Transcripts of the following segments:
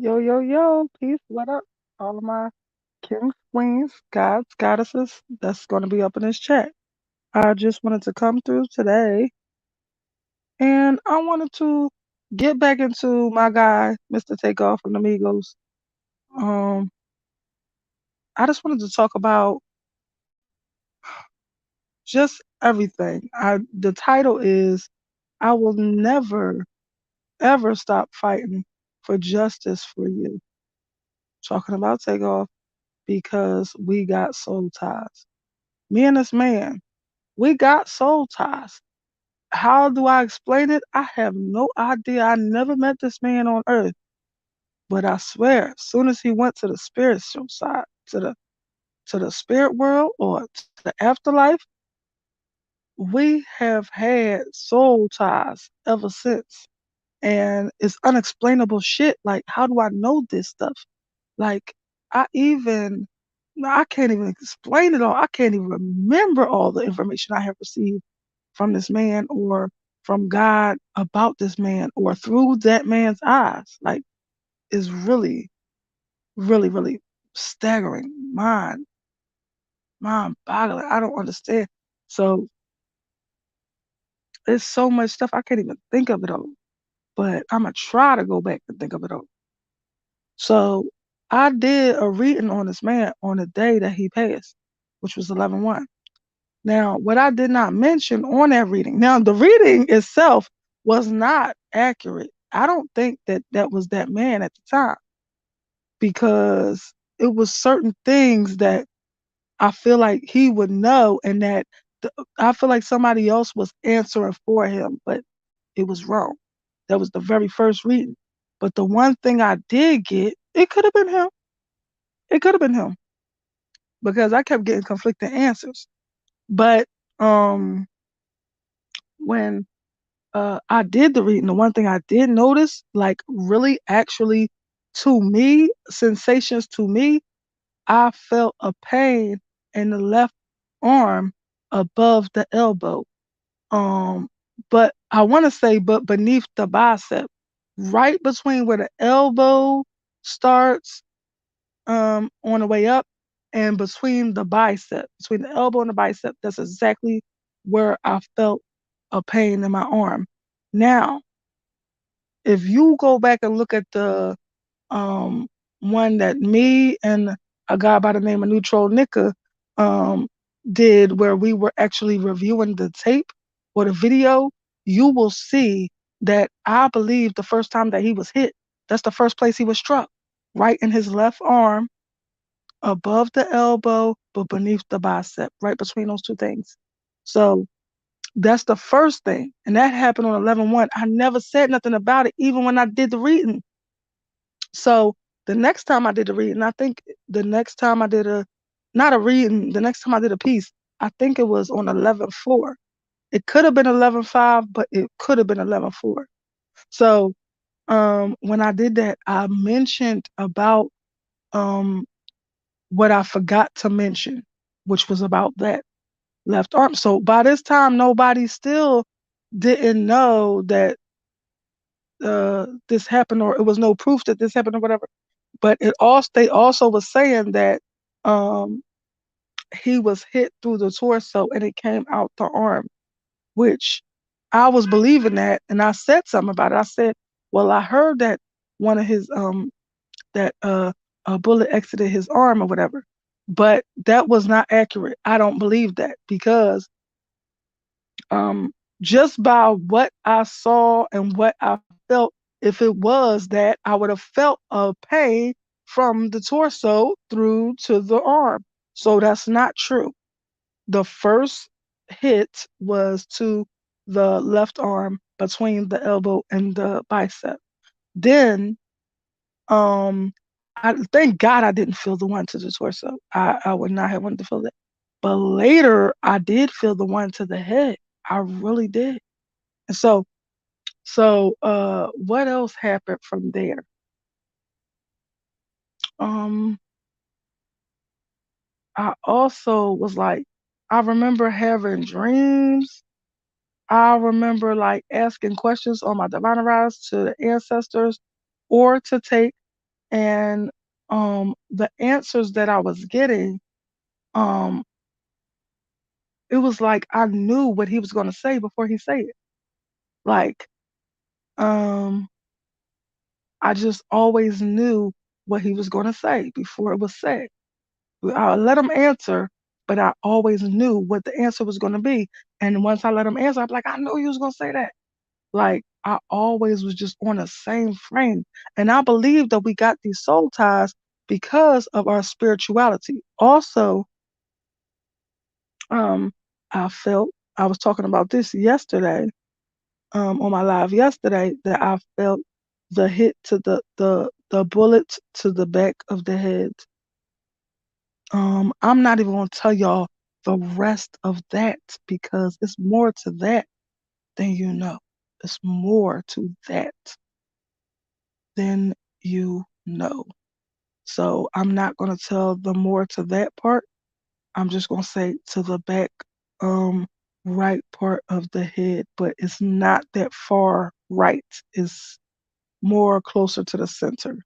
Yo, yo, yo, peace, what up? All of my kings, queens, gods, goddesses that's going to be up in this chat. I just wanted to come through today and I wanted to get back into my guy, Mr. Takeoff from the Migos. Um, I just wanted to talk about just everything. The title is I will never, ever stop fighting for justice for you. Talking about Takeoff because we got soul ties. Me and this man, we got soul ties. How do I explain it? I have no idea. I never met this man on earth. But I swear, as soon as he went to the spiritual side, to the spirit world or to the afterlife, we have had soul ties ever since. And it's unexplainable shit. Like, how do I know this stuff? Like, I even I can't even explain it all. I can't even remember all the information I have received from this man or from God about this man or through that man's eyes. Like, is really, really, really staggering, mind boggling. I don't understand. So it's so much stuff I can't even think of it all. But I'm gonna try to go back and think of it all. So I did a reading on this man on the day that he passed, which was 11/1. Now, what I did not mention on that reading, now the reading itself was not accurate. I don't think that that was that man at the time because it was certain things that I feel like he would know and that I feel like somebody else was answering for him, but it was wrong. That was the very first reading. But the one thing I did get, it could have been him. It could have been him because I kept getting conflicting answers. But um when I did the reading, the one thing I did notice, like really actually to me, sensations to me, I felt a pain in the left arm above the elbow. Um, but I want to say, but beneath the bicep, right between where the elbow starts, on the way up, and between the elbow and the bicep, that's exactly where I felt a pain in my arm. Now, if you go back and look at the um one that me and a guy by the name of Neutral Nika um did where we were actually reviewing the tape or the video, you will see that I believe the first time that he was hit, that's the first place he was struck, right in his left arm, above the elbow, but beneath the bicep, right between those two things. So that's the first thing. And that happened on 11/1. I never said nothing about it, even when I did the reading. So the next time I did a reading, I think the next time I did not a reading, the next time I did a piece, I think it was on 11/4. It could have been 11/5, but it could have been 11/4. So when I did that, I mentioned about um, what I forgot to mention, which was about that left arm. So by this time, nobody still didn't know that this happened, or it was no proof that this happened, or whatever. But they also was saying that um, he was hit through the torso and it came out the arm, which I was believing that, and I said something about it. I said, "Well, I heard that one of his that a bullet exited his arm or whatever, but that was not accurate. I don't believe that because um, just by what I saw and what I felt, if it was that, I would have felt a pain from the torso through to the arm. So that's not true. The first hit was to the left arm between the elbow and the bicep. Then, I thank God I didn't feel the one to the torso. I would not have wanted to feel that. But later, I did feel the one to the head. I really did. And so what else happened from there? Um I also was like, I remember having dreams. I remember like asking questions on my divine rise to the ancestors or to take. And the answers that I was getting, um, it was like I knew what he was gonna say before he said it. Like, um, I just always knew what he was gonna say before it was said. I let him answer, but I always knew what the answer was gonna be. And once I let him answer, I'm like, I knew you was gonna say that. Like I always was just on the same frame. And I believe that we got these soul ties because of our spirituality. Also, um, I felt I was talking about this yesterday, on my live yesterday, that I felt the hit to the bullet to the back of the head. I'm not even gonna tell y'all the rest of that because it's more to that than you know. It's more to that than you know. So I'm not gonna tell the more to that part. I'm just gonna say to the back, um, right part of the head, but it's not that far right. It's more closer to the center,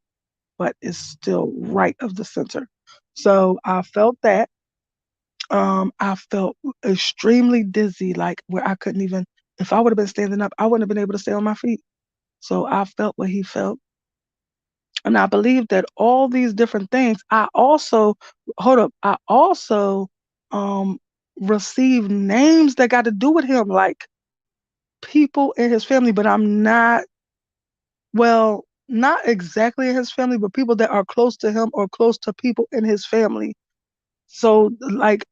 but it's still right of the center. So I felt that. I felt extremely dizzy, like where I couldn't even, if I would have been standing up, I wouldn't have been able to stay on my feet. So I felt what he felt. And I believe that all these different things, I also, hold up, I also um received names that got to do with him, like people in his family, but I'm not, well, not exactly in his family, but people that are close to him or close to people in his family. So like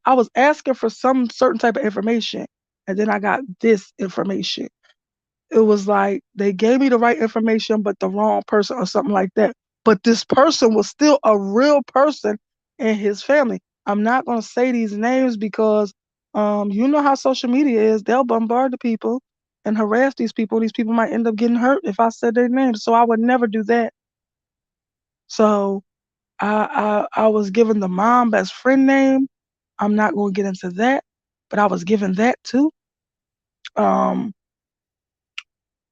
I was asking for some certain type of information and then I got this information. It was like they gave me the right information but the wrong person or something like that. But this person was still a real person in his family. I'm not going to say these names because you know how social media is. They'll bombard the people and harass these people. These people might end up getting hurt if I said their names. So I would never do that. So I was given the mom best friend name. I'm not going to get into that, but I was given that too. Um,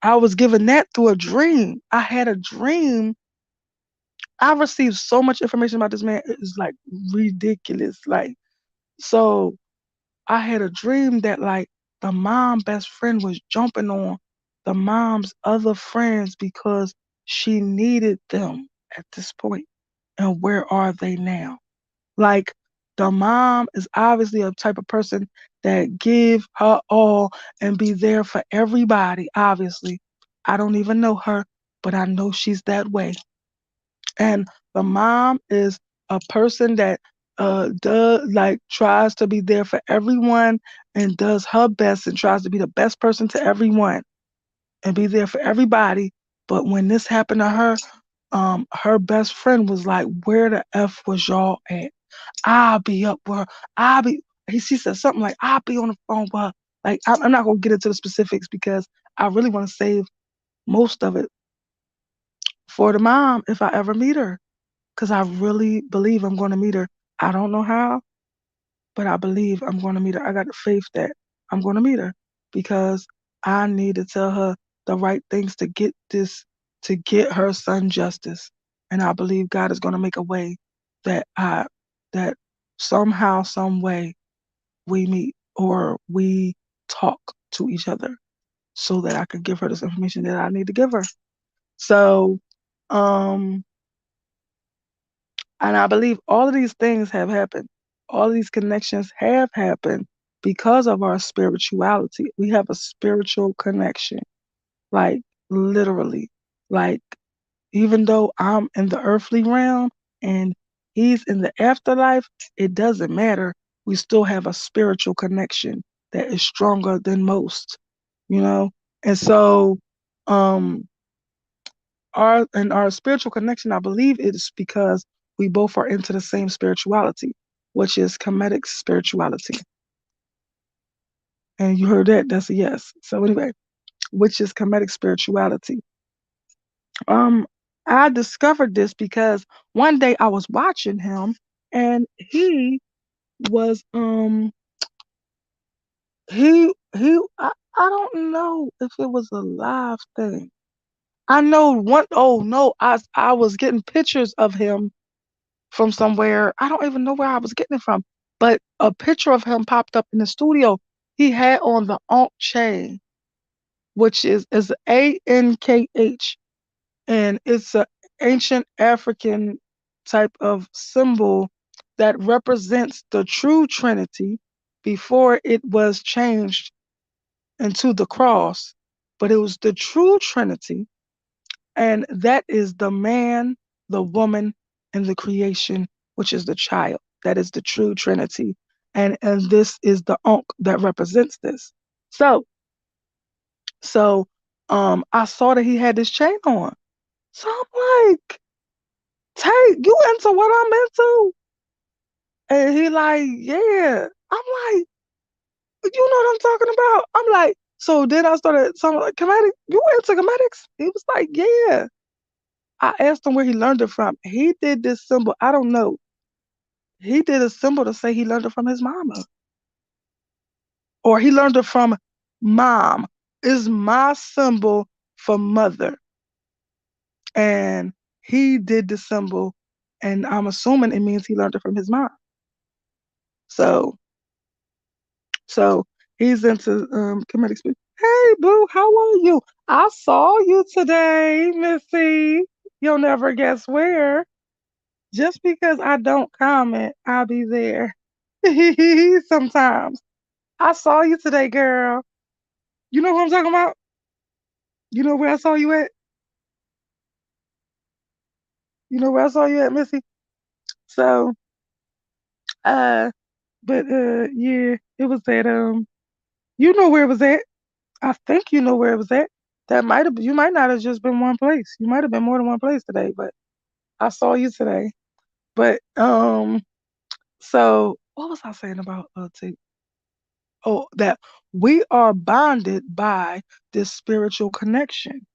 I was given that through a dream. I had a dream. I received so much information about this man. It's like ridiculous. Like, so I had a dream that like the mom best friend was jumping on the mom's other friends because she needed them at this point. And where are they now? Like the mom is obviously a type of person that give her all and be there for everybody. Obviously, I don't even know her, but I know she's that way. And the mom is a person that does like tries to be there for everyone and does her best and tries to be the best person to everyone and be there for everybody. But when this happened to her, her best friend was like, "Where the f was y'all at? I'll be up with her. I'll be." She said something like, "I'll be on the phone with her." Like I'm not gonna get into the specifics because I really want to save most of it for the mom if I ever meet her, because I really believe I'm going to meet her. I don't know how, but I believe I'm going to meet her. I got the faith that I'm going to meet her because I need to tell her the right things to get this, to get her son justice. And I believe God is going to make a way that that somehow, some way we meet or we talk to each other so that I could give her this information that I need to give her. So, um, and I believe all of these things have happened. All of these connections have happened because of our spirituality. We have a spiritual connection, like literally. Like, even though I'm in the earthly realm and he's in the afterlife, it doesn't matter. We still have a spiritual connection that is stronger than most, you know? And so, um, our spiritual connection, I believe it is because we both are into the same spirituality, which is Kemetic spirituality. And you heard that, that's a yes. So anyway, which is Kemetic spirituality. Um, I discovered this because one day I was watching him and was I don't know if it was a live thing. I know one oh no, I was getting pictures of him from somewhere. I don't even know where I was getting it from, but a picture of him popped up in the studio. He had on the Ankh chain, which is ANKH, and it's an ancient African type of symbol that represents the true Trinity before it was changed into the cross. But it was the true Trinity, and that is the man, the woman, and the creation, which is the child. That is the true Trinity. And this is the Ankh that represents this. So so I saw that he had this chain on. So I'm like, Tate, you into what I'm into? And he like, yeah. I'm like, you know what I'm talking about? I'm like, so then I started talking like, Comedic, you into comedics? He was like, yeah. I asked him where he learned it from. He did this symbol. I don't know. He did a symbol to say he learned it from his mama. Or he learned it from mom. Is my symbol for mother. And he did the symbol, and I'm assuming it means he learned it from his mom. So So he's into comedic speech. Hey, boo, how are you? I saw you today, Missy. You'll never guess where. Just because I don't comment, I'll be there. Sometimes. I saw you today, girl. You know who I'm talking about? You know where I saw you at? You know where I saw you at, Missy? So, uh, but yeah, it was at you know where it was at. I think you know where it was at. That might have you might not have just been one place. You might have been more than one place today, but I saw you today. But so what was I saying about oh, that we are bonded by this spiritual connection.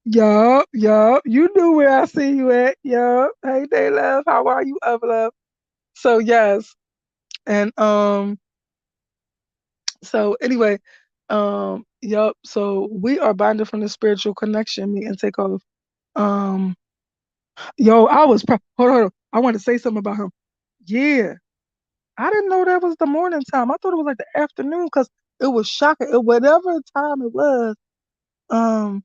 Yup, yup. You knew where I see you at. Yup. Hey day love, how are you, up love? So yes. And so anyway, yup. So we are bonded from the spiritual connection, me and Takeoff. Um, yo, hold on. I want to say something about him. Yeah, I didn't know that was the morning time. I thought it was like the afternoon because it was shocking. Whatever time um,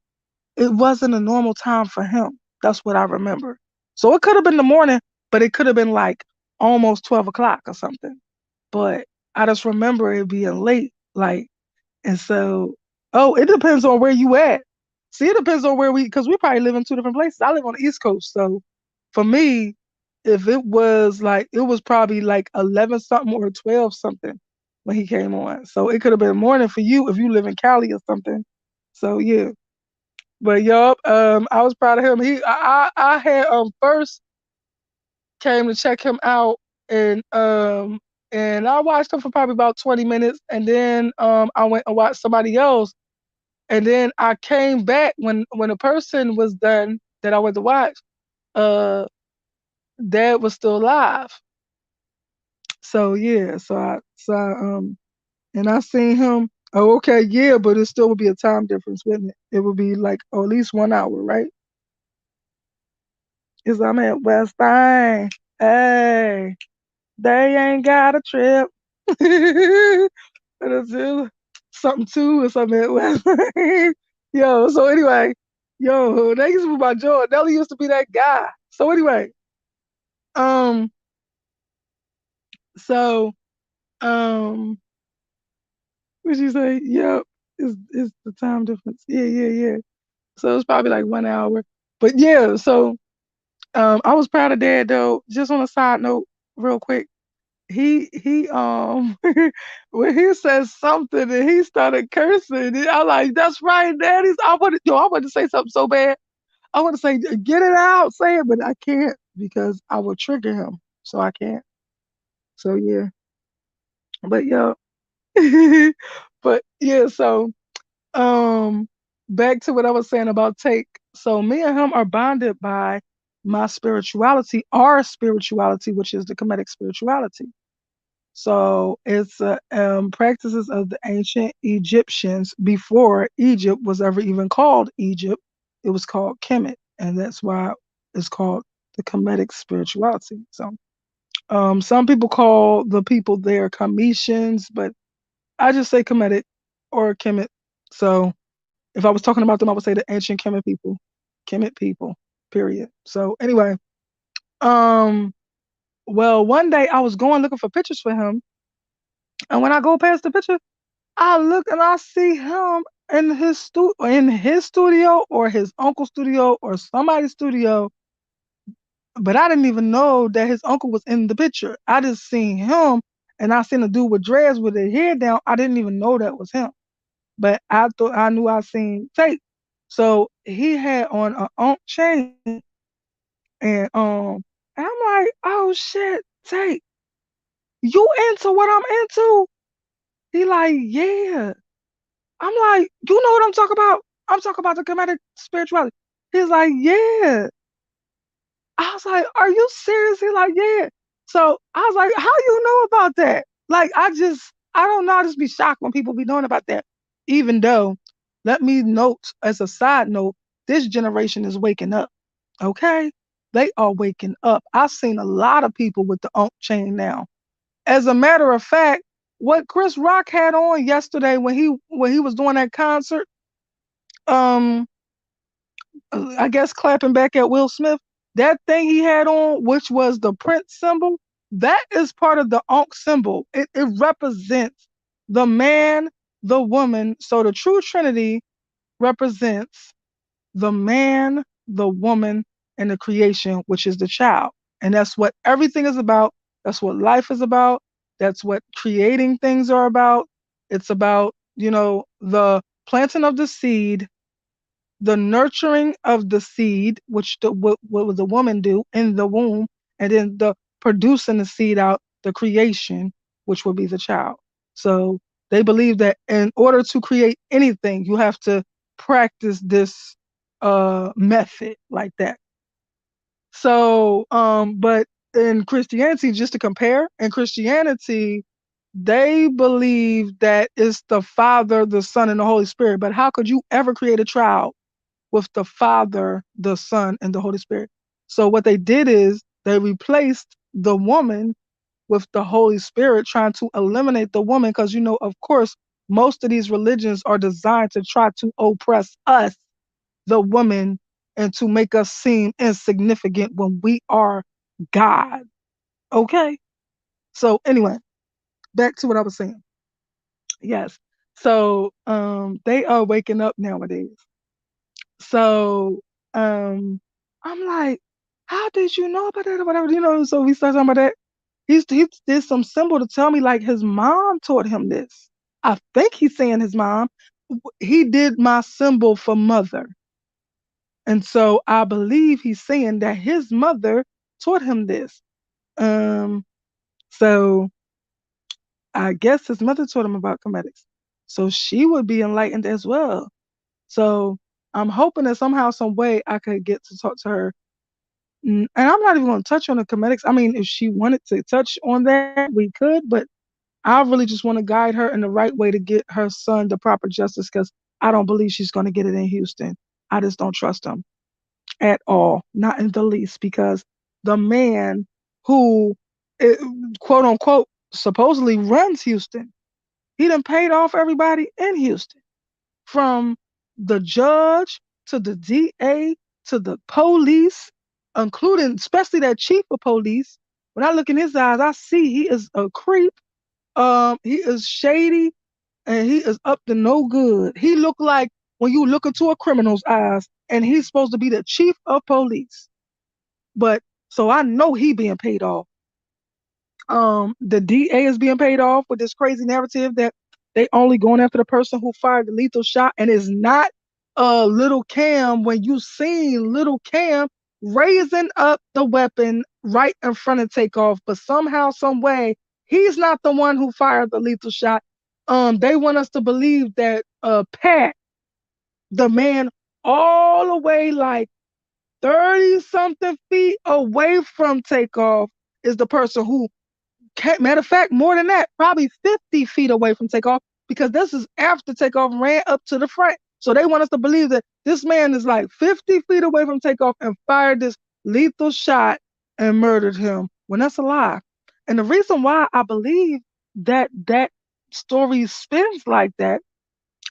it wasn't a normal time for him. That's what I remember. So it could have been the morning, but it could have been like almost 12 o'clock or something. But I just remember it being late, like. And so, oh, it depends on where you at. See, it depends on where because we probably live in two different places. I live on the East Coast, so for me, if it was like it was probably like 11 something or 12 something when he came on. So it could have been morning for you if you live in Cali or something. So yeah, but yup, I was proud of him. I had first came to check him out, and I watched him for probably about 20 minutes, and then I went and watched somebody else, and then I came back when a person was done that I went to watch. Uh, Dad was still alive, so yeah, and I seen him. Oh, okay, yeah, but it still would be a time difference, wouldn't it? It would be like at least 1 hour, right? Cause I'm at West End. Hey, they ain't got a trip. And it's something two or something at West End. Yo, so anyway, yo, that used to be my joy. Nelly used to be that guy. So anyway, um, so um, what you say? Yep, it's the time difference. Yeah, yeah, yeah. So it's probably like 1 hour. But yeah, so I was proud of Dad though. Just on a side note, real quick, he when he said something and he started cursing, I'm like, that's right, Daddy's. I wanted to say something so bad. I want to say, get it out, say it, but I can't because I will trigger him. So I can't. So yeah. But yeah. But yeah, so um back to what I was saying about Take. So me and him are bonded by my spirituality, our spirituality, which is the Kemetic spirituality. So it's practices of the ancient Egyptians before Egypt was ever even called Egypt. It was called Kemet, and that's why it's called the Kemetic spirituality. So some people call the people there Cometians, but I just say Kemetic or Kemet. So if I was talking about them, I would say the ancient Kemet people, period. So anyway, um, well, one day I was going looking for pictures for him, and when I go past the picture, I look and I see him in his studio or his uncle's studio or somebody's studio, but I didn't even know that his uncle was in the picture. I just seen him, and I seen a dude with dreads with his head down. I didn't even know that was him, but I thought I knew I seen Tate. So he had on an Ankh chain, and I'm like, oh shit, Tate, you into what I'm into? He like, yeah. I'm like, you know what I'm talking about? I'm talking about the Kemetic spirituality. He's like, yeah. I was like, are you serious? He's like, yeah. So I was like, how you know about that? Like, I don't know. I just be shocked when people be knowing about that. Even though, let me note as a side note, this generation is waking up. Okay? They are waking up. I've seen a lot of people with the Ankh chain now. As a matter of fact, what Chris Rock had on yesterday when he was doing that concert, um, I guess clapping back at Will Smith, that thing he had on, which was the Prince symbol, that is part of the Ankh symbol. It represents the man, the woman. So the true Trinity represents the man, the woman, and the creation, which is the child. And that's what everything is about. That's what life is about. That's what creating things are about. It's about, the planting of the seed, the nurturing of the seed, which what would the woman do in the womb, and then the producing the seed out, the creation, which would be the child. So they believe that in order to create anything, you have to practice this method like that. So, but in Christianity, just to compare, in Christianity, they believe that it's the Father, the Son, and the Holy Spirit. But how could you ever create a child with the Father, the Son, and the Holy Spirit? So what they did is they replaced the woman with the Holy Spirit, trying to eliminate the woman, because of course, most of these religions are designed to try to oppress us, the woman, and to make us seem insignificant when we are God. Okay? So anyway, back to what I was saying. Yes. So they are waking up nowadays. So I'm like, how did you know about that or whatever? So we started talking about that. He did some symbol to tell me like his mom taught him this. I think he's saying his mom. He did my symbol for mother. And so I believe he's saying that his mother taught him this. Um, so I guess his mother taught him about comedics. So she would be enlightened as well. So I'm hoping that somehow, some way, I could get to talk to her. And I'm not even going to touch on the comedics. I mean, if she wanted to touch on that, we could, but I really just want to guide her in the right way to get her son the proper justice, because I don't believe she's going to get it in Houston. I just don't trust him at all, not in the least, because the man who, eh, quote unquote, supposedly runs Houston, he done paid off everybody in Houston, from the judge to the DA to the police, including especially that chief of police. When I look in his eyes, I see he is a creep. He is shady, and he is up to no good. He look like when you look into a criminal's eyes, and he's supposed to be the chief of police. But so I know he being paid off. The DA is being paid off with this crazy narrative that they only going after the person who fired the lethal shot, and it's not little Cam. When you seen little Cam raising up the weapon right in front of Takeoff, but somehow, some way, he's not the one who fired the lethal shot. They want us to believe that Pat, the man all the way like 30 something feet away from Takeoff, is the person who Matter of fact, more than that, probably 50 feet away from takeoff, because this is after takeoff ran up to the front. So they want us to believe that this man is like 50 feet away from takeoff and fired this lethal shot and murdered him, when that's a lie. And the reason why I believe that that story spins like that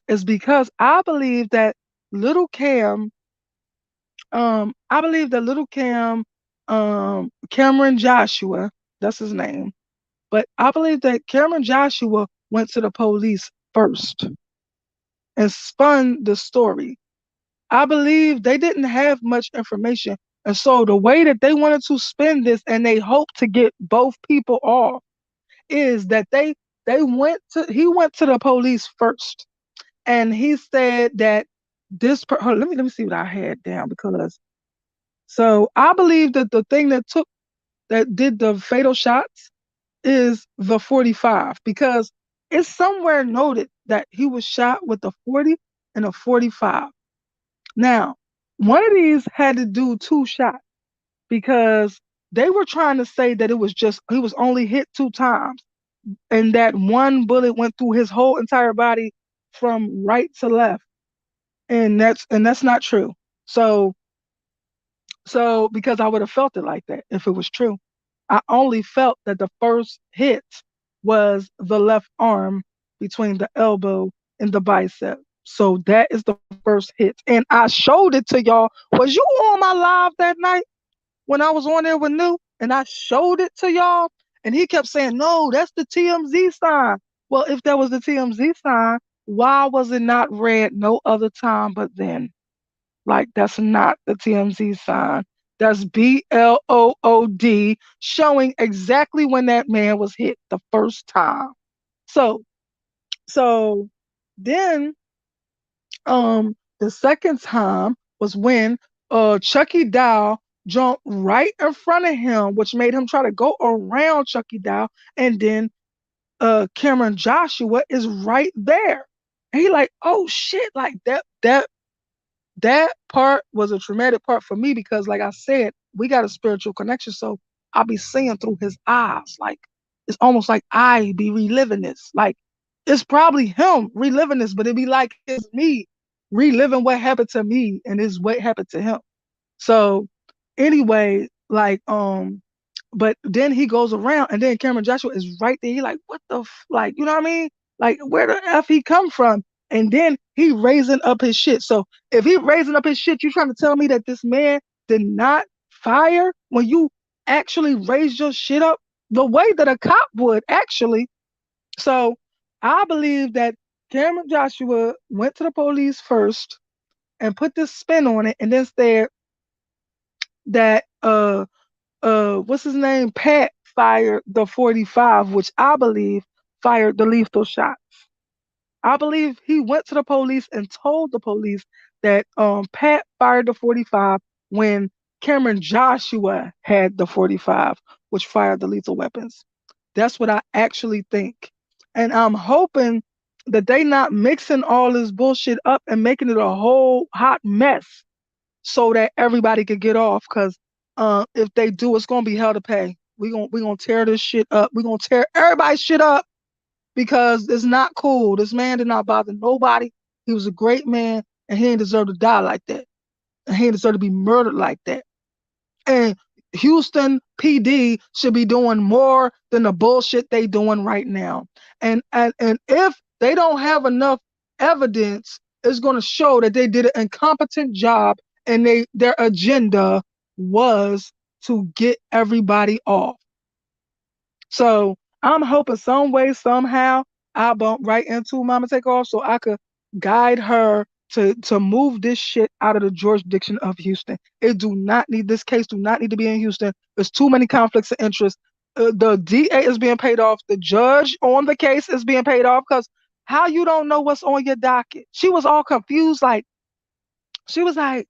is because I believe that little Cam, I believe that little Cam, Cameron Joshua, that's his name, but I believe that Cameron Joshua went to the police first and spun the story. I believe they didn't have much information. And so the way that they wanted to spin this and they hoped to get both people off is that he went to the police first, and he said that let me see what I had down, because so I believe that the thing that did the fatal shots is the 45, because it's somewhere noted that he was shot with a 40 and a 45. Now, one of these had to do two shots, because they were trying to say that he was only hit two times, and that one bullet went through his whole entire body from right to left, and that's not true. So because I would have felt it like that if it was true. I only felt that the first hit was the left arm between the elbow and the bicep. So that is the first hit. And I showed it to y'all. Was you on my live that night when I was on there with New? And I showed it to y'all. And he kept saying, no, that's the TMZ sign. Well, if that was the TMZ sign, why was it not read no other time but then? Like, that's not the TMZ sign. That's BLOOD, showing exactly when that man was hit the first time. So, so then, the second time was when Chucky Dow jumped right in front of him, which made him try to go around Chucky Dow, and then Cameron Joshua is right there. And he like, oh shit, like that part was a traumatic part for me, because like I said, we got a spiritual connection. So I'll be seeing through his eyes. Like, it's almost like I be reliving this. Like, it's probably him reliving this, but it'd be like it's me reliving what happened to me and it's what happened to him. So anyway, like, but then he goes around, and then Cameron Joshua is right there. He like, what the like, you know what I mean? Like, where the F he come from? And then he raising up his shit. So if he raising up his shit, you trying to tell me that this man did not fire when you actually raised your shit up the way that a cop would actually. So I believe that Cameron Joshua went to the police first and put this spin on it, and then said that what's his name? Pat fired the 45, which I believe fired the lethal shot. I believe he went to the police and told the police that Pat fired the 45 when Cameron Joshua had the 45, which fired the lethal weapons. That's what I actually think. And I'm hoping that they not mixing all this bullshit up and making it a whole hot mess so that everybody could get off. Because if they do, it's gonna be hell to pay. We gonna tear this shit up. We gonna tear everybody's shit up, because it's not cool. This man did not bother nobody. He was a great man, and he didn't deserve to die like that. And he didn't deserve to be murdered like that. And Houston PD should be doing more than the bullshit they doing right now. And if they don't have enough evidence, it's going to show that they did an incompetent job, and their agenda was to get everybody off. So I'm hoping some way, somehow, I bump right into Mama Takeoff so I could guide her to move this shit out of the jurisdiction of Houston. This case do not need to be in Houston. There's too many conflicts of interest. The DA is being paid off. The judge on the case is being paid off, because how you don't know what's on your docket? She was all confused. Like, she was like,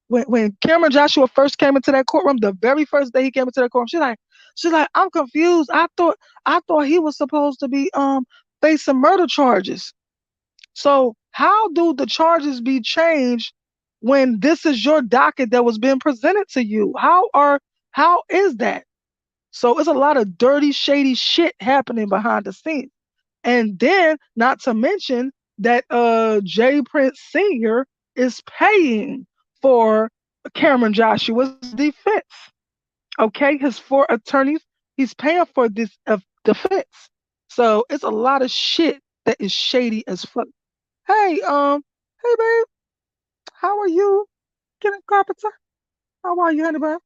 when Cameron Joshua first came into that courtroom, the very first day he came into that courtroom, she's like, I'm confused. I thought he was supposed to be facing murder charges. So how do the charges be changed when this is your docket that was being presented to you? How is that? So it's a lot of dirty, shady shit happening behind the scenes. And then, not to mention that Jay Prince Sr. is paying for Cameron Joshua's defense. Okay, his 4 attorneys, he's paying for this defense. So it's a lot of shit that is shady as fuck. Hey, hey babe, how are you? Getting carpenter? How are you, honey bun?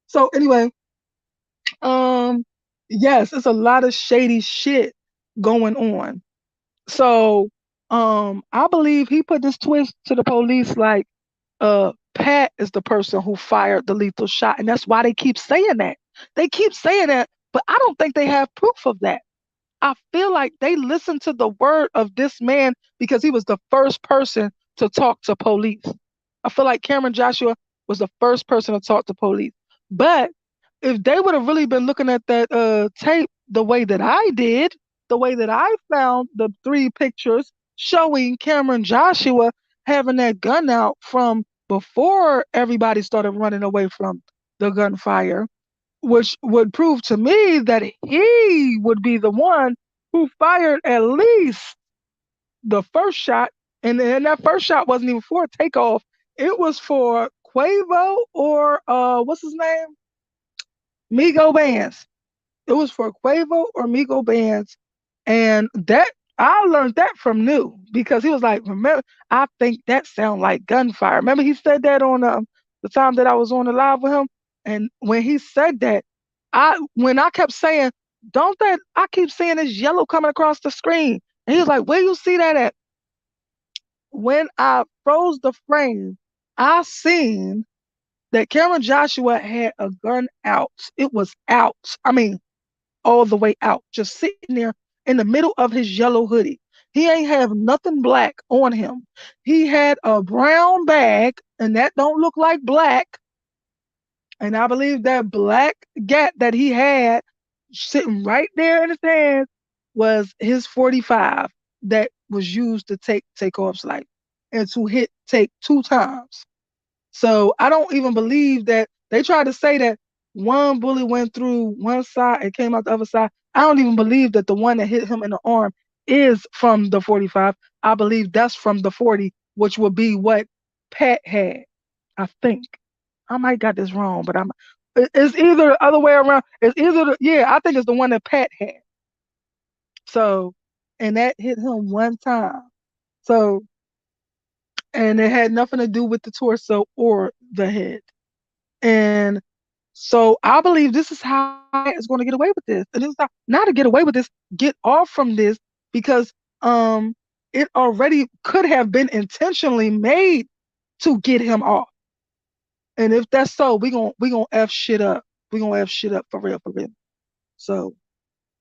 So anyway, um, yes, it's a lot of shady shit going on. So, I believe he put this twist to the police like, Pat is the person who fired the lethal shot, and that's why they keep saying that. They keep saying that, but I don't think they have proof of that. I feel like they listened to the word of this man because he was the first person to talk to police. I feel like Cameron Joshua was the first person to talk to police. But if they would have really been looking at that tape the way that I did, the way that I found the 3 pictures showing Cameron Joshua having that gun out from before everybody started running away from the gunfire, which would prove to me that he would be the one who fired at least the first shot. And that first shot wasn't even for takeoff. It was for Quavo or what's his name? Migo Bands. It was for Quavo or Migo Bands. And that I learned that from New because he was like, remember, I think that sound like gunfire. Remember he said that on the time that I was on the live with him? And when he said that, when I kept saying, don't that I keep seeing this yellow coming across the screen. And he was like, where you see that at? When I froze the frame, I seen that Cameron Joshua had a gun out. It was out. I mean, all the way out, just sitting there in the middle of his yellow hoodie. He ain't have nothing black on him. He had a brown bag, and that don't look like black. And I believe that black gat that he had sitting right there in his hand was his 45 that was used to take off's life and to hit take 2 times. So I don't even believe that they tried to say that one bullet went through one side and came out the other side. I don't even believe that the one that hit him in the arm is from the 45. I believe that's from the 40, which would be what Pat had. I think. I might got this wrong, but it's either the other way around. It's either yeah, I think it's the one that Pat had. So, and that hit him one time. So, and it had nothing to do with the torso or the head. And so I believe this is how it's going to get away with this. And it's not to get away with this, get off from this because it already could have been intentionally made to get him off. And if that's so, we gonna F shit up. We gonna F shit up for real, for real. So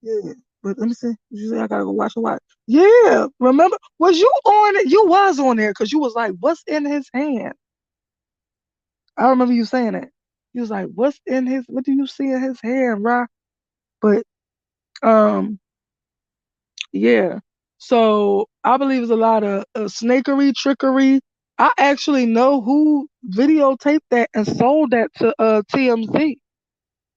yeah. But let me see. You say I gotta go watch a watch. Yeah. Remember, was you on it? You was on there because you was like, what's in his hand? I remember you saying that. He was like, "What's in his? What do you see in his hand, Ra?" But um, yeah. So I believe it's a lot of snakery, trickery. I actually know who videotaped that and sold that to TMZ,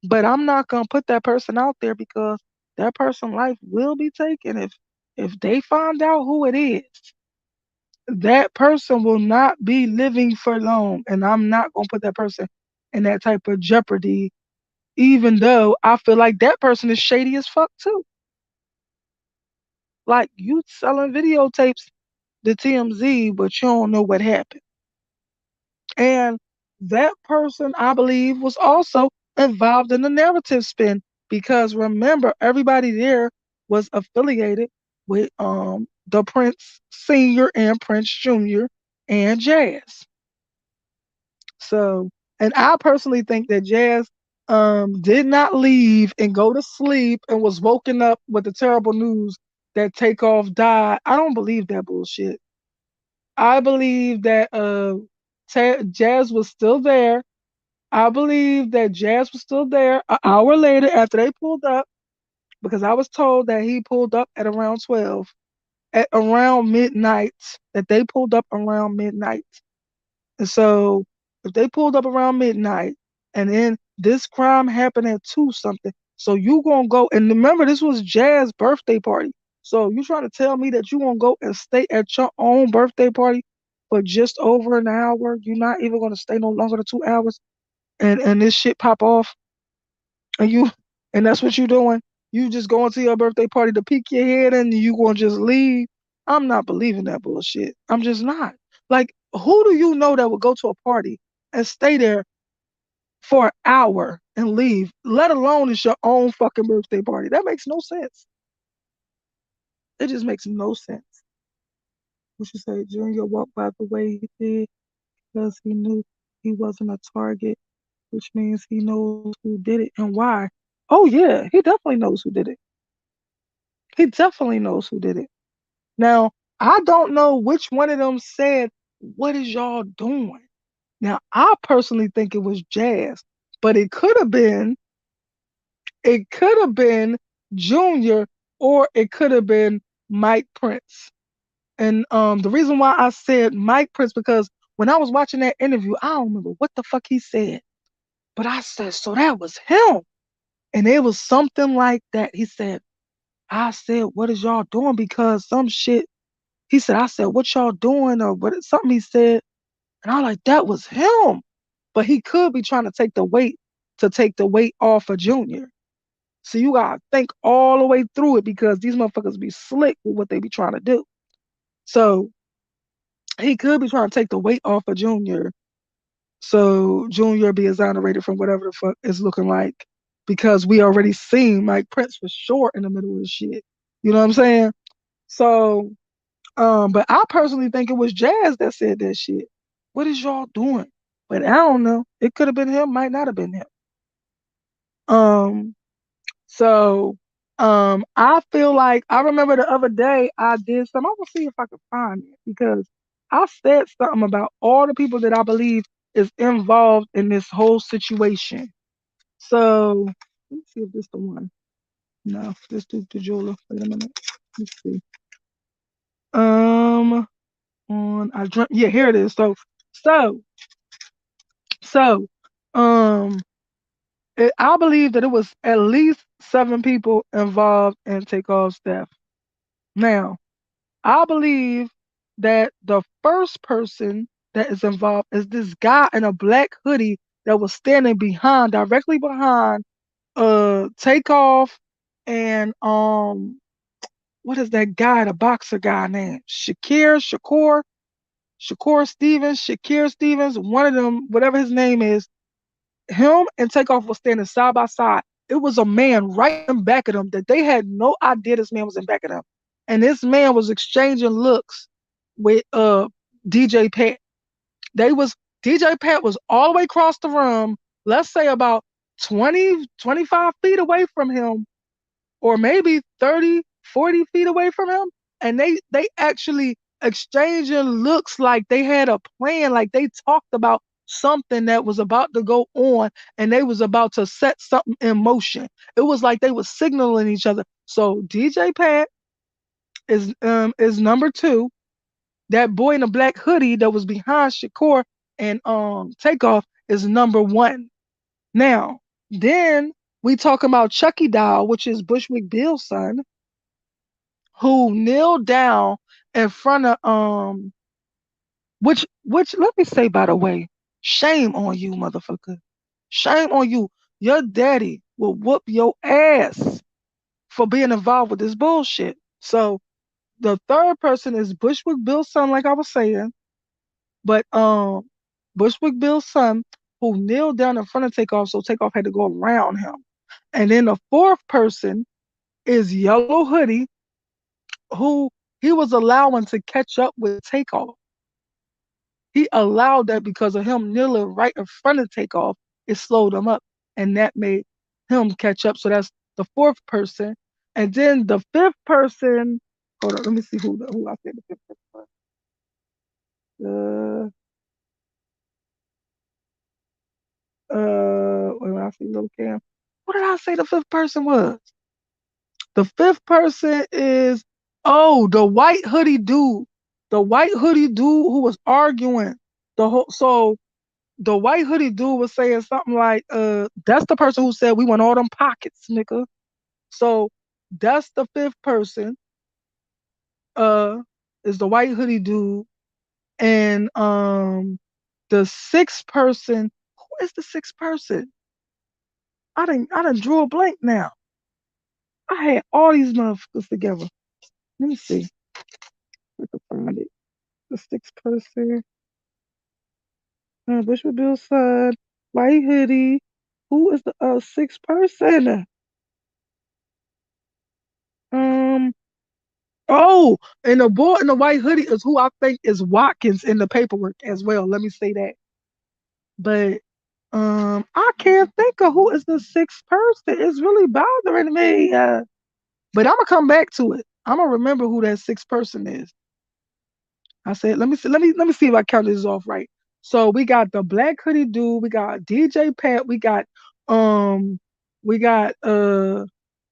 but I'm not gonna put that person out there because that person's life will be taken if they find out who it is. That person will not be living for long, and I'm not gonna put that person in that type of jeopardy even though I feel like that person is shady as fuck too. Like you selling videotapes to TMZ, but you don't know what happened. And that person, I believe, was also involved in the narrative spin because remember, everybody there was affiliated with the Prince Senior and Prince Junior and Jazz. So, and I personally think that Jazz did not leave and go to sleep and was woken up with the terrible news that Takeoff died. I don't believe that bullshit. I believe that Jazz was still there. I believe that Jazz was still there an hour later after they pulled up because I was told that he pulled up at around 12, at around midnight, that they pulled up around midnight. And so if they pulled up around midnight and then this crime happened at 2 something, So you gonna go and remember this was Jazz's birthday party. So you trying to tell me that you gonna go and stay at your own birthday party for just over an hour? You're not even gonna stay no longer than 2 hours, and this shit pop off, and you and that's what you doing? You just going to your birthday party to peek your head and you gonna just leave? I'm not believing that bullshit. I'm just not. Like, who do you know that would go to a party and stay there for an hour and leave, let alone it's your own fucking birthday party? That makes no sense. It just makes no sense. What you say, Junior walked by the way he did because he knew he wasn't a target, which means he knows who did it and why. Oh yeah, he definitely knows who did it. He definitely knows who did it. Now, I don't know which one of them said, "What is y'all doing?" Now, I personally think it was Jazz, but it could have been Junior, or it could have been Mike Prince. And the reason why I said Mike Prince, because when I was watching that interview, I don't remember what the fuck he said, but I said, so that was him. And it was something like that. He said, I said, what is y'all doing? Because some shit, he said, I said, what y'all doing? Or what, something he said. And I was like, that was him. But he could be trying to take the weight off of Junior. So you gotta think all the way through it because these motherfuckers be slick with what they be trying to do. So he could be trying to take the weight off of Junior, so Junior be exonerated from whatever the fuck is looking like, because we already seen Mike Prince was short in the middle of the shit. You know what I'm saying? So, but I personally think it was Jazz that said that shit. What is y'all doing? But I don't know. It could have been him, might not have been him. Um, So I feel like I remember the other day I did some. I'm gonna see if I can find it because I said something about all the people that I believe is involved in this whole situation. So let me see if this the one. No, this is the jeweler. Wait a minute. Let's see. Um on I dreamt, yeah, here it is. So so um I believe that it was at least 7 people involved in Takeoff's death. Now, I believe that the first person that is involved is this guy in a black hoodie that was standing directly behind Takeoff and what is that guy, the boxer guy named? Shakir Stevens, one of them, whatever his name is, him and Takeoff was standing side by side. It was a man right in back of them that they had no idea this man was in back of them. And this man was exchanging looks with DJ Pat. They was DJ Pat was all the way across the room, let's say about 20, 25 feet away from him, or maybe 30, 40 feet away from him. And they actually exchanging looks like they had a plan, like they talked about something that was about to go on and they was about to set something in motion. It was like they was signaling each other. So DJ Pat is number two. That boy in the black hoodie that was behind Shakur and Takeoff is number one. Now, then we talk about Chucky Doll, which is Bushwick Bill's son, who kneeled down in front of which let me say, by the way, shame on you, motherfucker. Shame on you. Your daddy will whoop your ass for being involved with this bullshit. So the third person is Bushwick Bill's son, like I was saying, but Bushwick Bill's son, who kneeled down in front of Takeoff, so Takeoff had to go around him. And then the fourth person is Yellow Hoodie, who he was allowing to catch up with Takeoff. He allowed that because of him kneeling right in front of Takeoff. It slowed him up, and that made him catch up. So that's the fourth person. And then the fifth person, hold on, let me see who I said the fifth person was. When I see Lil Cam, what did I say the fifth person was? The fifth person is, oh, the white hoodie dude. The white hoodie dude who was arguing the whole. So the white hoodie dude was saying something like, that's the person who said we want all them pockets, nigga. So that's the fifth person, uh, is the white hoodie dude. And the sixth person, who is the sixth person? I didn't drew a blank now. I had all these motherfuckers together. Let me see if I can find it. The sixth person. Bishop Bill son, white hoodie. Who is the sixth person? Um oh, and the boy in the white hoodie is who I think is Watkins in the paperwork as well. Let me say that. But I can't think of who is the sixth person. It's really bothering me. But I'm gonna come back to it. I'm gonna remember who that sixth person is. I said, let me see if I count this off right. So we got the black hoodie dude, we got DJ Pat, um we got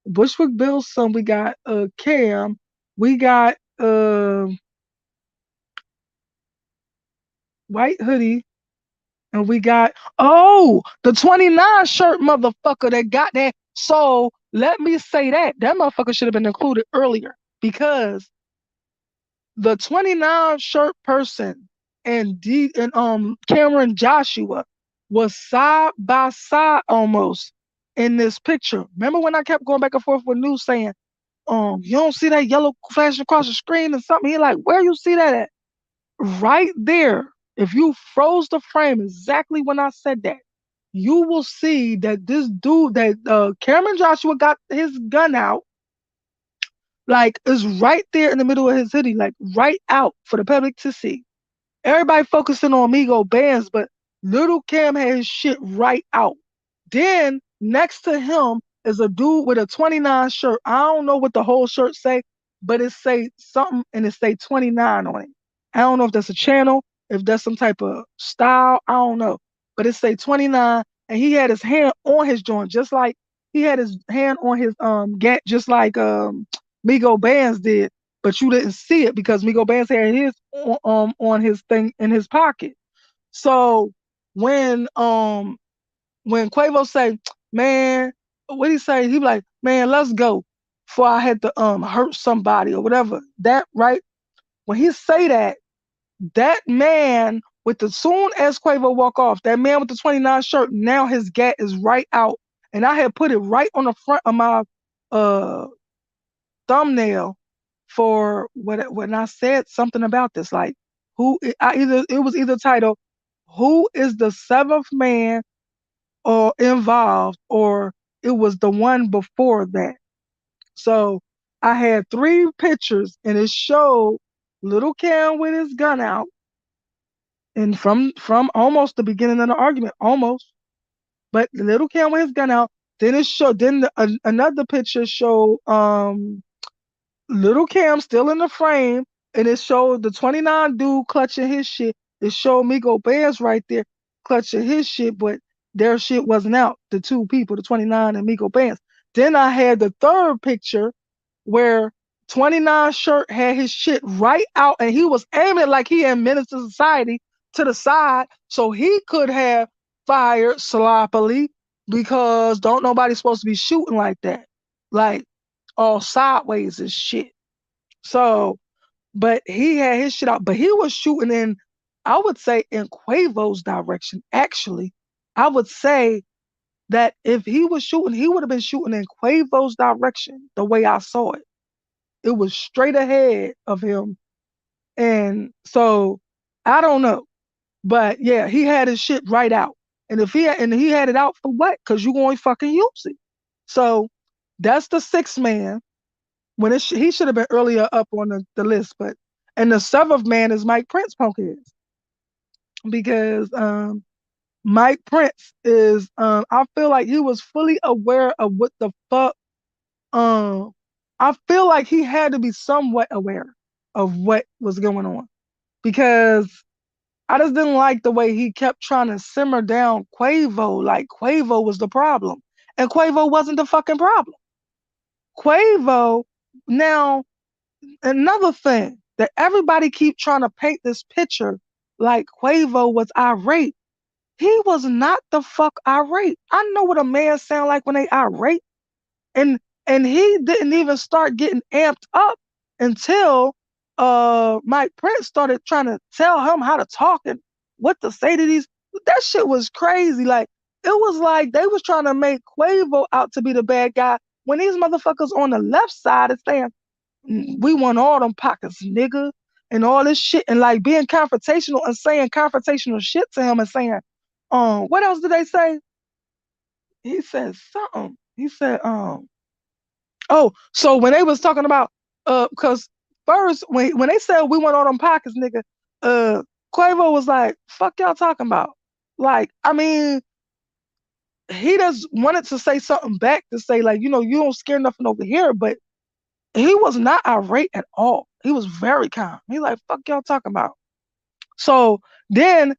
Bushwick Bill's son, we got Cam, we got white hoodie, and we got the 29 shirt motherfucker that got that. So let me say that motherfucker should have been included earlier because the 29 shirt person and Cameron Joshua was side by side almost in this picture. Remember when I kept going back and forth with news saying, you don't see that yellow flashing across the screen or something? He like, where you see that at? Right there. If you froze the frame exactly when I said that, you will see that this dude that Cameron Joshua got his gun out like is right there in the middle of his hoodie, like right out for the public to see. Everybody focusing on Migo bands, but Little Cam had his shit right out. Then next to him is a dude with a 29 shirt. I don't know what the whole shirt say, but it say something and it say 29 on it. I don't know if that's a channel, if that's some type of style. I don't know, but it say 29, and he had his hand on his joint, just like he had his hand on his gat, just like Migo Bands did, but you didn't see it because Migo Bands had his on his thing in his pocket. So when when Quavo say, man, what he say? He be like, man, let's go. Before I had to hurt somebody or whatever. That right? When he say that, that man with the soon as Quavo walk off, that man with the 29 shirt, now his gat is right out. And I had put it right on the front of my uh thumbnail for what when I said something about this, like it was either titled "Who is the seventh man or involved," or it was the one before that. So I had three pictures, and it showed Little Cam with his gun out, and from almost the beginning of the argument, almost, but Little Cam with his gun out. Then it showed. Another picture showed Little Cam still in the frame, and it showed the 29 dude clutching his shit. It showed Migo Bears right there clutching his shit, but their shit wasn't out. The two people, the 29 and Migo Bears. Then I had the third picture where 29 shirt had his shit right out, and he was aiming it like he had Menace to Society to the side, so he could have fired sloppily because don't nobody supposed to be shooting like that. Like all sideways and shit. So, but he had his shit out, but he was shooting in, I would say, in Quavo's direction. Actually, I would say that if he was shooting, he would have been shooting in Quavo's direction, the way I saw it. It was straight ahead of him. And so I don't know. But yeah, he had his shit right out. And if he had it out for what? Because you going to fucking use it. So that's the sixth man. When he should have been earlier up on the list, but and the seventh man is Mike Prince Punkheads because Mike Prince is I feel like he was fully aware of what the fuck I feel like he had to be somewhat aware of what was going on because I just didn't like the way he kept trying to simmer down Quavo like Quavo was the problem, and Quavo wasn't the fucking problem. Quavo now. Another thing that everybody keep trying to paint this picture like Quavo was irate. He was not the fuck irate. I know what a man sound like when they irate, and he didn't even start getting amped up until Mike Prince started trying to tell him how to talk and what to say to these. That shit was crazy. Like it was like they was trying to make Quavo out to be the bad guy when these motherfuckers on the left side is saying we want all them pockets, nigga, and all this shit, and like being confrontational and saying confrontational shit to him and saying, what else did they say? He said something. He said, oh, so when they was talking about, because first when they said we want all them pockets, nigga, uh, Quavo was like, fuck y'all talking about? Like, I mean, he just wanted to say something back to say like, you don't scare nothing over here, but he was not irate at all. He was very calm. He like, fuck y'all talking about. So then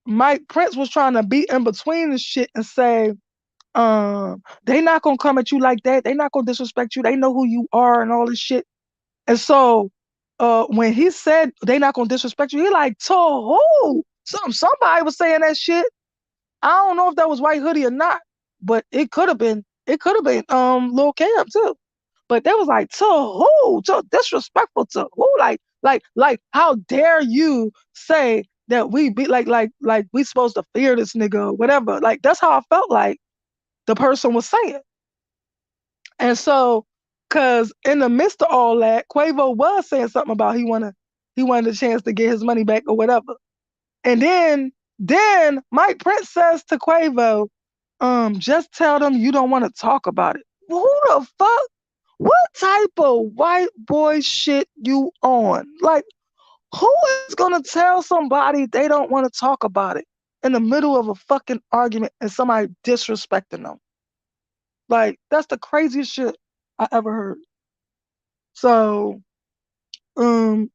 Mike Prince was trying to be in between the shit and say, they not gonna come at you like that. They not gonna disrespect you. They know who you are and all this shit. And so when he said they not gonna disrespect you, he like, to who? Somebody was saying that shit. I don't know if that was White Hoodie or not, but it could have been. It could have been Lil Cam too. But they was like, to who? To disrespectful to who? Like, how dare you say that we be like we supposed to fear this nigga or whatever? Like that's how I felt like the person was saying. And so, cause in the midst of all that, Quavo was saying something about he wanted a chance to get his money back or whatever. And then Mike Prince says to Quavo, just tell them you don't want to talk about it. Who the fuck? What type of white boy shit you on? Like, who is gonna tell somebody they don't want to talk about it in the middle of a fucking argument and somebody disrespecting them? Like, that's the craziest shit I ever heard. So, um,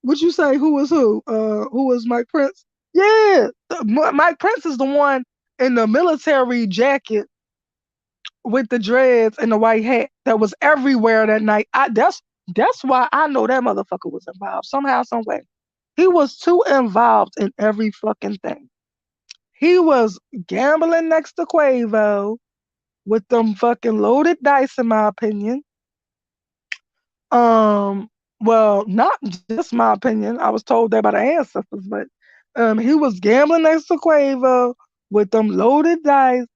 would you say who was who? Who was Mike Prince? Yeah, Mike Prince is the one in the military jacket with the dreads and the white hat that was everywhere that night. That's why I know that motherfucker was involved somehow, some way. He was too involved in every fucking thing. He was gambling next to Quavo with them fucking loaded dice, in my opinion. Um, well, not just my opinion. I was told that by the ancestors, but he was gambling next to Quavo with them loaded dice.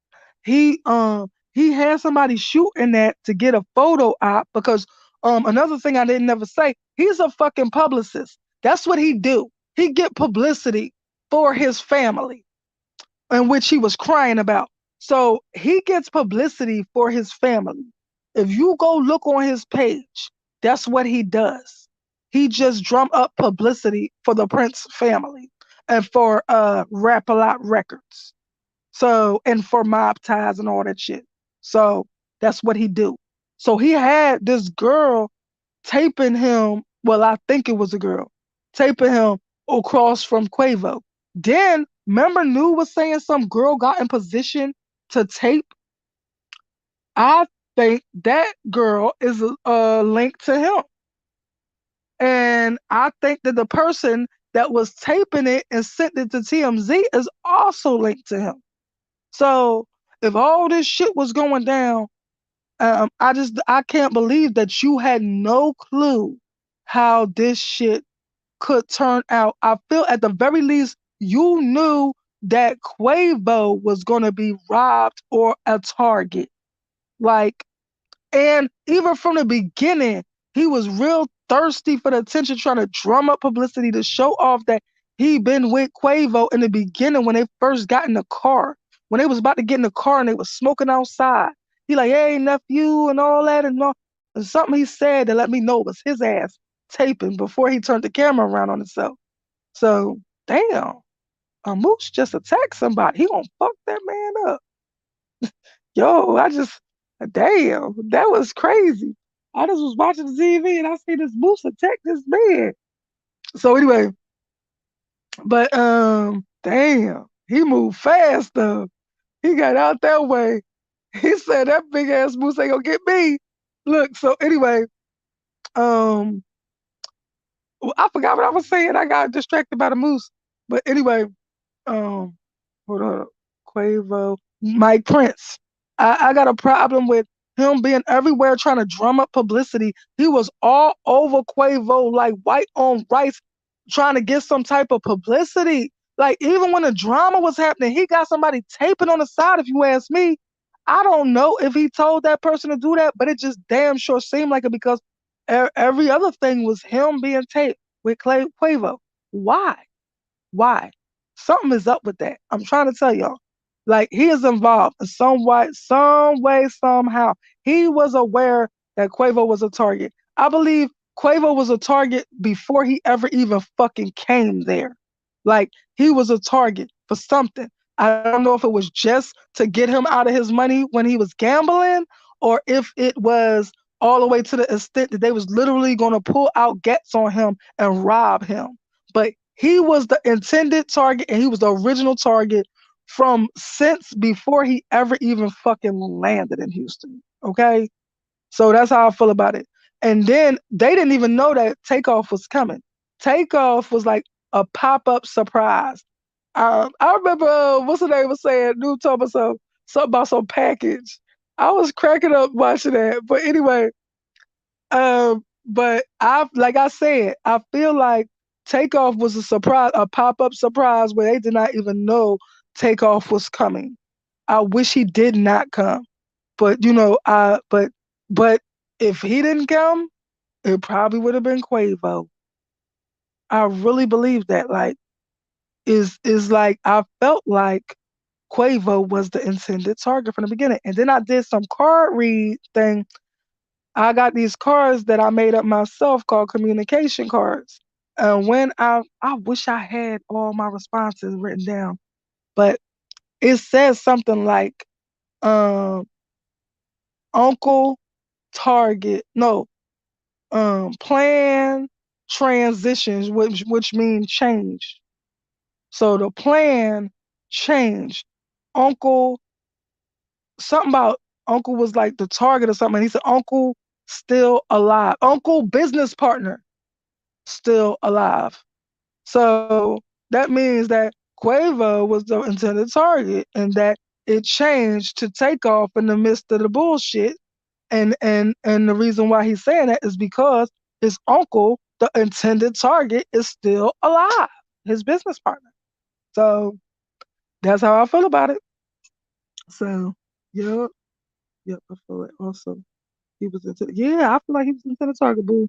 He had somebody shooting that to get a photo op because another thing I didn't never say, he's a fucking publicist. That's what he do. He get publicity for his family, in which he was crying about. So he gets publicity for his family. If you go look on his page, that's what he does. He just drum up publicity for the Prince family and for Rap A Lot Records. So and for mob ties and all that shit. So that's what he do. So he had this girl taping him. Well, I think it was a girl taping him across from Quavo. Then remember, New was saying some girl got in position to tape. I think that girl is linked to him, and I think that the person that was taping it and sent it to TMZ is also linked to him. So if all this shit was going down, I can't believe that you had no clue how this shit could turn out. I feel at the very least you knew that Quavo was gonna be robbed or a target. Like, and even from the beginning, he was real thirsty for the attention, trying to drum up publicity to show off that he been with Quavo in the beginning when they first got in the car. When they was about to get in the car and they was smoking outside. He like, hey, nephew, and all that and all. And something he said that let me know it was his ass taping before he turned the camera around on himself. So, damn, a moose just attacked somebody. He gonna fuck that man up. Yo, damn, that was crazy. I just was watching TV and I see this moose attack this man. So anyway, but damn, he moved fast though. He got out that way. He said that big ass moose ain't gonna get me. Look, so anyway, um, I forgot what I was saying. I got distracted by the moose. But anyway, Hold up. Quavo. Mike Prince. I got a problem with him being everywhere trying to drum up publicity. He was all over Quavo like white on rice, trying to get some type of publicity. Like even when the drama was happening, he got somebody taping on the side, if you ask me. I don't know if he told that person to do that, but it just damn sure seemed like it because every other thing was him being taped with Quavo. Why? Why? Something is up with that. I'm trying to tell y'all. Like he is involved in some way, somehow. He was aware that Quavo was a target. I believe Quavo was a target before he ever even fucking came there. Like he was a target for something. I don't know if it was just to get him out of his money when he was gambling, or if it was all the way to the extent that they was literally gonna pull out gets on him and rob him. But he was the intended target and he was the original target from since before he ever even fucking landed in Houston. Okay? So that's how I feel about it. And then they didn't even know that Takeoff was coming. Takeoff was like a pop-up surprise. I remember what's the name was saying, New talking about something about some package. I was cracking up watching that. But anyway, but I like I said, I feel like Takeoff was a surprise, a pop-up surprise where they did not even know Takeoff was coming. I wish he did not come. But but if he didn't come, it probably would have been Quavo. I really believe that. Like is like I felt like Quavo was the intended target from the beginning. And then I did some card read thing. I got these cards that I made up myself called communication cards. And when I wish I had all my responses written down, but it says something like um Uncle Target, no, plan transitions, which means change. So the plan changed. Uncle, something about Uncle was like the target or something. And he said Uncle still alive. Uncle business partner still alive. So that means that Quavo was the intended target and that it changed to Takeoff in the midst of the bullshit. And the reason why he's saying that is because his uncle, the intended target, is still alive, his business partner. So that's how I feel about it. So yep, yep, I feel it also. He was intended, yeah, I feel like he was intended target, boo.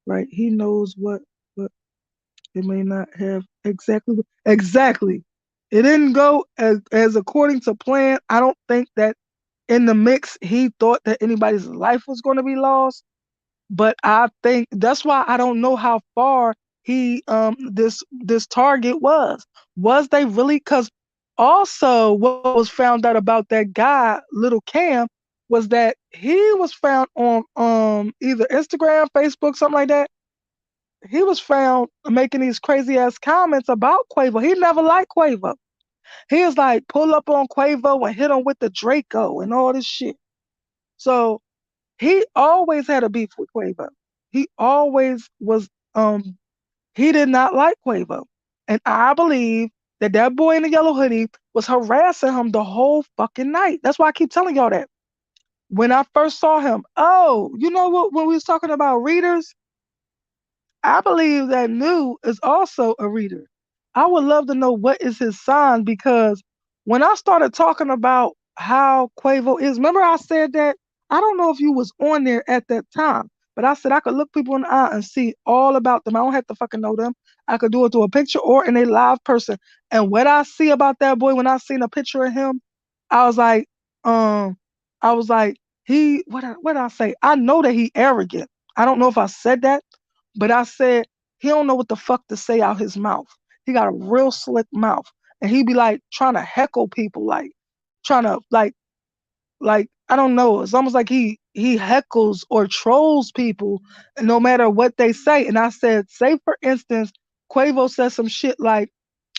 Right. He knows what it may not have exactly. It didn't go as according to plan. I don't think that in the mix he thought that anybody's life was going to be lost. But I think that's why I don't know how far he this target was. Was they really? Because also what was found out about that guy, Little Cam, was that he was found on either Instagram, Facebook, something like that. He was found making these crazy ass comments about Quavo. He never liked Quavo. He was like pull up on Quavo and hit him with the Draco and all this shit. So he always had a beef with Quavo. He always was he did not like Quavo. And I believe that that boy in the yellow hoodie was harassing him the whole fucking night. That's why I keep telling y'all that. When I first saw him, oh, you know what, when we was talking about readers, I believe that New is also a reader. I would love to know what is his sign because when I started talking about how Quavo is, remember I said that I don't know if you was on there at that time, but I said I could look people in the eye and see all about them. I don't have to fucking know them. I could do it through a picture or in a live person. And what I see about that boy when I seen a picture of him, I was like, um, I was like, he what did I say? I know that he arrogant. I don't know if I said that, but I said he don't know what the fuck to say out his mouth. He got a real slick mouth, and he be like trying to heckle people, like trying to like I don't know. It's almost like he heckles or trolls people, no matter what they say. And I said, say for instance, Quavo said some shit like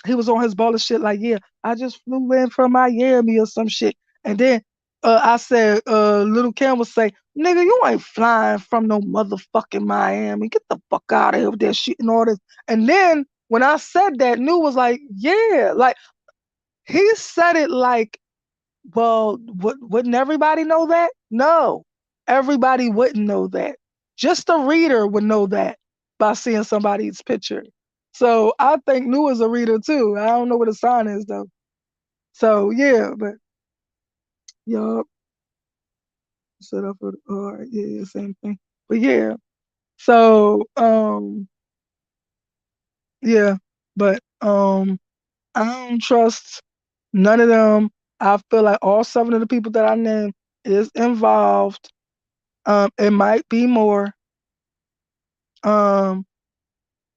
he was on his baller shit like, yeah, I just flew in from Miami or some shit. And then I said, Little Cam would say, nigga, you ain't flying from no motherfucking Miami. Get the fuck out of here with that shit and all this. And then when I said that, New was like, yeah, like He said it like, well, wouldn't everybody know that? No, everybody wouldn't know that. Just the reader would know that by seeing somebody's picture. So I think Nu is a reader too. I don't know what a sign is though. So yeah, but yup, set up for all right, yeah, same thing. But yeah, so yeah, but I don't trust none of them. I feel like all seven of the people that I named is involved. It might be more. Um,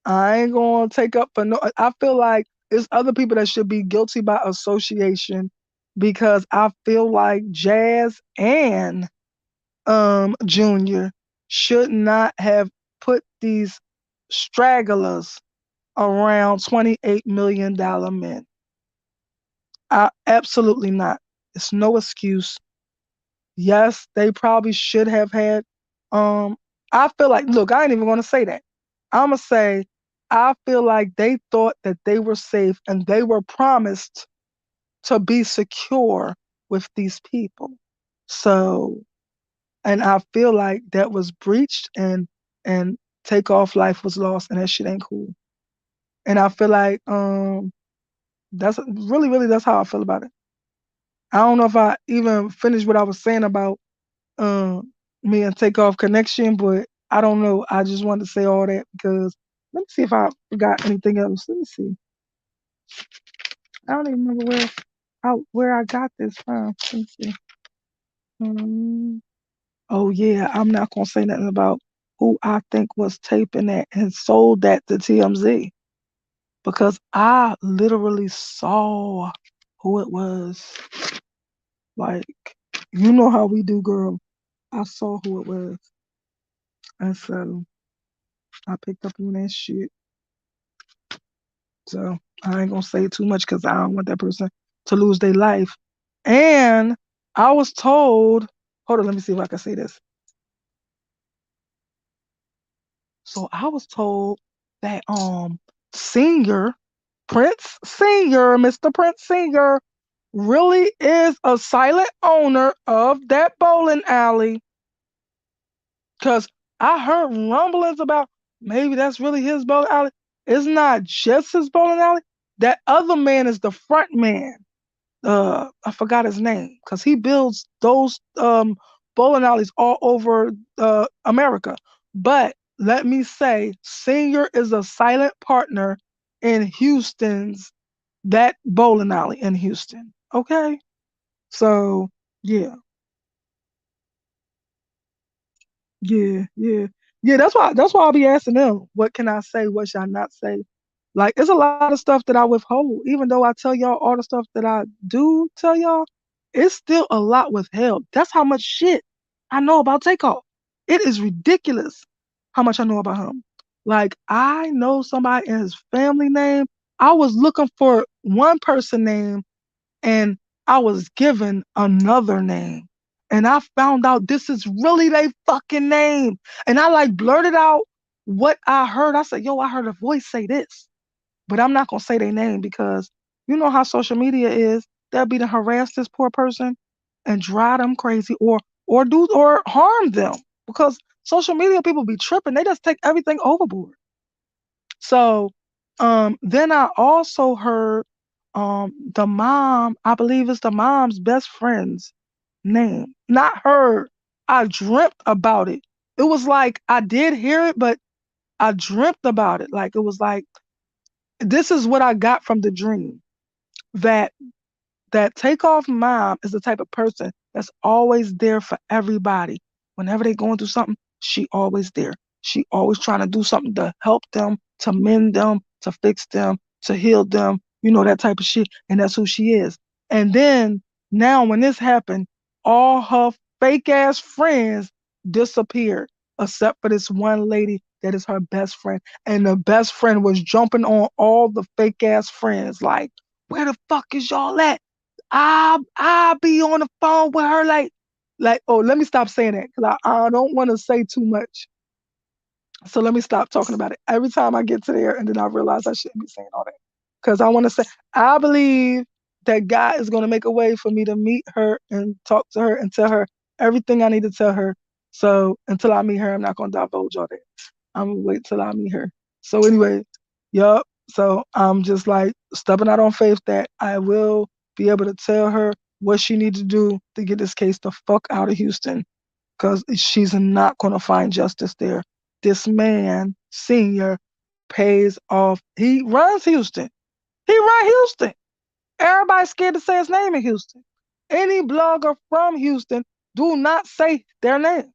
I ain't gonna take up for no. I feel like it's other people that should be guilty by association because I feel like Jazz and Junior should not have put these stragglers around $28 million men. Absolutely not. It's no excuse. Yes, they probably should have had. Um, I feel like, look, I ain't even gonna say that. I'ma say I feel like they thought that they were safe and they were promised to be secure with these people. So, and I feel like that was breached and Takeoff life was lost and that shit ain't cool. And I feel like that's really that's how I feel about it. I don't know if I even finished what I was saying about me and Takeoff connection, but I don't know. I just wanted to say all that because let me see if I forgot anything else. Let me see. I don't even remember where I got this from. Let me see. Um, oh yeah, I'm not gonna say nothing about who I think was taping that and sold that to TMZ because I literally saw who it was. Like, you know how we do, girl. I saw who it was, and so I picked up on that shit. So I ain't gonna say too much because I don't want that person to lose their life. And I was told, hold on, let me see if I can say this. So I was told that Senior, Prince Senior, Mr. Prince Senior, really is a silent owner of that bowling alley. Cause I heard rumblings about maybe that's really his bowling alley. It's not just his bowling alley. That other man is the front man. I forgot his name because he builds those bowling alleys all over America. But let me say, Senior is a silent partner in Houston's that bowling alley in Houston. Okay, so yeah, yeah. That's why I'll be asking them, what can I say? What should I not say? Like, it's a lot of stuff that I withhold, even though I tell y'all all the stuff that I do tell y'all. It's still a lot withheld. That's how much shit I know about Takeoff. It is ridiculous how much I know about him. Like, I know somebody in his family name. I was looking for one person name and I was given another name. And I found out this is really their fucking name. And I like blurted out what I heard. I said, yo, I heard a voice say this. But I'm not gonna say their name because you know how social media is. They'll be to harass this poor person and drive them crazy or harm them. Because social media people be tripping. They just take everything overboard. So then I also heard the mom, I believe it's the mom's best friend's name. Not her. I dreamt about it. It was like I did hear it, but I dreamt about it. Like it was like this is what I got from the dream. That that Takeoff mom is the type of person that's always there for everybody. Whenever they're going through something, she always there. She always trying to do something to help them, to mend them, to fix them, to heal them, that type of shit. And that's who she is. And then now when this happened, all her fake ass friends disappeared, except for this one lady that is her best friend. And the best friend was jumping on all the fake ass friends, like, where the fuck is y'all at? I be on the phone with her like oh, let me stop saying that because I don't want to say too much. So let me stop talking about it. Every time I get to there and then I realize I shouldn't be saying all that. Because I want to say I believe that God is gonna make a way for me to meet her and talk to her and tell her everything I need to tell her. So until I meet her, I'm not gonna divulge all that. I'm gonna wait till I meet her. So anyway, yup. So I'm just like stepping out on faith that I will be able to tell her what she needs to do to get this case the fuck out of Houston, because she's not gonna find justice there. This man, senior, pays off. He runs Houston. He runs Houston. Everybody's scared to say his name in Houston. Any blogger from Houston do not say their name.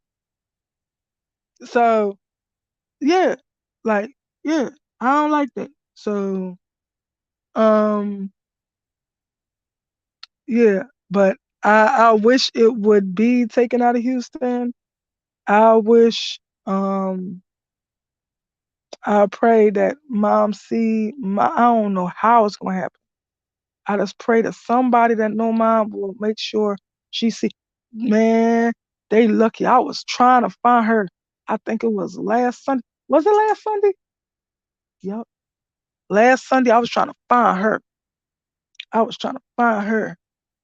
So yeah, like yeah, I don't like that. So um yeah, but I wish it would be taken out of Houston. I wish I pray that mom see my, I don't know how it's gonna happen. I just pray that somebody that know mom will make sure she see. Man, they lucky. I was trying to find her. I think it was last Sunday. Was it last Sunday? Yep. Last Sunday, I was trying to find her. I was trying to find her.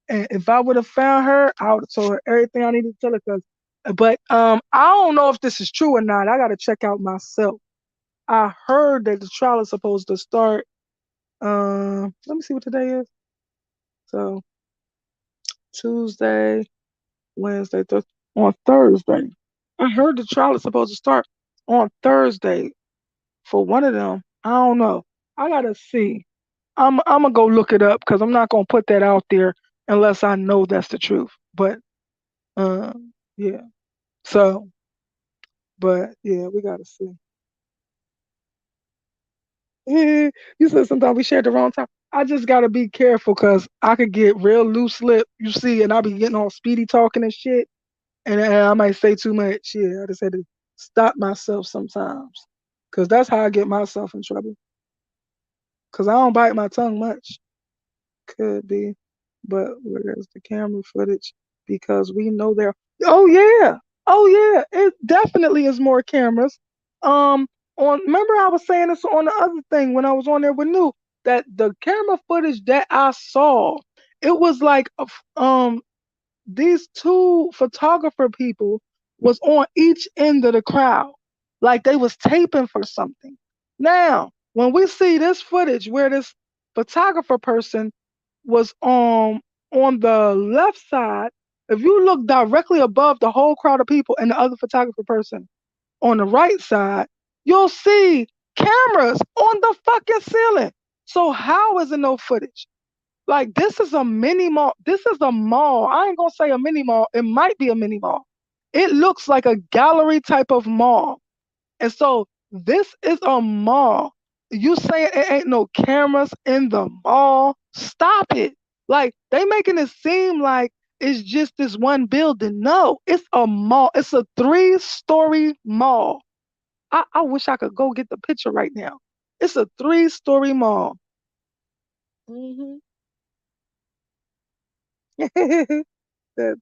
And if I would have found her, I would have told her everything I needed to tell her. But I don't know if this is true or not. I gotta check out myself. I heard that the trial is supposed to start. Let me see what today is. So Tuesday, Wednesday, Thursday, on Thursday. I heard the trial is supposed to start on Thursday for one of them. I don't know. I gotta see. I'm gonna go look it up because I'm not gonna put that out there unless I know that's the truth. But yeah. So, but yeah, we gotta see. Yeah, you said sometimes we shared the wrong time. I just gotta be careful because I could get real loose lip, you see, and I'll be getting all speedy talking and shit, and I might say too much. Yeah, I just had to stop myself sometimes because that's how I get myself in trouble. Because I don't bite my tongue much. Could be, but where's the camera footage? Because we know there. Oh yeah, oh yeah, it definitely is more cameras. Um, on remember I was saying this on the other thing when I was on there with New that the camera footage that I saw, it was like these two photographer people was on each end of the crowd, like they was taping for something. Now, when we see this footage where this photographer person was on the left side, if you look directly above the whole crowd of people and the other photographer person on the right side, you'll see cameras on the fucking ceiling. So how is it no footage? Like this is a mini mall. This is a mall. I ain't gonna say a mini mall. It might be a mini mall. It looks like a gallery type of mall. And so this is a mall. You saying it ain't no cameras in the mall? Stop it. Like they making it seem like it's just this one building. No, it's a mall. It's a 3-story mall. I wish I could go get the picture right now. It's a 3-story mall. Hmm. That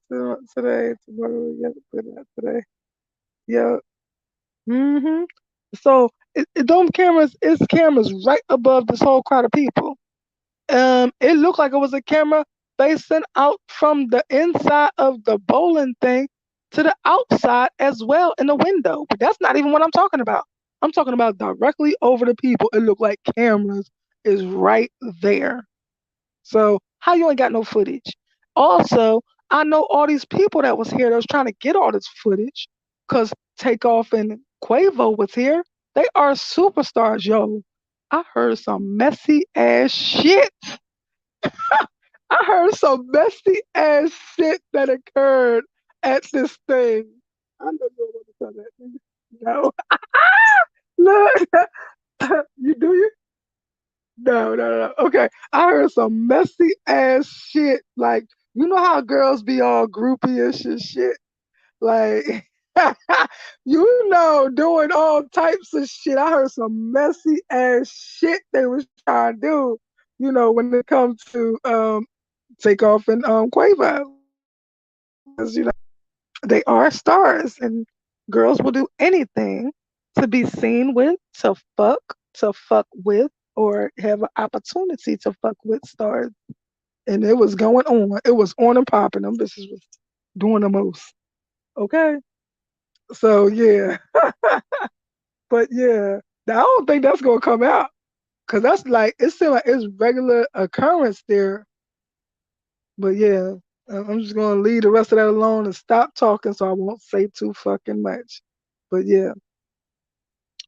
today, tomorrow, yeah, today. Yeah. Hmm. So them cameras, it's cameras right above this whole crowd of people. It looked like it was a camera facing out from the inside of the bowling thing to the outside as well in the window. But that's not even what I'm talking about. I'm talking about directly over the people. It looked like cameras is right there. So how you ain't got no footage? Also, I know all these people that was here that was trying to get all this footage because Takeoff and Quavo was here. They are superstars, yo. I heard some messy ass shit. I heard some messy ass shit that occurred at this thing. I know you don't want to tell that. No, look, you do you? No, no, no. Okay. I heard some messy ass shit. Like, you know how girls be all groupie-ish and shit? Like, doing all types of shit. I heard some messy ass shit they was trying to do, when it comes to Takeoff and Quavo. Because, they are stars and girls will do anything to be seen with, to fuck with, or have an opportunity to fuck with stars. and it was going on. It was on and popping. Them bitches was doing the most. Okay. So yeah, but yeah, I don't think that's gonna come out because that's like it seems like it's regular occurrence there. But yeah, I'm just gonna leave the rest of that alone and stop talking so I won't say too fucking much. But yeah,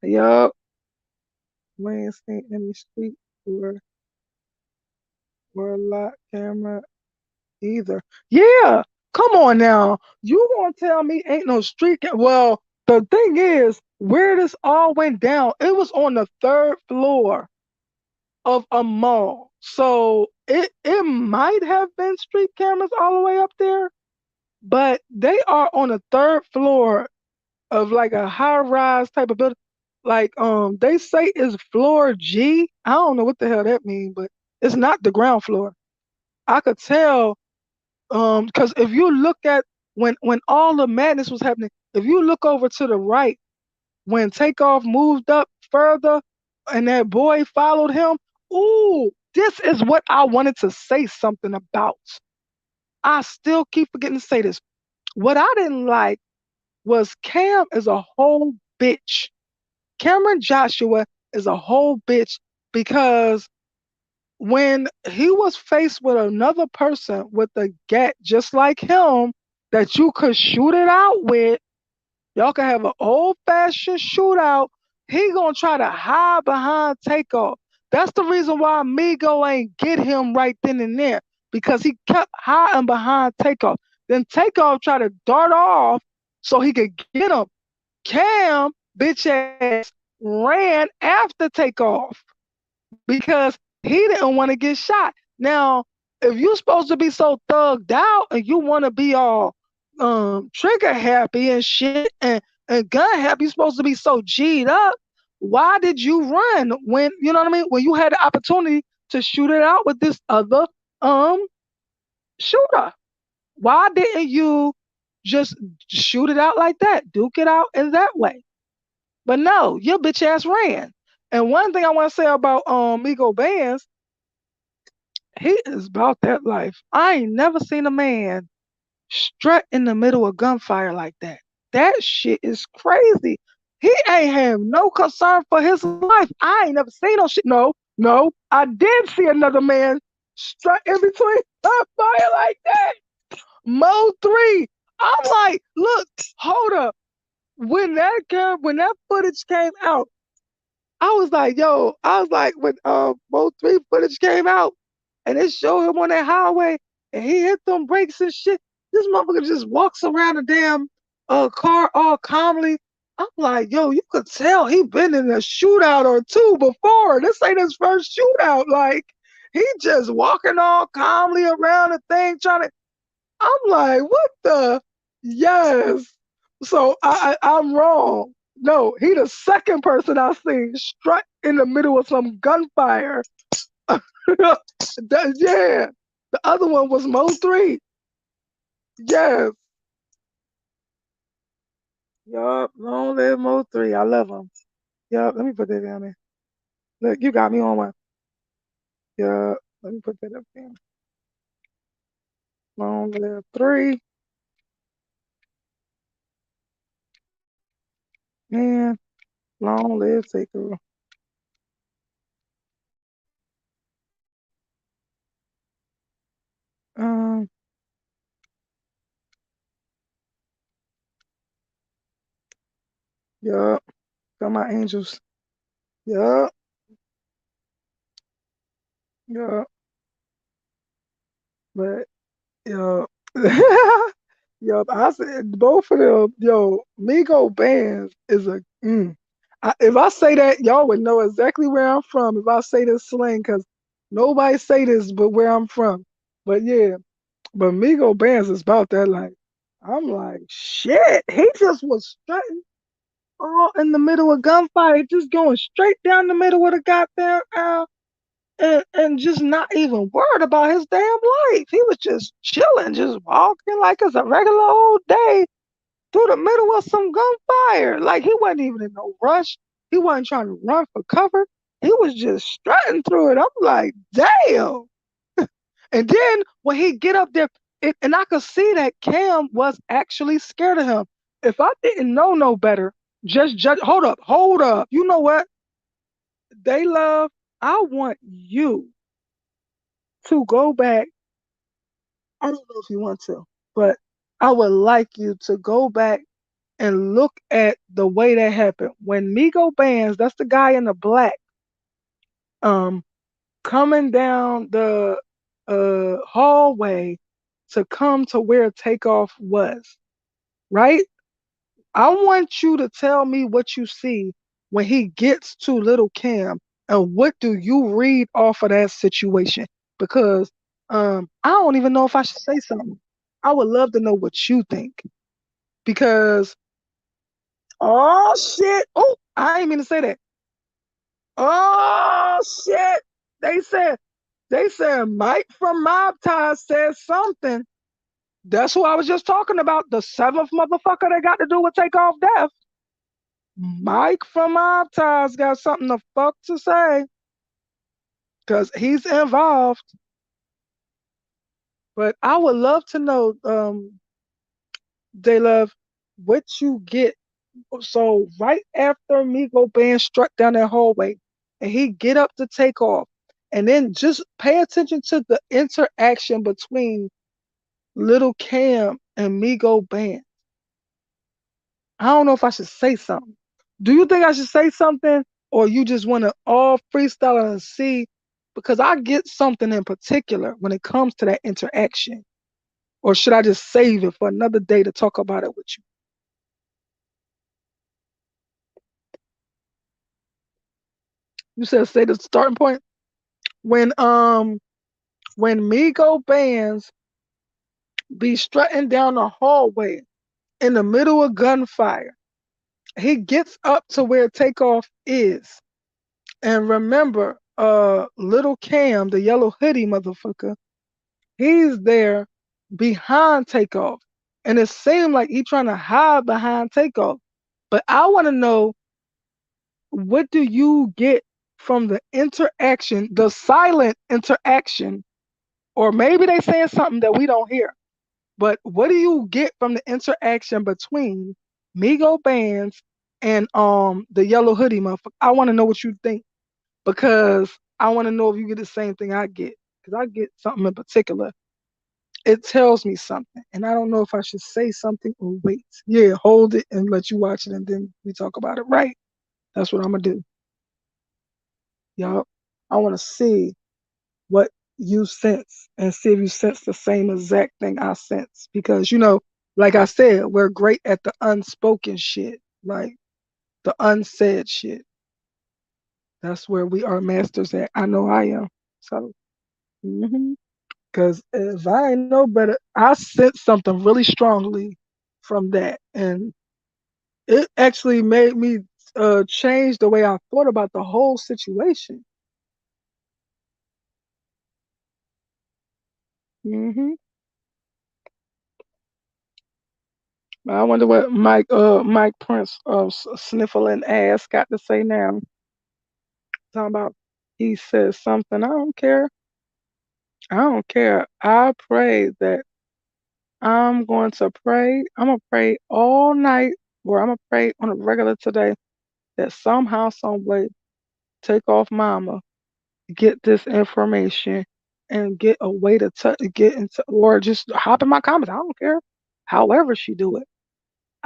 yup, we ain't seen any street or a lot camera either. Yeah, come on now. You gonna tell me ain't no Well, the thing is, where this all went down, it was on the third floor of a mall. So it might have been street cameras all the way up there, but they are on the third floor of like a high rise type of building. Like they say it's floor G. I don't know what the hell that means, but it's not the ground floor. I could tell because if you look at when all the madness was happening, if you look over to the right when Takeoff moved up further and that boy followed him, ooh, this is what I wanted to say something about. I still keep forgetting to say this. What I didn't like was Cam is a whole bitch. Cameron Joshua is a whole bitch because when he was faced with another person with a gat just like him that you could shoot it out with, y'all can have an old fashioned shootout. He gonna try to hide behind Takeoff. That's the reason why Migo ain't get him right then and there because he kept hiding behind Takeoff. Then Takeoff tried to dart off so he could get him. Cam, bitch ass, ran after Takeoff because he didn't want to get shot. Now, if you're supposed to be so thugged out and you want to be all trigger happy and shit and gun happy, you're supposed to be so G'd up. Why did you run when you know what I mean? When you had the opportunity to shoot it out with this other um shooter? Why didn't you just shoot it out like that? Duke it out in that way. But no, your bitch ass ran. And one thing I want to say about Migo Bands, he is about that life. I ain't never seen a man strut in the middle of gunfire like that. That shit is crazy. He ain't have no concern for his life. I ain't never seen no shit. No, no. I did see another man strut in between gunfire like that. Mo 3. I'm like, look, hold up. When that footage came out, I was like, yo, I was like, when Mo 3 footage came out and it showed him on that highway and he hit them brakes and shit, this motherfucker just walks around the damn car all calmly. I'm like, yo, you could tell he been in a shootout or two before. This ain't his first shootout. Like, he just walking all calmly around the thing trying to. I'm like, what the? Yes. So I'm wrong. No, he the second person I've seen strut in the middle of some gunfire. Yeah. The other one was Mo 3. Yes. Yup. Long live Mo 3. I love him. Yup. Let me put that down there. Look, you got me on one. Yup. Let me put that up there. Long live 3. Man, long live Taker. Um, yup. Got my angels. Yup. Yup. But yo, yo, I said both of them. Yo, Migo Bands is a. If I say that, y'all would know exactly where I'm from. If I say this slang, cause nobody say this but where I'm from. But yeah, but Migo Bands is about that. Like, I'm like, shit. He just was strutting all in the middle of gunfire, just going straight down the middle of the goddamn and just not even worried about his damn life. He was just chilling, just walking like it's a regular old day through the middle of some gunfire. Like he wasn't even in no rush. He wasn't trying to run for cover. He was just strutting through it. I'm like, damn. And then when he get up there, and I could see that Cam was actually scared of him. If I didn't know no better, just judge. Hold up, hold up. You know what? They love. I want you to go back. I don't know if you want to, but I would like you to go back and look at the way that happened. When Migo Bands, that's the guy in the black, um, coming down the hallway to come to where takeoff was, right? I want you to tell me what you see when he gets to Little Cam, and what do you read off of that situation? Because I don't even know if I should say something. I would love to know what you think. Because oh shit. Oh, I ain't mean to say that. Oh shit. They said Mike from Mob Ties said something. That's who I was just talking about. The seventh motherfucker that got to do with Takeoff Death. Mike from Mob Ties got something the fuck to say. Cause he's involved. But I would love to know, they love what you get. So right after Migo Band struck down that hallway and he get up to take off, and then just pay attention to the interaction between Little Cam and Migo Band. I don't know if I should say something. Do you think I should say something, or you just want to all freestyle and see? Because I get something in particular when it comes to that interaction. Or should I just save it for another day to talk about it with you? You said say the starting point. When Migo Bands be strutting down the hallway in the middle of gunfire, he gets up to where takeoff is. And remember, little Cam, the yellow hoodie motherfucker, he's there behind takeoff. And it seemed like he trying to hide behind takeoff. But I want to know, what do you get from the interaction, the silent interaction, or maybe they saying something that we don't hear. But what do you get from the interaction between Migo Bands and the yellow hoodie motherfucker? I want to know what you think, because I want to know if you get the same thing I get. Because I get something in particular. It tells me something, and I don't know if I should say something or wait. Yeah, hold it and let you watch it, and then we talk about it. Right? That's what I'm gonna do. Yup. I want to see what you sense and see if you sense the same exact thing I sense. Because, like I said, we're great at the unspoken shit, like the unsaid shit. That's where we are masters at. I know I am. So, because if I ain't no better, I sense something really strongly from that. And it actually made me change the way I thought about the whole situation. hmm I wonder what Mike Prince sniffling ass got to say now. Talking about, he says something. I don't care. I don't care. I pray that I'm going to pray. I'm gonna pray all night, or I'm gonna pray on a regular today, that somehow, some way, take off mama, get this information, and get a way to get into, or just hop in my comments. I don't care. However she do it.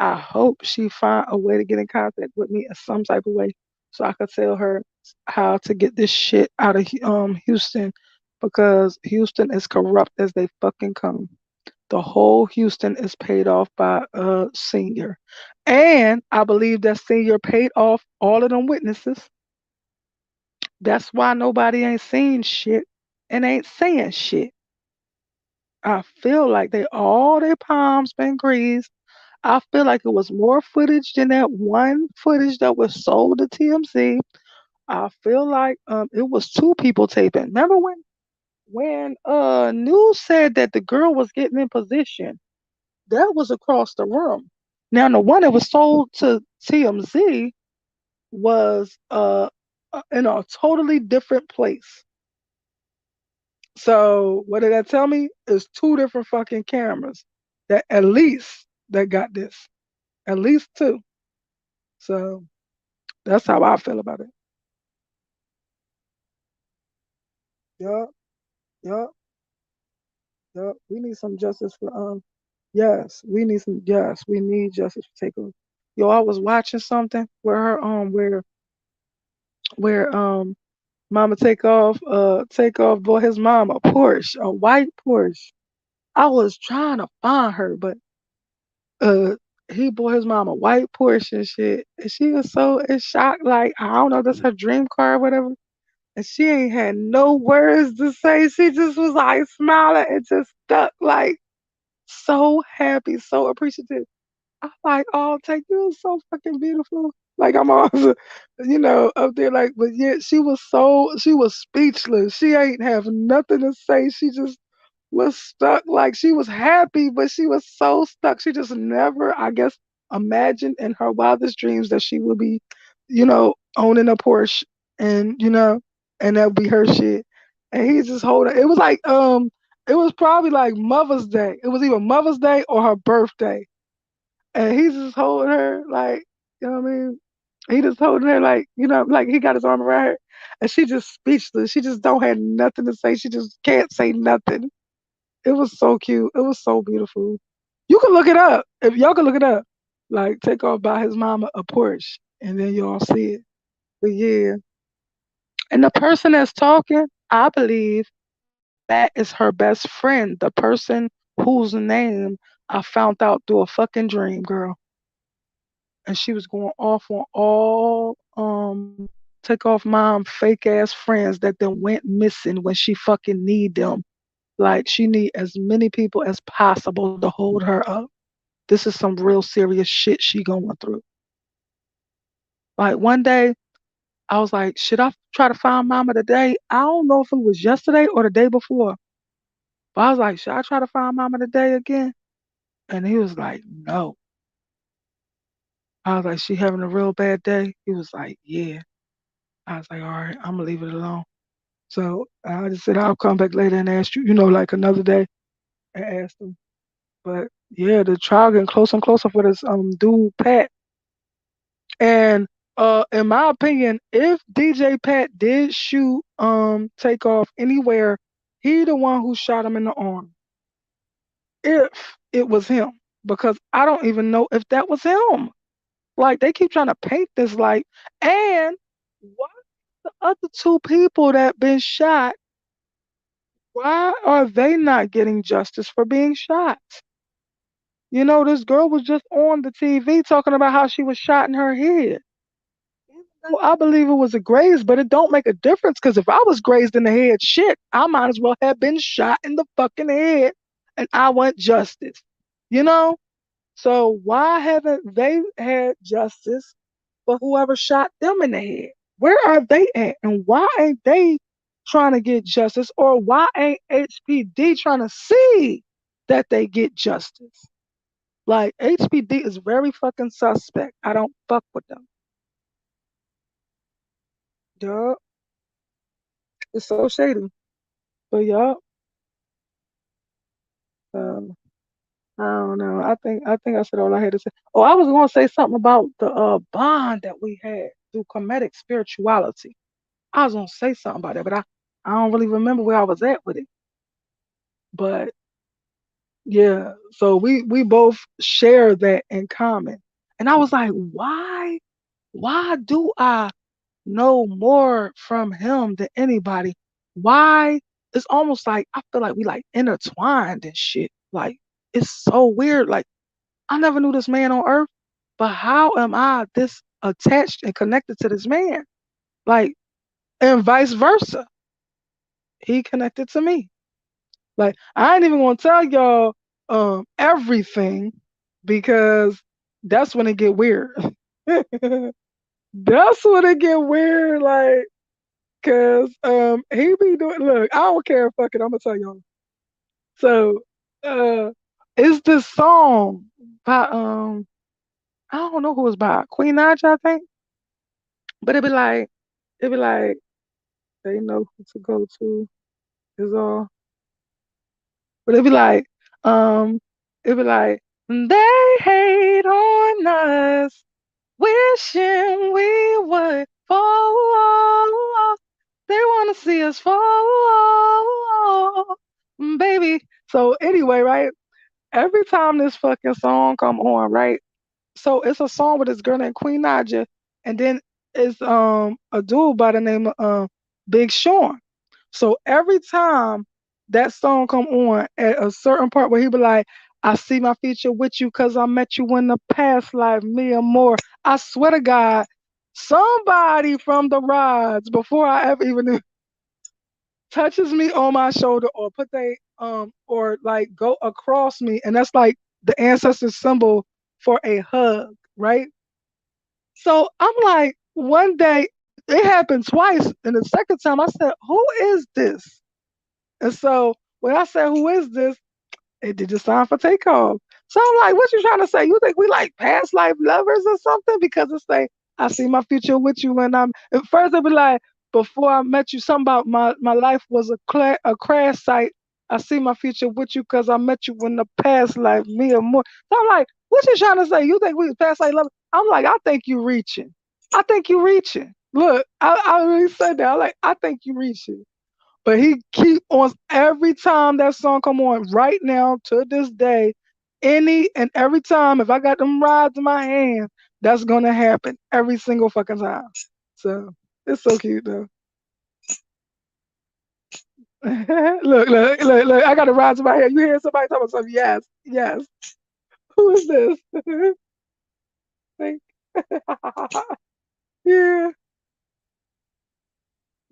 I hope she find a way to get in contact with me in some type of way, so I could tell her how to get this shit out of Houston, because Houston is corrupt as they fucking come. The whole Houston is paid off by a senior, and I believe that senior paid off all of them witnesses. That's why nobody ain't seen shit and ain't saying shit. I feel like they all their palms been greased. I feel like it was more footage than that one footage that was sold to TMZ. I feel like it was two people taping. Remember when news said that the girl was getting in position? That was across the room. Now the one that was sold to TMZ was in a totally different place. So what did that tell me? It's two different fucking cameras that at least that got this. At least two. So that's how I feel about it. Yup, yup, yup. We need some justice for yes, we need some yes, we need justice for Takeover. Yo, I was watching something where her where Mama take off bought his mom a Porsche, a white Porsche. I was trying to find her, but uh he bought his mom a white Porsche and shit. And she was so in shock, like, I don't know, that's her dream car or whatever. And she ain't had no words to say. She just was like smiling and just stuck, like so happy, so appreciative. I'm like, oh, Take, you are so fucking beautiful. Like I'm always, up there like, but yet she was speechless. She ain't have nothing to say. She just was stuck. Like she was happy, but she was so stuck. She just never, I guess, imagined in her wildest dreams that she would be, owning a Porsche and and that would be her shit. And he just holding. It was probably like Mother's Day. It was either Mother's Day or her birthday, and he's just holding her like, what I mean? He just holding her like, like he got his arm around her, and she just speechless. She just don't have nothing to say. She just can't say nothing. It was so cute. It was so beautiful. You can look it up. If y'all can look it up, like take off by his mama a Porsche, and then y'all see it. But yeah, and the person that's talking, I believe that is her best friend, the person whose name I found out through a fucking dream, girl. And she was going off on all take off mom fake ass friends that then went missing when she fucking need them. Like she need as many people as possible to hold her up. This is some real serious shit she going through. Like one day I was like, should I try to find mama today? I don't know if it was yesterday or the day before. But I was like, should I try to find mama today again? And he was like, no. I was like, she having a real bad day? He was like, yeah. I was like, all right, I'm gonna leave it alone. So I just said I'll come back later and ask you, like another day and ask him. But yeah, the trial getting closer and closer for this dude Pat. And in my opinion, if DJ Pat did shoot Takeoff anywhere, he the one who shot him in the arm. If it was him. Because I don't even know if that was him. Like they keep trying to paint this like, and why the other two people that been shot, why are they not getting justice for being shot? This girl was just on the TV talking about how she was shot in her head. Well, I believe it was a graze, but it don't make a difference because if I was grazed in the head, shit, I might as well have been shot in the fucking head, and I want justice. You know? So why haven't they had justice for whoever shot them in the head? Where are they at? And why ain't they trying to get justice? Or why ain't HPD trying to see that they get justice? Like HPD is very fucking suspect. I don't fuck with them. Yup. It's so shady. But yup. Um, I don't know. I think I said all I had to say. Oh, I was gonna say something about the bond that we had through comedic spirituality. I was gonna say something about that, but I don't really remember where I was at with it. But yeah, so we both share that in common. And I was like, why do I know more from him than anybody? Why? It's almost like I feel like we like intertwined and shit. Like it's so weird. Like I never knew this man on earth, but how am I this attached and connected to this man? Like, and vice versa. He connected to me. Like I ain't even gonna tell y'all everything because that's when it get weird. That's when it get weird, like, cause he be doing. Look, I don't care. Fuck it, I'm gonna tell y'all. So, it's this song by I don't know who it's by Queen Naja, I think, but it be like they know who to go to. Is all. But um, it'd be like, they hate on us, wishing we would fall. They want to see us fall, baby. So anyway, right? Every time this fucking song come on, right? So it's a song with this girl named Queen Naja, and then it's a dude by the name of Big Sean. So every time that song come on at a certain part where he be like, I see my future with you cause I met you in the past life, me and more. I swear to God, somebody from the rods before I ever even knew touches me on my shoulder or put they or like go across me, and that's like the ancestor symbol for a hug, right? So I'm like, one day it happened twice, and the second time I said, "Who is this?" And so when I said, "Who is this?" it did the sign for takeoff. So I'm like, what you trying to say? You think we like past life lovers or something? Because it's like, I see my future with you when I'm, at first it'd be like, before I met you, something about my life was a crash site. I see my future with you because I met you in the past life, me and more. So I'm like, what you trying to say? You think we past life lovers? I'm like, I think you reaching. I think you reaching. Look, I really said that. I like, I think you reaching. But he keep on every time that song come on right now to this day, any and every time if I got them rides in my hand, that's gonna happen every single fucking time. So it's so cute though. Look, I got the rides in my hand. You hear somebody talking about something? Yes, yes. Who is this? Think- yeah.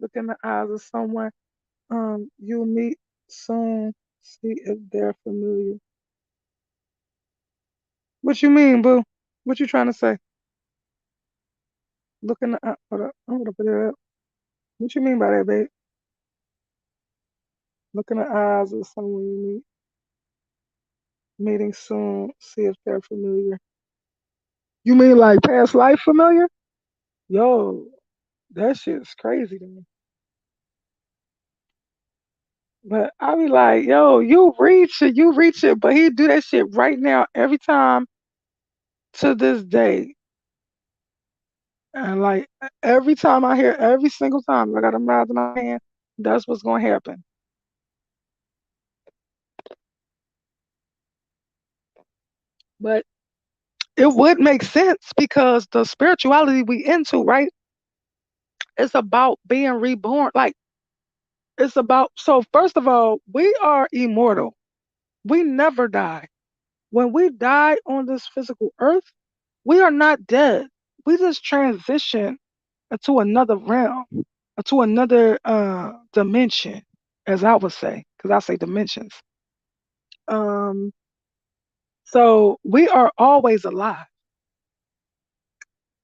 Look in the eyes of someone you'll meet soon. See if they're familiar. What you mean, boo? What you trying to say? Look in the eye. Hold up. I'm gonna put it up. What you mean by that, babe? Look in the eyes of someone you meeting soon. See if they're familiar. You mean like past life familiar? Yo, that shit's crazy to me. But I be like, yo, you reach it. But he do that shit right now every time to this day. And like every time I hear, every single time I got a mouth in my hand, that's what's gonna happen. But it would make sense because the spirituality we into, right? It's about being reborn. Like it's about so first of all, we are immortal. We never die. When we die on this physical earth, we are not dead. We just transition into another realm, into another dimension, as I would say, because I say dimensions. Um, so we are always alive.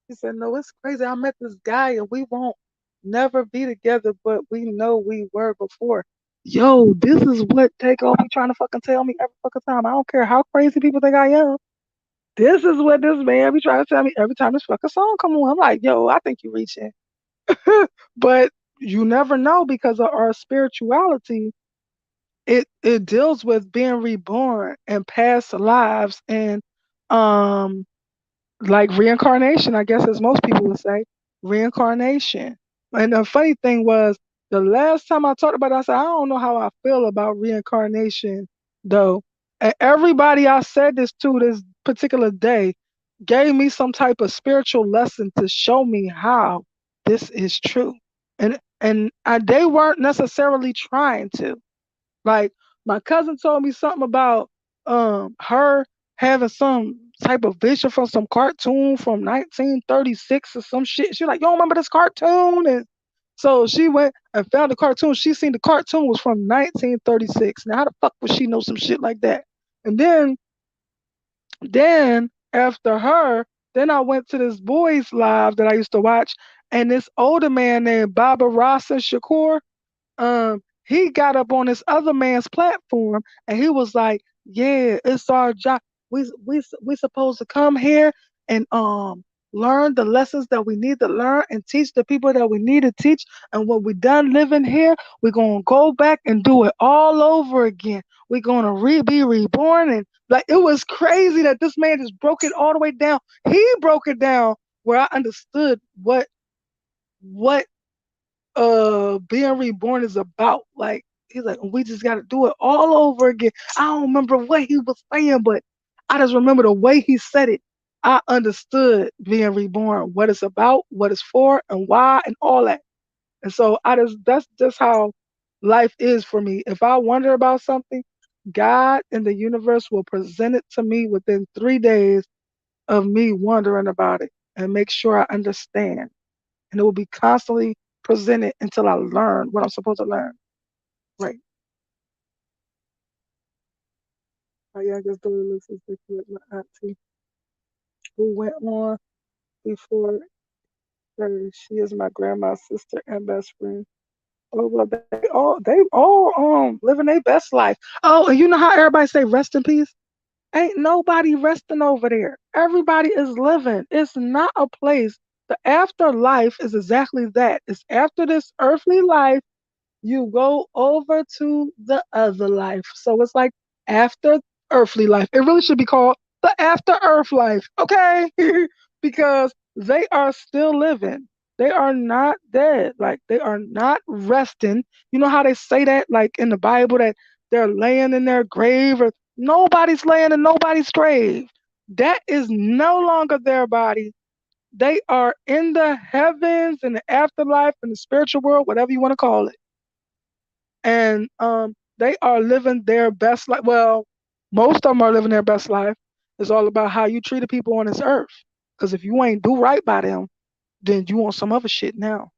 He said, no, it's crazy. I met this guy and we won't never be together, but we know we were before. Yo, this is what Takeoff be trying to fucking tell me every fucking time. I don't care how crazy people think I am. This is what this man be trying to tell me every time this fucking song come on. I'm like, yo, I think you reaching. But you never know because of our spirituality. It deals with being reborn and past lives and um like reincarnation, I guess, as most people would say, reincarnation. And the funny thing was, the last time I talked about it, I said, I don't know how I feel about reincarnation, though. And everybody I said this to this particular day gave me some type of spiritual lesson to show me how this is true. And they weren't necessarily trying to. Like my cousin told me something about her having some type of vision from some cartoon from 1936 or some shit. She like, you don't remember this cartoon? And so she went and found the cartoon. She seen the cartoon was from 1936. Now how the fuck would she know some shit like that? And then after her, then I went to this boys live that I used to watch, and this older man named Baba Rasa Shakur, he got up on this other man's platform and he was like, "Yeah, it's our job. We supposed to come here and learn the lessons that we need to learn, and teach the people that we need to teach. And when we're done living here, we're going to go back and do it all over again. We're going to be reborn. And like, it was crazy that this man just broke it all the way down. He broke it down where I understood what being reborn is about. Like, he's like, we just got to do it all over again. I don't remember what he was saying, but I just remember the way he said it. I understood being reborn, what it's about, what it's for, and why, and all that. And so that's just how life is for me. If I wonder about something, God in the universe will present it to me within 3 days of me wondering about it, and make sure I understand. And it will be constantly presented until I learn what I'm supposed to learn. Right. My youngest daughter looks exactly like my auntie who went on before her. She is my grandma's sister and best friend. Oh well, they all living their best life. Oh, and you know how everybody say rest in peace? Ain't nobody resting over there. Everybody is living. It's not a place. The afterlife is exactly that. It's after this earthly life you go over to the other life. So it's like after earthly life. It really should be called the after earth life, okay? Because they are still living. They are not dead. Like, they are not resting. You know how they say that, like in the Bible, that they're laying in their grave, or nobody's laying in nobody's grave. That is no longer their body. They are in the heavens, in the afterlife, in the spiritual world, whatever you want to call it, and they are living their best life. Well, most of them are living their best life. It's all about how you treat the people on this earth. Because if you ain't do right by them, then you want some other shit now.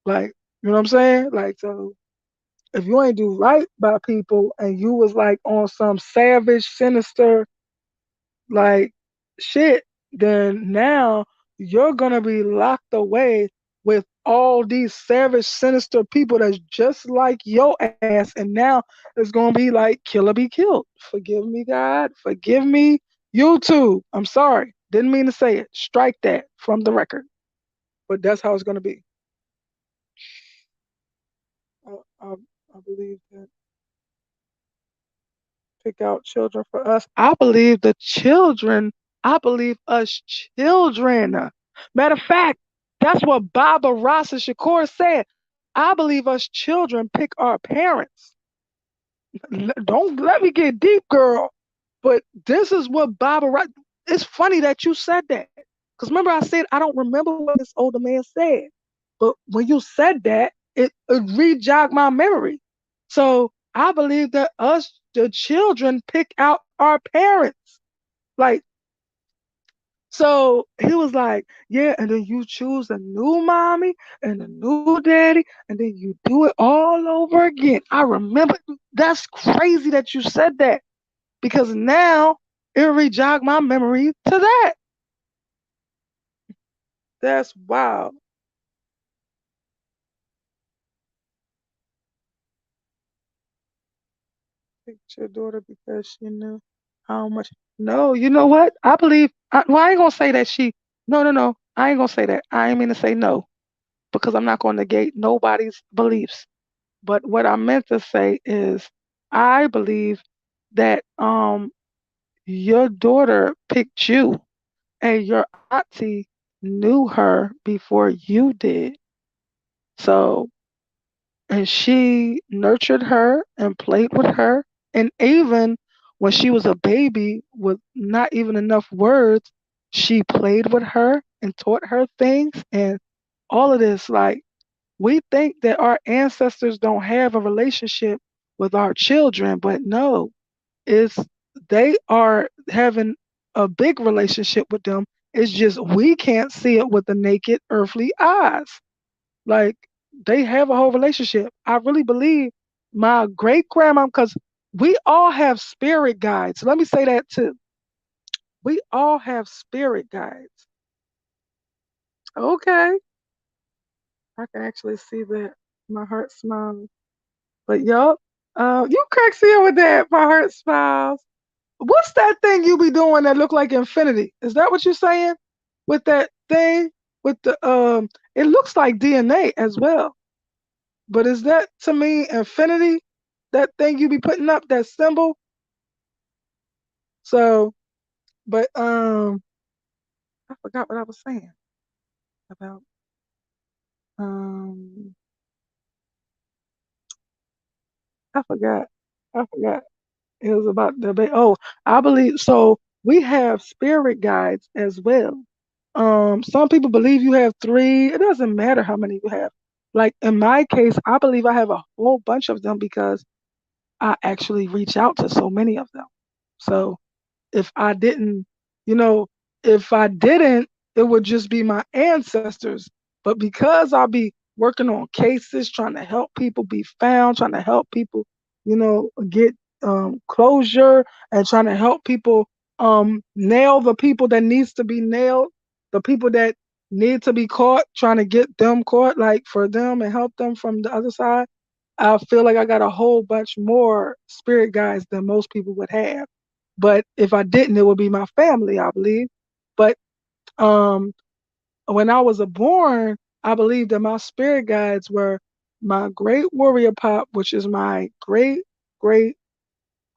Like, you know what I'm saying? Like, so if you ain't do right by people and you was like on some savage, sinister, like, shit, then now you're gonna be locked away with all these savage, sinister people that's just like your ass, and now it's gonna be like kill or be killed. Forgive me, God. Forgive me, YouTube. I'm sorry. Didn't mean to say it. Strike that from the record. But that's how it's gonna be. I, I, I believe that pick out children for us. I believe us children. Matter of fact, that's what Baba Rasa Shakur said. I believe us children pick our parents. Don't let me get deep, girl. But this is what Baba Rasa. It's funny that you said that. Because remember, I said I don't remember what this older man said. But when you said that, it re-jogged my memory. So I believe that us, the children, pick out our parents. Like, so he was like, yeah, and then you choose a new mommy and a new daddy, and then you do it all over again. I remember. That's crazy that you said that, because now it re-jogged my memory to that. That's wild. Picked your daughter because she knew how much. No, you know what? I believe. Well, I ain't gonna say that she. No, no, no. I ain't gonna say that. I ain't mean to say no, because I'm not gonna negate nobody's beliefs. But what I meant to say is, I believe that your daughter picked you, and your auntie knew her before you did. So, and she nurtured her and played with her. And even when she was a baby with not even enough words, she played with her and taught her things and all of this. Like, we think that our ancestors don't have a relationship with our children, but no, it's they are having a big relationship with them. It's just we can't see it with the naked earthly eyes. Like, they have a whole relationship. I really believe my great grandma, because we all have spirit guides. Let me say that too. We all have spirit guides. Okay, I can actually see that. My heart smiles. But yup, you crack me up with that. My heart smiles. What's that thing you be doing that look like infinity? Is that what you're saying? With that? thing with the it looks like DNA as well. But is that to me infinity? That thing you be putting up, that symbol? So, but I forgot what I was saying about um I forgot. I forgot. It was about the oh, I believe so we have spirit guides as well. Some people believe you have three. It doesn't matter how many you have. Like in my case, I believe I have a whole bunch of them because I actually reach out to so many of them. So if I didn't, you know, if I didn't, it would just be my ancestors. But because I'll be working on cases, trying to help people be found, trying to help people, get closure, and trying to help people nail the people that needs to be nailed, the people that need to be caught, trying to get them caught, like for them and help them from the other side. I feel like I got a whole bunch more spirit guides than most people would have. But if I didn't, it would be my family, I believe. But um, when I was born, I believe that my spirit guides were my great warrior pop, which is my great great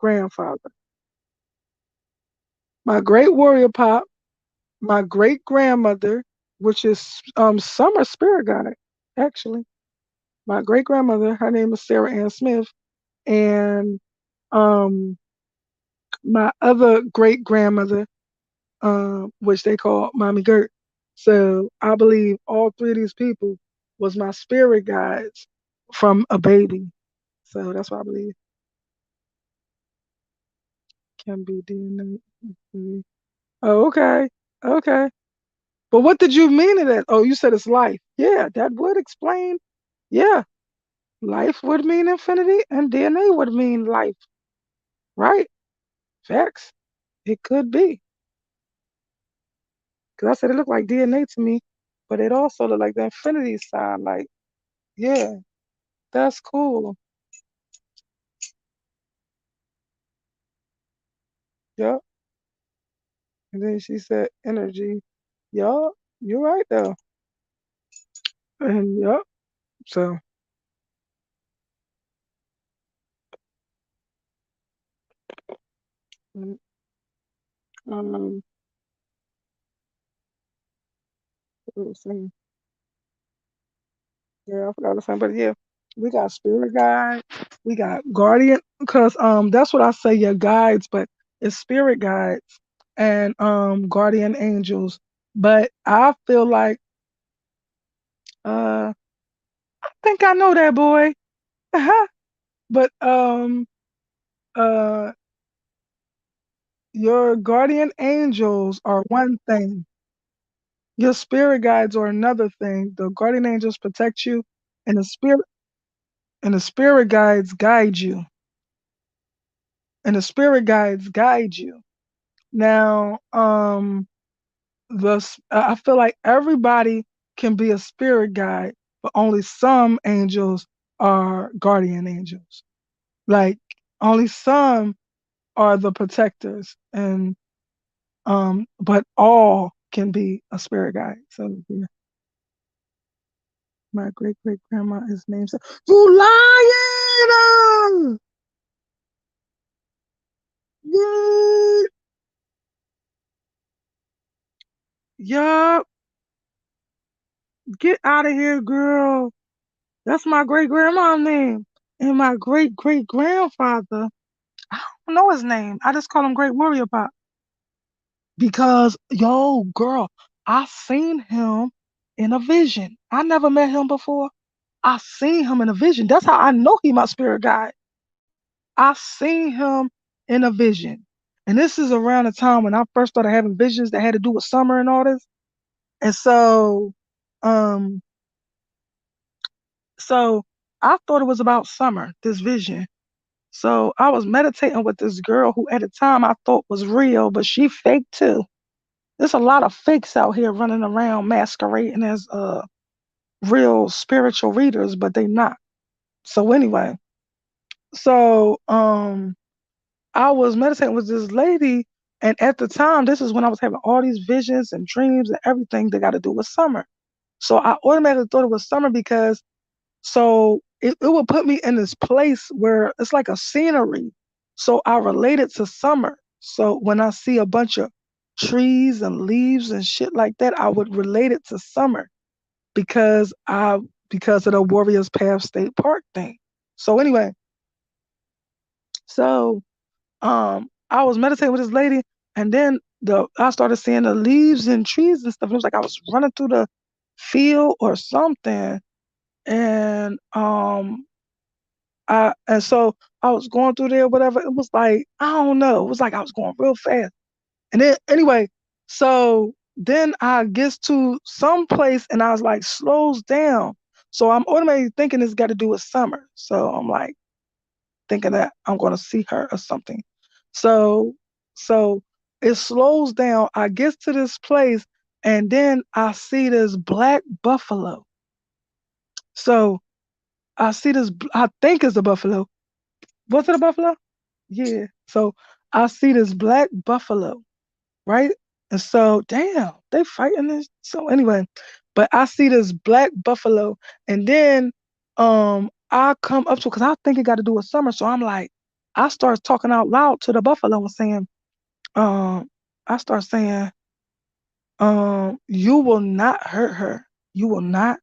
grandfather, my great warrior pop, my great grandmother, which is summer spirit guide, actually. My great grandmother, her name is Sarah Ann Smith, and um my other great grandmother, which they call Mommy Gert. So I believe all three of these people was my spirit guides from a baby. So that's what I believe can be DNA. Mhm. Oh, okay. Okay. But what did you mean in that? Oh, you said it's life. Yeah, that would explain. Yeah, life would mean infinity and DNA would mean life, right? Facts. It could be. Because I said it looked like DNA to me, but it also looked like the infinity sign. Like, yeah, that's cool. Yep. And then she said energy. Yup, you're right though. And yep. So mm, um what was I saying? Yeah, I forgot the same, but yeah, we got spirit guide, we got guardian, because that's what I say, your guides, but it's spirit guides and guardian angels. But I feel like I think I know that boy. But uh your guardian angels are one thing. Your spirit guides are another thing. The guardian angels protect you, and the spirit guides guide you, and the spirit guides guide you. Now, I feel like everybody can be a spirit guide, but only some angels are guardian angels. Like only some are the protectors, and but all can be a spirit guide. So yeah, my great great grandma is named. You lying? What? Yup. Get out of here, girl. That's my great grandma name. And my great great grandfather, I don't know his name. I just call him Great Warrior Pop. Because, yo, girl, I seen him in a vision. I never met him before. I seen him in a vision. That's how I know he my spirit guide. I seen him in a vision. And this is around the time when I first started having visions that had to do with summer and all this. And um, so I thought it was about summer, this vision. So I was meditating with this girl who at the time I thought was real, but she fake too. There's a lot of fakes out here running around masquerading as real spiritual readers, but they not. So anyway, so I was meditating with this lady And at the time, this is when I was having all these visions and dreams and everything that got to do with summer. So I automatically thought it was summer because it would put me in this place where it's like a scenery. So I relate it to summer. So when I see a bunch of trees and leaves and shit like that, I would relate it to summer because because of the Warriors Path State Park thing. So anyway, so I was meditating with this lady, and then I started seeing the leaves and trees and stuff. It was like I was running through the field or something, and so I was going through there, whatever. It was like, I don't know. It was like I was going real fast. And then anyway, so then I gets to some place and I was like slows down. So I'm automatically thinking it's got to do with summer. So I'm like thinking that I'm gonna see her or something. So so it slows down. I get to this place and then I see this black buffalo. So I see this, I think it's a buffalo. Was it a buffalo? Yeah. So I see this black buffalo, right? And so, damn, they fighting this. So anyway, but I see this black buffalo, and then I come up to because I think it got to do with summer. So I'm like, I start talking out loud to the buffalo and saying, um, I start saying, you will not hurt her. You will not,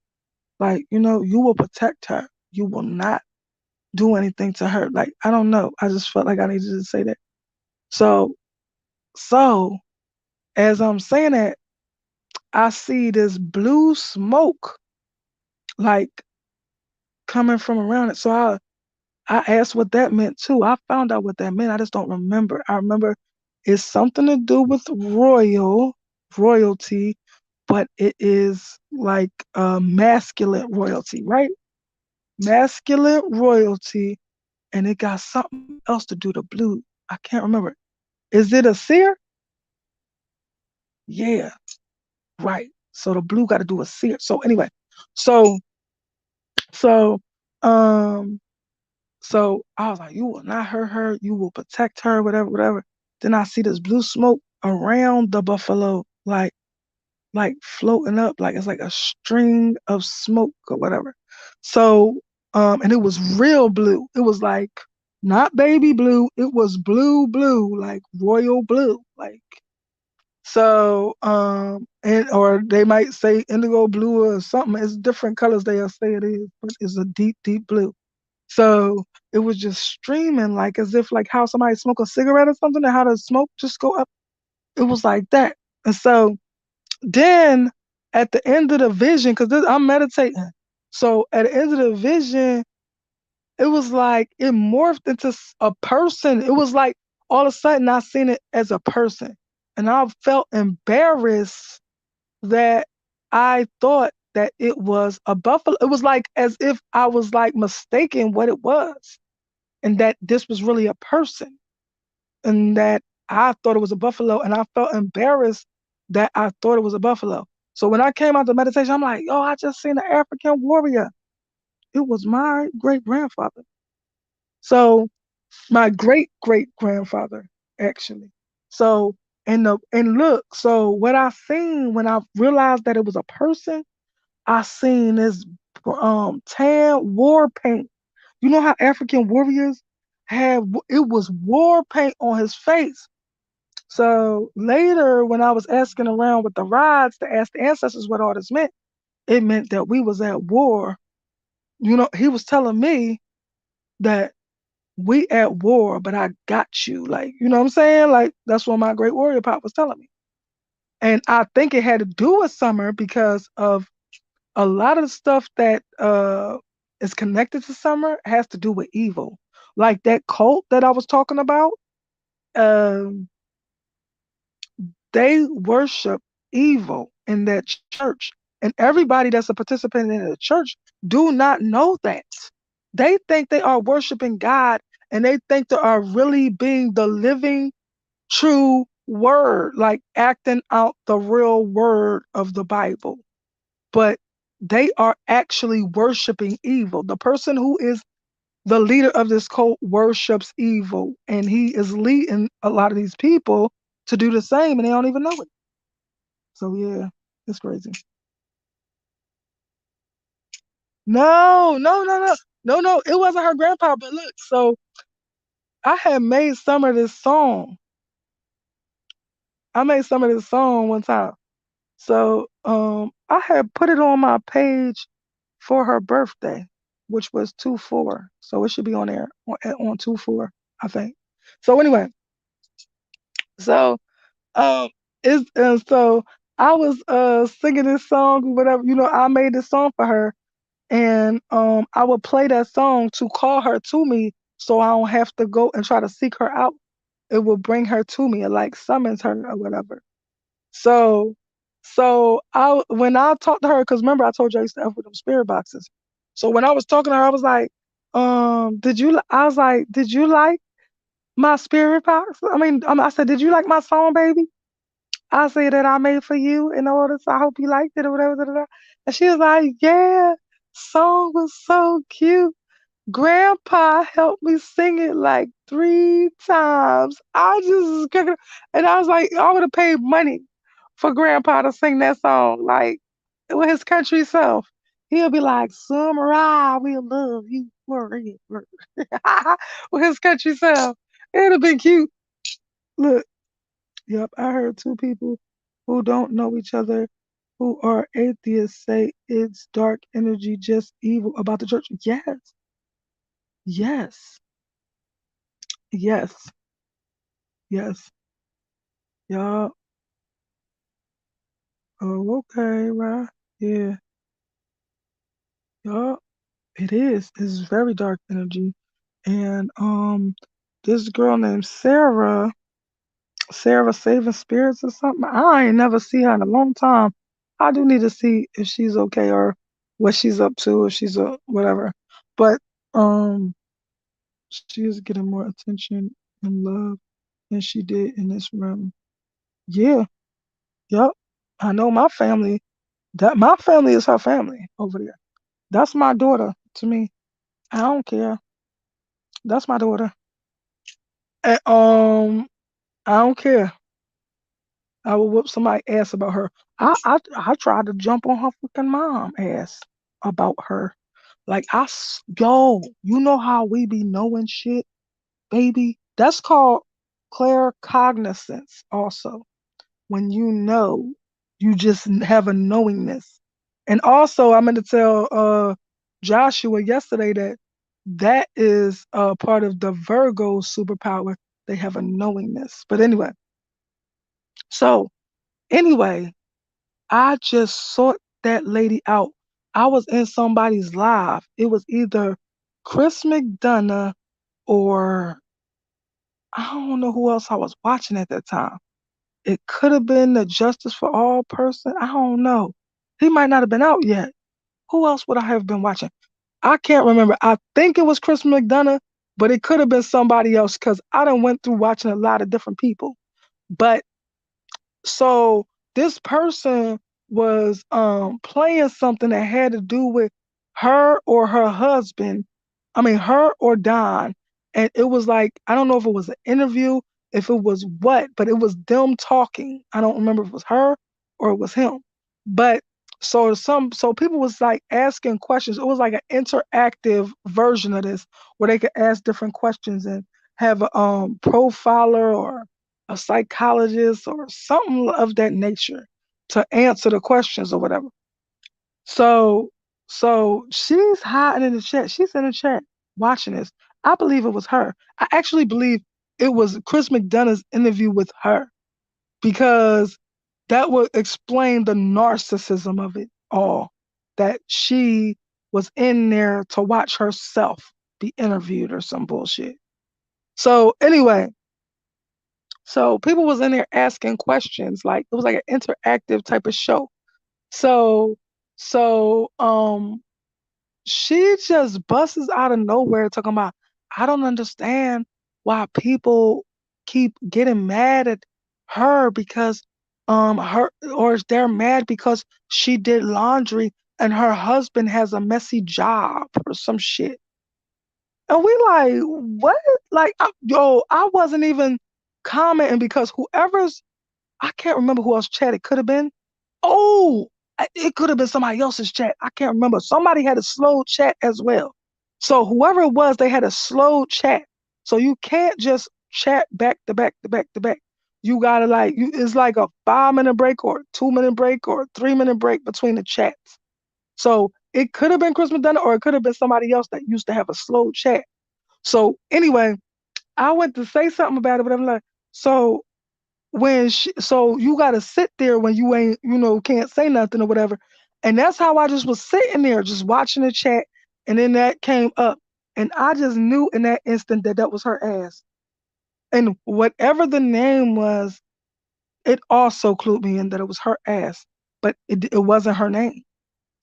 like, you will protect her. You will not do anything to her. Like, I don't know. I just felt like I needed to say that. So, so as I'm saying that, I see this blue smoke like coming from around it. So I asked what that meant too. I found out what that meant. I just don't remember. I remember it's something to do with royalty, but it is like masculine royalty, right? Masculine royalty, and it got something else to do the blue. I can't remember. Is it a seer? Yeah, right. So the blue got to do with seer. So anyway, so so um so I was like, you will not hurt her, you will protect her, whatever, whatever. Then I see this blue smoke around the buffalo, like floating up, like it's like a string of smoke or whatever. So and it was real blue. It was like not baby blue, it was blue, like royal blue. Like so and or they might say indigo blue or something. It's different colors they'll say it is, but it's a deep blue. So it was just streaming like as if like how somebody smoke a cigarette or something and how the smoke just go up. It was like that. And so then at the end of the vision, because I'm meditating. So at the end of the vision, it was like it morphed into a person. It was like all of a sudden I seen it as a person. And I felt embarrassed that I thought that it was a buffalo. It was like as if I was like mistaken what it was, and that this was really a person, and that I thought it was a buffalo, and I felt embarrassed that I thought it was a buffalo. So when I came out the meditation, I'm like, yo, I just seen an African warrior. It was my great grandfather. So my great grandfather, actually. So and look, so what I seen when I realized that it was a person, I seen this tan war paint. You know how African warriors have it was war paint on his face. So later when I was asking around with the rods to ask the ancestors what all this meant, it meant that we was at war. He was telling me that we at war, but I got you. Like, you know what I'm saying? Like that's what my great warrior pop was telling me. And I think it had to do with summer because of a lot of the stuff that is connected to summer has to do with evil. Like that cult that I was talking about, um, they worship evil in that church. And everybody that's a participant in the church do not know that. They think they are worshiping God and they think they are really being the living, true word, like acting out the real word of the Bible. But they are actually worshiping evil. The person who is the leader of this cult worships evil, and he is leading a lot of these people to do the same and they don't even know it. So yeah, it's crazy. No, no, no, no, no, no. It wasn't her grandpa. But look, so I had made some of this song. I made some of this song one time. So I had put it on my page for her birthday, which was 2/4. So it should be on there on 2/4, I think. So anyway, so it's and so I was singing this song or whatever, I made this song for her and I would play that song to call her to me so I don't have to go and try to seek her out. It will bring her to me. It like summons her or whatever. So, so when I talked to her, because remember I told you I used to F with them spirit boxes. So when I was talking to her, I was like, I was like, did you like my spirit box? I said, did you like my song, baby? I said that I made for you in order, so I hope you liked it or whatever. Da, da, da. And she was like, yeah, song was so cute. Grandpa helped me sing it like 3 times. I just was cracking up. And I was like, I would have paid money for Grandpa to sing that song, like with his country self. He'll be like, Summer, I will love you forever. With his country self. It'd have been cute. Look, yep, I heard two people who don't know each other who are atheists say it's dark energy, just evil about the church. Yes, yes, yes. Yes. Yup. Oh, okay, right. Yeah. Yup. It is. It's very dark energy. And this girl named Sarah, Sarah Saving Spirits or something. I ain't never see her in a long time. I do need to see if she's okay or what she's up to, if she's a whatever. But um she is getting more attention and love than she did in this room. Yeah. Yup. I know my family. That my family is her family over there. That's my daughter to me. I don't care. That's my daughter. And, I don't care. I will whoop somebody's ass about her. I tried to jump on her fucking mom ass about her. Like yo, you know how we be knowing shit, baby? That's called claircognizance also. When you know, you just have a knowingness. And also, I meant to tell Joshua yesterday that that is part of the Virgo superpower. They have a knowingness. But so anyway, I just sought that lady out. I was in somebody's live. It was either Chris McDonough or I don't know who else I was watching at that time. It could have been the Justice for All person. I don't know. He might not have been out yet. Who else would I have been watching? I can't remember. I think it was Chris McDonough, but it could have been somebody else because I done went through watching a lot of different people. But so this person was playing something that had to do with her or her husband. I mean her or Don. And it was like, I don't know if it was an interview, if it was what, but it was them talking. I don't remember if it was her or it was him. But so people was like asking questions. It was like an interactive version of this where they could ask different questions and have a profiler or a psychologist or something of that nature to answer the questions or whatever. So she's hiding in the chat. She's in the chat watching this. I believe it was her. I actually believe it was Chris McDonough's interview with her because that would explain the narcissism of it all. That she was in there to watch herself be interviewed or some bullshit. So anyway, so people was in there asking questions, like it was like an interactive type of show. So so she just busts out of nowhere talking about, I don't understand why people keep getting mad at her because her or they're mad because she did laundry and her husband has a messy job or some shit. And we like, what? Like, yo, I wasn't even commenting because whoever's, I can't remember who else chat it could have been. Oh, it could have been somebody else's chat. I can't remember. Somebody had a slow chat as well. So whoever it was, they had a slow chat. So you can't just chat back to back to back to back. You gotta it's like a 5 minute break or 2 minute break or 3 minute break between the chats. So it could have been Chris McDonough or it could have been somebody else that used to have a slow chat. So anyway, I went to say something about it, but I'm like, so so you gotta sit there when you ain't, can't say nothing or whatever. And that's how I just was sitting there, just watching the chat, and then that came up, and I just knew in that instant that that was her ass. And whatever the name was, it also clued me in that it was her ass, but it wasn't her name.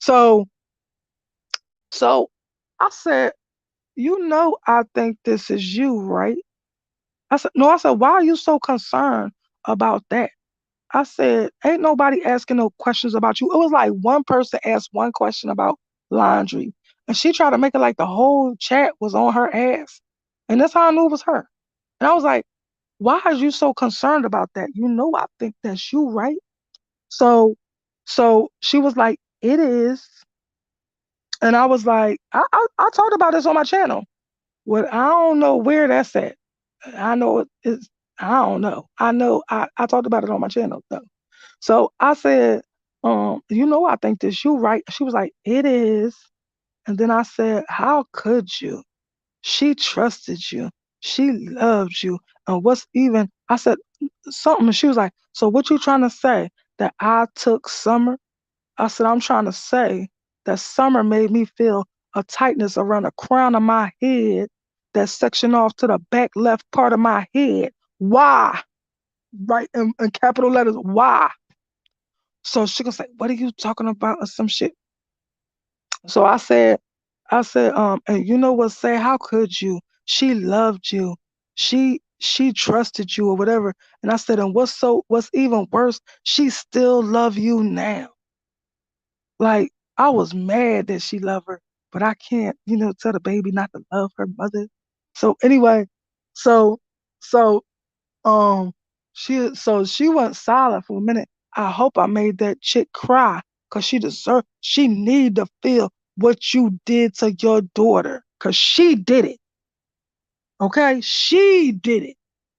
So so I said, I think this is you, right? I said, no, I said, why are you so concerned about that? I said, ain't nobody asking no questions about you. It was like one person asked one question about laundry, and she tried to make it like the whole chat was on her ass. And that's how I knew it was her. And I was like, why are you so concerned about that? I think that's you, right? So, so she was like, it is. And I was like, I talked about this on my channel. Well, I don't know where that's at. I know it's, I don't know. I talked about it on my channel though. So I said, I think this you right. She was like, it is. And then I said, how could you? She trusted you. She loved you. And I said something. And she was like, so what you trying to say? That I took Summer? I said, I'm trying to say that Summer made me feel a tightness around the crown of my head that section off to the back left part of my head. Why? Right in capital letters, why? So she was like, what are you talking about or some shit? So and you know what, say, how could you? She loved you. She trusted you or whatever. And I said, and what's even worse, she still love you now. Like, I was mad that she loved her, but I can't, tell the baby not to love her mother. So anyway, so so um she went silent for a minute. I hope I made that chick cry because she need to feel what you did to your daughter. Cause she did it. Okay? She did it.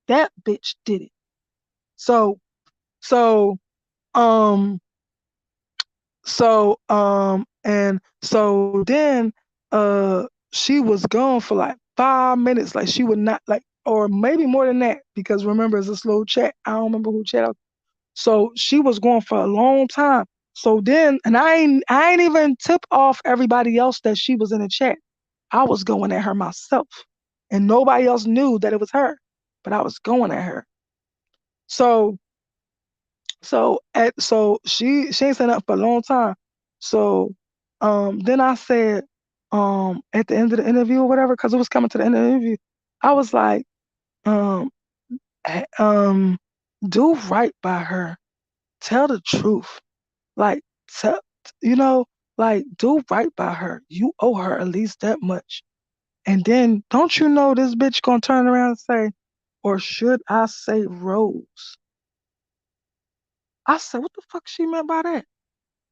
That bitch did it. So so um and so then she was gone for like 5 minutes. Like she would not like, or maybe more than that, because remember it's a slow chat. I don't remember who chat. So she was going for a long time. So then, and I ain't even tip off everybody else that she was in the chat. I was going at her myself, and nobody else knew that it was her, but I was going at her. So she ain't said nothing for a long time. So then I said at the end of the interview or whatever, because it was coming to the end of the interview, I was like, um eh, um do right by her. Tell the truth. Like, tell, you know, like, do right by her. You owe her at least that much. And then, don't you know this bitch gonna turn around and say, or should I say Rose? I said, what the fuck she meant by that?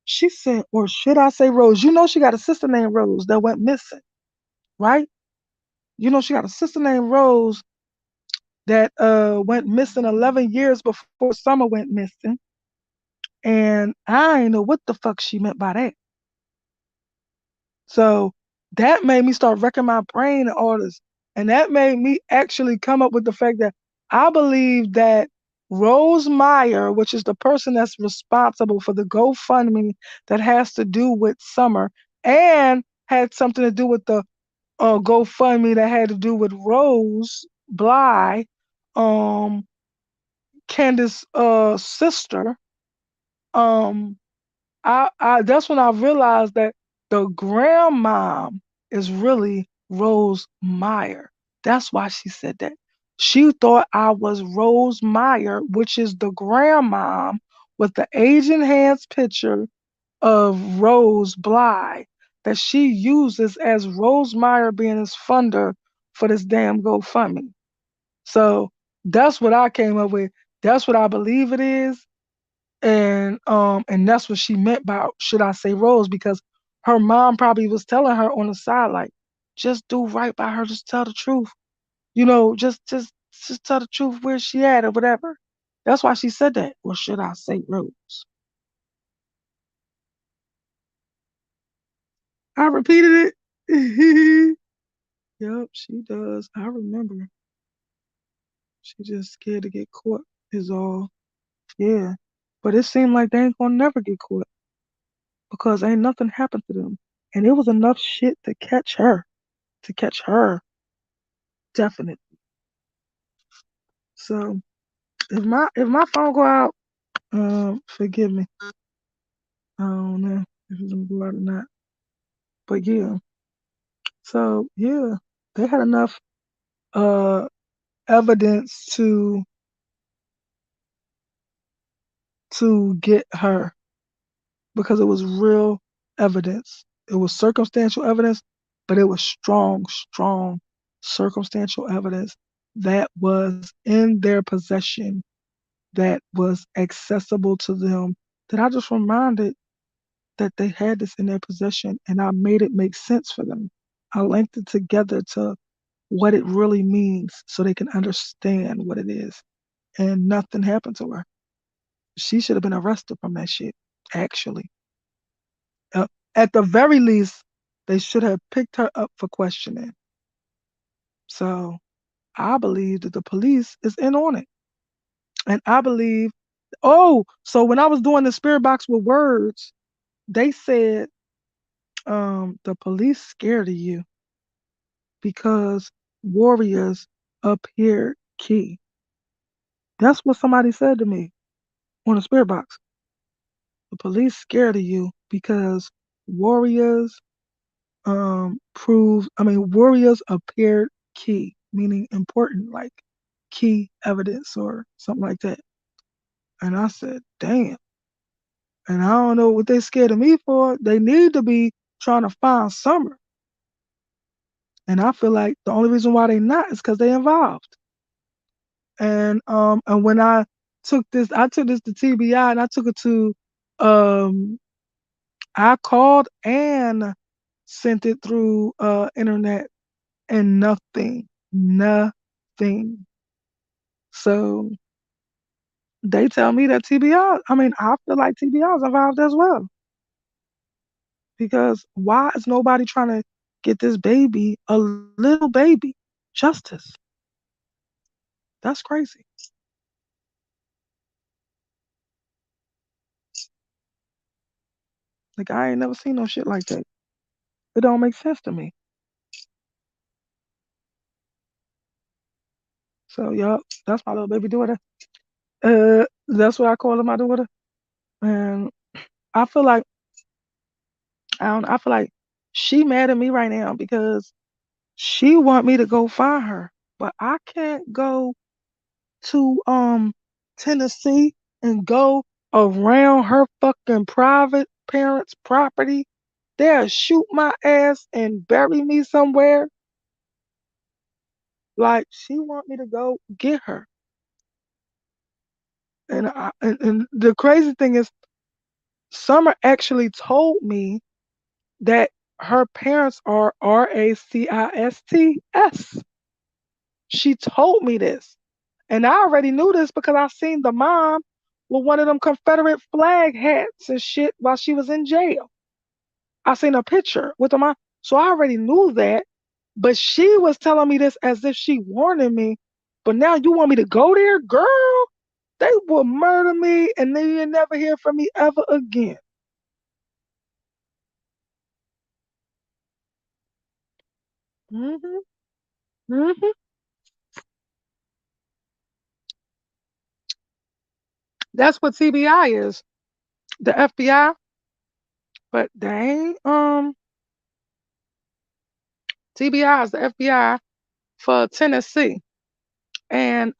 She said, or should I say Rose? You know she got a sister named Rose that went missing, right? You know she got a sister named Rose that went missing 11 years before Summer went missing. And I ain't know what the fuck she meant by that. So that made me start wrecking my brain and all this. And that made me actually come up with the fact that I believe that Rose Meyer, which is the person that's responsible for the GoFundMe that has to do with Summer and had something to do with the GoFundMe that had to do with Rose Bly, um, Candace's sister, um, I that's when I realized that the grandmom is really Rose Meyer. That's why she said that. She thought I was Rose Meyer, which is the grandmom with the Asian hands picture of Rose Bly that she uses as Rose Meyer being his funder for this damn GoFundMe. So That's what I came up with. That's what I believe it is. And that's what she meant by should I say Rose, because her mom probably was telling her on the side, like, just do right by her, just tell the truth. Just tell the truth where she at or whatever. That's why she said that. Or should I say Rose? I repeated it. Yep, she does. I remember. She just scared to get caught is all. Yeah. But it seemed like they ain't gonna never get caught because ain't nothing happened to them. And it was enough shit to catch her. To catch her. Definitely. So if my phone go out, forgive me. I don't know if it's gonna go out or not. But yeah. So yeah. They had enough uh evidence to get her because it was real evidence. It was circumstantial evidence, but it was strong, strong circumstantial evidence that was in their possession, that was accessible to them, that I just reminded that they had this in their possession and I made it make sense for them. I linked it together to what it really means so they can understand what it is. And nothing happened to her. She should have been arrested from that shit, actually. Uh, at the very least, they should have picked her up for questioning. So I believe that the police is in on it. And I believe, oh, so when I was doing the spirit box with words, they said the police scared of you because warriors appeared key. That's what somebody said to me on the spirit box. The police scared of you because warriors warriors appeared key, meaning important, like key evidence or something like that. And I said, damn. And I don't know what they scared of me for. They need to be trying to find Summer. And I feel like the only reason why they not is because they involved. And when I took this to TBI and I took it to um I called and sent it through internet and nothing. So they tell me that I feel like TBI is involved as well. Because why is nobody trying to get this baby, a little baby, justice? That's crazy. Like I ain't never seen no shit like that. It don't make sense to me. So yup, that's my little baby daughter. That's what I call her, my daughter. And I feel like I feel like she mad at me right now because she want me to go find her, but I can't go to Tennessee and go around her fucking private parents' property. They'll shoot my ass and bury me somewhere. Like she want me to go get her. And the crazy thing is Summer actually told me that her parents are RACISTS. She told me this. And I already knew this because I seen the mom with one of them Confederate flag hats and shit while she was in jail. I seen a picture with the mom. So I already knew that. But she was telling me this as if she warning me. But now you want me to go there? Girl, they will murder me and then you'll never hear from me ever again. hmm hmm That's what TBI is. The FBI, but they ain't TBI is the FBI for Tennessee. And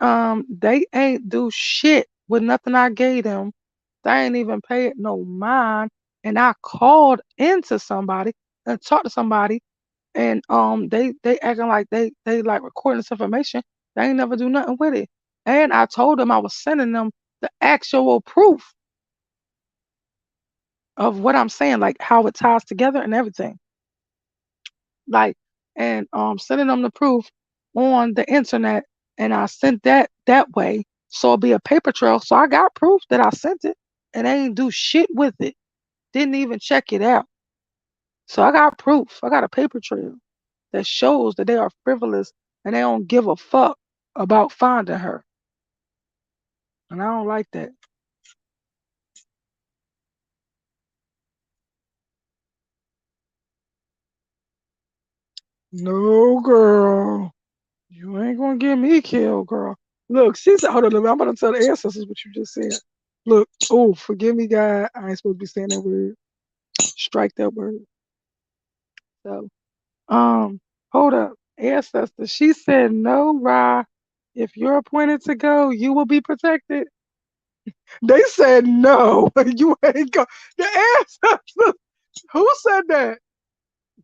they ain't do shit with nothing I gave them. They ain't even paid no mind. And I called into somebody and talked to somebody and they acting like they like recording this information. They ain't never do nothing with it. And I told them I was sending them the actual proof of what I'm saying, like how it ties together and everything. Like, and sending them the proof on the internet, and I sent that way, so it'll be a paper trail. So I got proof that I sent it, and they ain't do shit with it. Didn't even check it out. So I got proof. I got a paper trail that shows that they are frivolous and they don't give a fuck about finding her. And I don't like that. No, girl. You ain't gonna get me killed, girl. Look, she said, hold on, I'm about to tell the ancestors what you just said. Look, oh, forgive me, God. I ain't supposed to be saying that word. Strike that word. So, um, hold up. Ancestor, she said, no, Ra. If you're appointed to go, you will be protected. They said no. You ain't go. The ancestors. Who said that?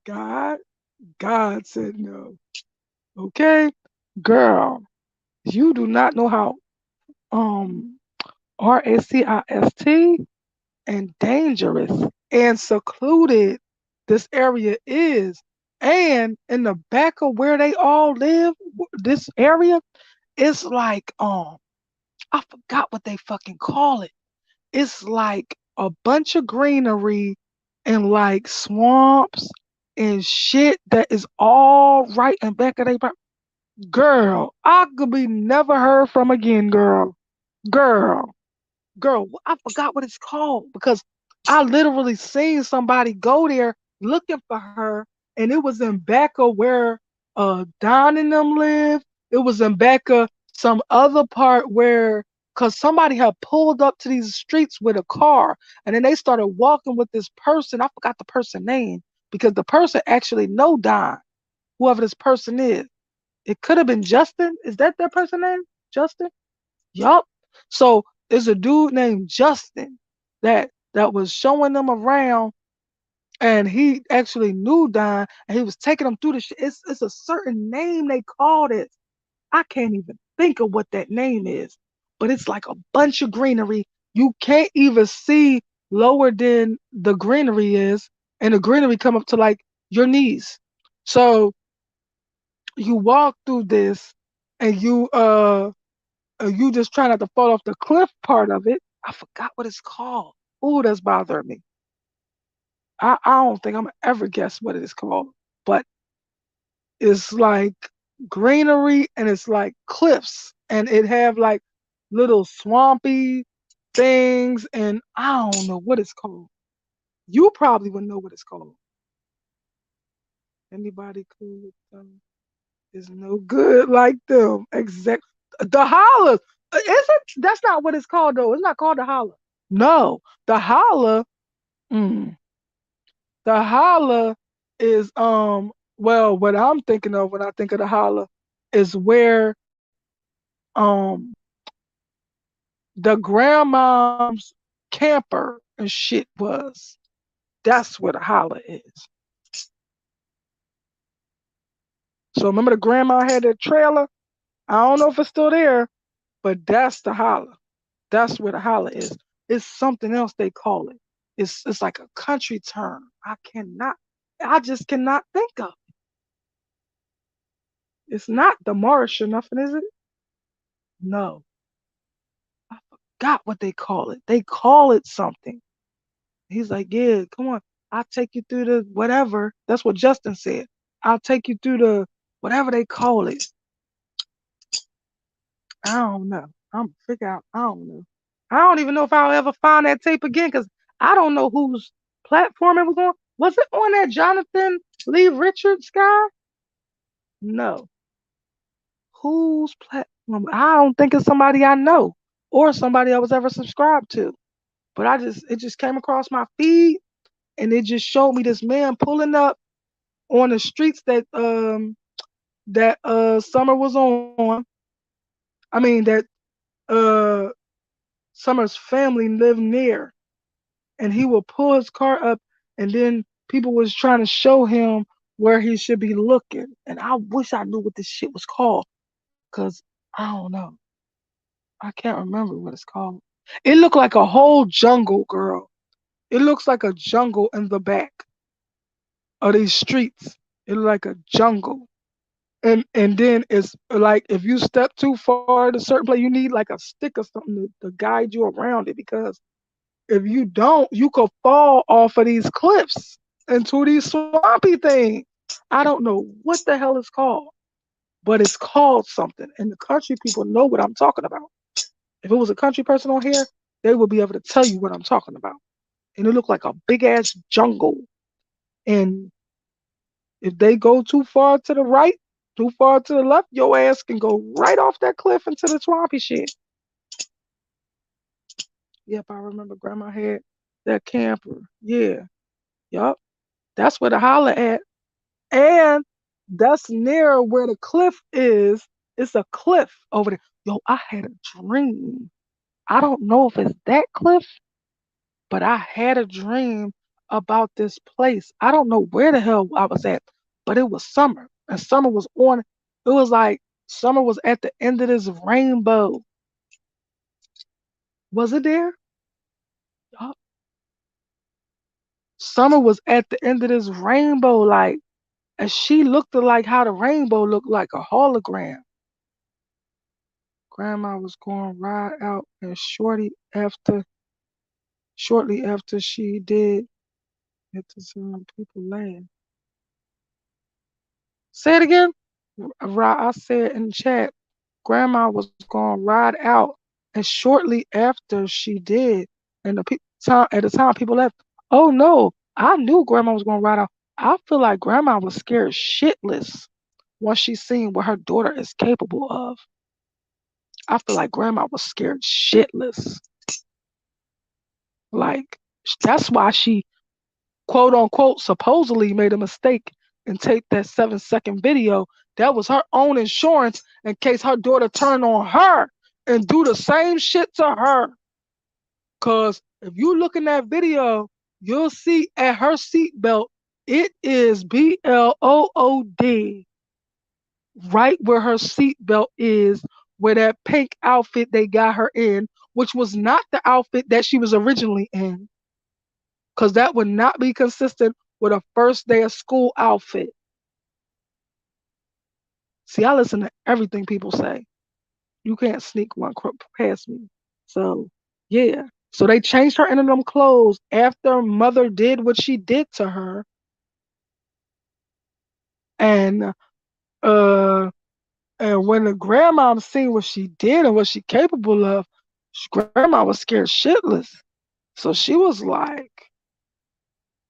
God. God said no. Okay? Girl, you do not know how um RACIST and dangerous and secluded this area is. And in the back of where they all live, this area, it's like I forgot what they fucking call it. It's like a bunch of greenery and like swamps and shit that is all right in back of they girl. I could be never heard from again, girl. Girl. Girl, I forgot what it's called because I literally seen somebody go there looking for her, and it was in back of where Don and them live. It was in back of some other part where, cause somebody had pulled up to these streets with a car, and then they started walking with this person. I forgot the person name because the person actually know Don, whoever this person is. It could have been Justin. Is that their person name? Justin? Yup. So there's a dude named Justin that was showing them around, and he actually knew Don, and he was taking them through the shit. It's a certain name they called it. I can't even think of what that name is, but it's like a bunch of greenery. You can't even see lower than the greenery is, and the greenery come up to like your knees. So you walk through this, and you just try not to fall off the cliff part of it. I forgot what it's called. Oh, that's bothering me. I don't think I'm gonna ever guess what it is called, but it's like greenery and it's like cliffs and it have like little swampy things and I don't know what it's called. You probably would know what it's called. Anybody cool with them? Is no good like them. Exact the holler. Is it? That's not what it's called though. It's not called the holler. No, the holla, mm, the holla is well, what I'm thinking of when I think of the holla is where um the grandma's camper and shit was. That's where the holla is. So remember the grandma had that trailer? I don't know if it's still there, but that's the holla. That's where the holla is. It's something else they call it. It's like a country term. I just cannot think of. It's not the marsh or nothing, is it? No. I forgot what they call it. They call it something. He's like, yeah, come on. I'll take you through the whatever. That's what Justin said. I'll take you through the whatever they call it. I don't know. I'm figure out. I don't know. I don't even know if I'll ever find that tape again because I don't know whose platform it was on. Was it on that Jonathan Lee Richards guy? No. Whose platform? I don't think it's somebody I know or somebody I was ever subscribed to. But it just came across my feed and it just showed me this man pulling up on the streets that Summer was on. I mean that uh Summer's family lived near, and he would pull his car up, and then people was trying to show him where he should be looking. And I wish I knew what this shit was called, cause I don't know. I can't remember what it's called. It looked like a whole jungle, girl. It looks like a jungle in the back of these streets. It looked like a jungle. And then it's like if you step too far to a certain place, you need like a stick or something to guide you around it because if you don't, you could fall off of these cliffs into these swampy things. I don't know what the hell it's called, but it's called something. And the country people know what I'm talking about. If it was a country person on here, they would be able to tell you what I'm talking about. And it looked like a big ass jungle. And if they go too far to the right, too far to the left, your ass can go right off that cliff into the swampy shit. Yep, I remember grandma had that camper. Yeah. Yup. That's where the holler at. And that's near where the cliff is. It's a cliff over there. Yo, I had a dream. I don't know if it's that cliff, but I had a dream about this place. I don't know where the hell I was at, but it was summer. And summer was on, it was like summer was at the end of this rainbow. Was it there? Yup. Summer was at the end of this rainbow, like, and she looked like how the rainbow looked like a hologram. Grandma was going right out, and shortly after she did, it to some people laugh. Say it again. I said in the chat, Grandma was going right out, and shortly after she did, and at the time people left. Oh no, I knew Grandma was going right out. I feel like Grandma was scared shitless once she seen what her daughter is capable of. I feel like Grandma was scared shitless. Like that's why she quote unquote supposedly made a mistake and taped that 7-second video. That was her own insurance in case her daughter turned on her and do the same shit to her. Cause if you look in that video, you'll see at her seatbelt, it is BLOOD right where her seatbelt is, where that pink outfit they got her in, which was not the outfit that she was originally in. Because that would not be consistent with a first day of school outfit. See, I listen to everything people say. You can't sneak one past me. So, yeah. So they changed her into them clothes after mother did what she did to her. And uh and when the grandma seen what she did and what she capable of, grandma was scared shitless. So she was like,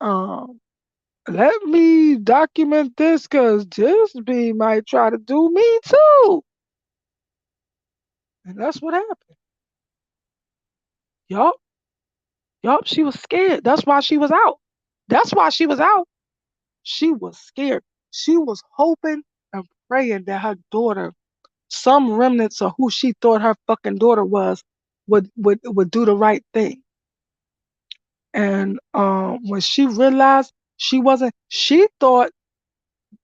um, let me document this because this bee might try to do me too. And that's what happened. Yup. Yup. She was scared. That's why she was out. That's why she was out. She was scared. She was hoping and praying that her daughter, some remnants of who she thought her fucking daughter was, would do the right thing. And when she realized she wasn't, she thought,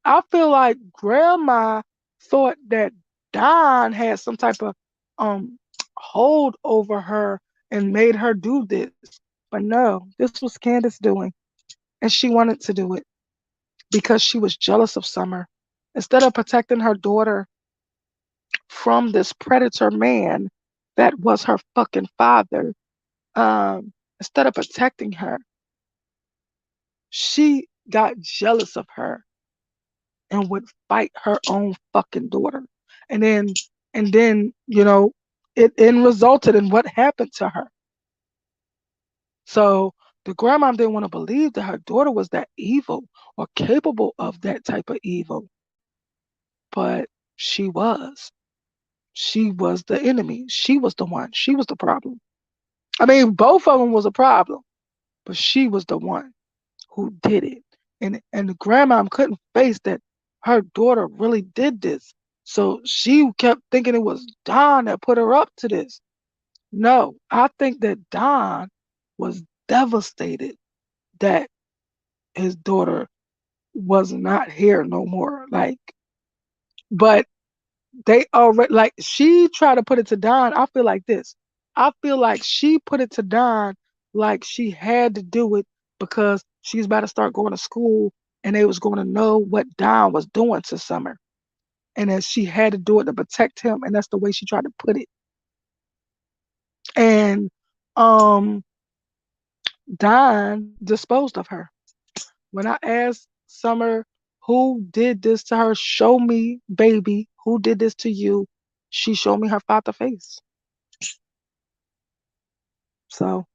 I feel like grandma thought that Don had some type of um hold over her and made her do this. But no, this was Candace doing. And she wanted to do it because she was jealous of Summer. Instead of protecting her daughter from this predator man that was her fucking father, instead of protecting her, she got jealous of her and would fight her own fucking daughter. And then it resulted in what happened to her. So the grandma didn't want to believe that her daughter was that evil or capable of that type of evil. But she was. She was the enemy. She was the one. She was the problem. I mean, both of them was a problem, but she was the one who did it. And the grandma couldn't face that her daughter really did this. So she kept thinking it was Don that put her up to this. No, I think that Don was devastated that his daughter was not here no more. Like, but They already like she tried to put it to Don. I feel like this. I feel like she put it to Don like she had to do it because she's about to start going to school and they was going to know what Don was doing to Summer. And that she had to do it to protect him, and that's the way she tried to put it. And um Don disposed of her. When I asked Summer who did this to her, show me, baby, who did this to you? She showed me her father face. So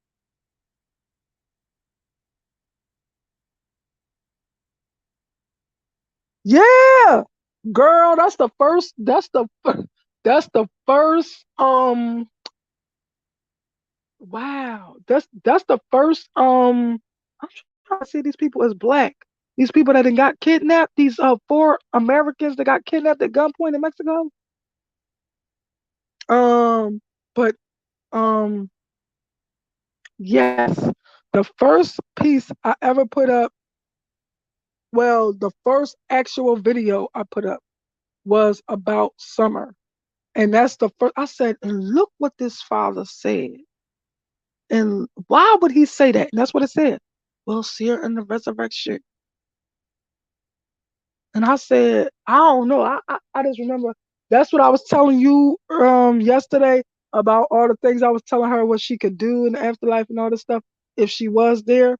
yeah, girl, that's the first. That's the first. Wow, that's the first. I'm trying to see these people as black. These people that done got kidnapped. These four Americans that got kidnapped at gunpoint in Mexico. But um, yes, the first piece I ever put up. Well, the first actual video I put up was about Summer. And that's the first I said, and look what this father said. And why would he say that? And that's what it said. We'll see her in the resurrection. And I said, I don't know. I just remember that's what I was telling you yesterday about all the things I was telling her what she could do in the afterlife and all this stuff if she was there.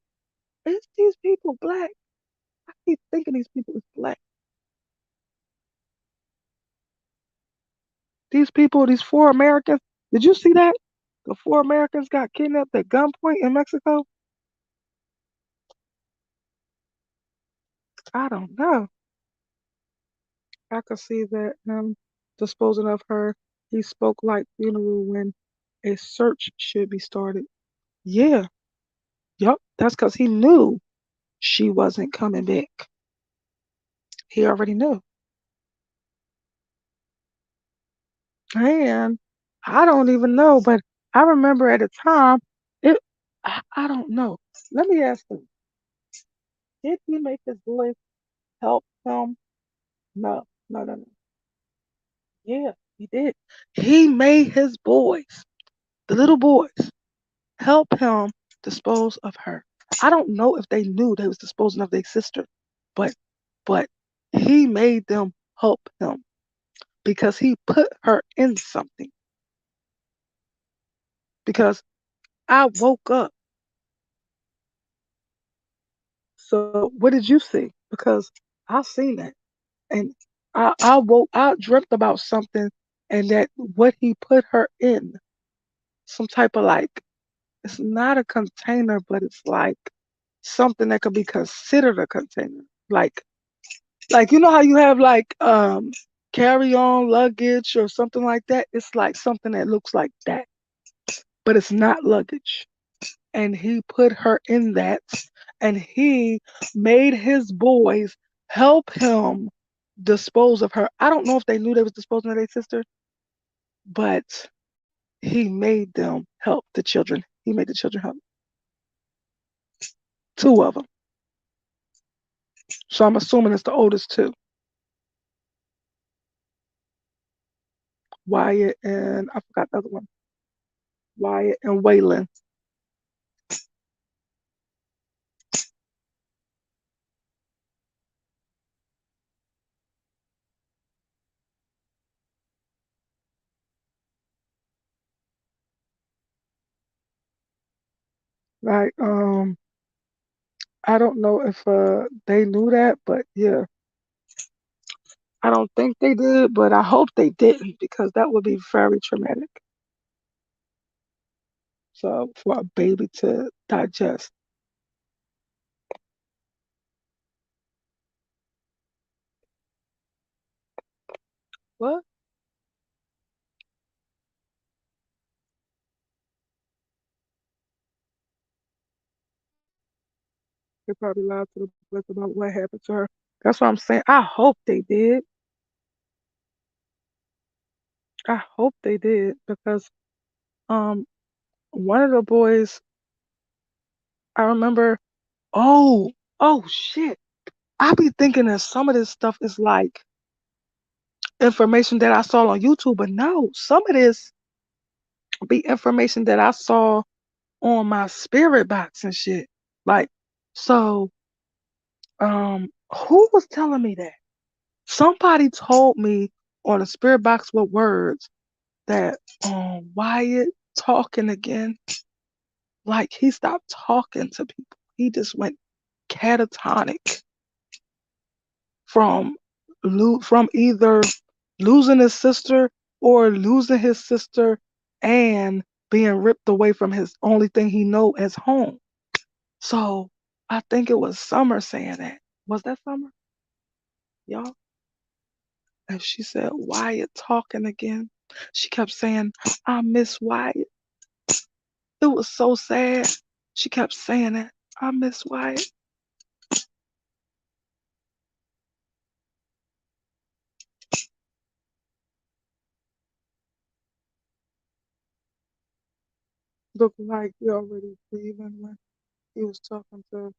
Is these people black? I keep thinking these people is black. These people, these four Americans. Did you see that? The four Americans got kidnapped at gunpoint in Mexico? I don't know. I could see that him disposing of her. He spoke like funeral when a search should be started. Yeah, yep. That's because he knew she wasn't coming back. He already knew. And I don't even know, but I remember at the time, it. I don't know. Let me ask him. Did he make his voice help him? No, no, no, no. Yeah, he did. He made his boys, the little boys, help him dispose of her. I don't know if they knew they was disposing of their sister, but but he made them help him because he put her in something. Because I woke up. So what did you see? Because I seen that. And I dreamt about something and that what he put her in, some type of like it's not a container, but it's like something that could be considered a container. Like you know how you have like carry on luggage or something like that? It's like something that looks like that, but it's not luggage. And he put her in that and he made his boys help him dispose of her. I don't know if they knew they was disposing of their sister, but he made them help the children. He made the children help. Two of them. So I'm assuming it's the oldest two. Wyatt and I forgot the other one. Wyatt and Waylon. Like I don't know if they knew that, but yeah. I don't think they did, but I hope they didn't because that would be very traumatic. So for a baby to digest. What? They probably lied to the police about what happened to her. That's what I'm saying. I hope they did. I hope they did because um one of the boys I remember oh oh shit. I be thinking that some of this stuff is like information that I saw on YouTube, but no, some of this be information that I saw on my spirit box and shit. Like, so, who was telling me that? Somebody told me on a spirit box with words that Wyatt talking again. Like he stopped talking to people. He just went catatonic from from either losing his sister or losing his sister and being ripped away from his only thing he know as home. So I think it was Summer saying that. Was that Summer? Y'all? And she said, Wyatt talking again. She kept saying, I miss Wyatt. It was so sad. She kept saying that. I miss Wyatt. Looked like he already leaving when he was talking to.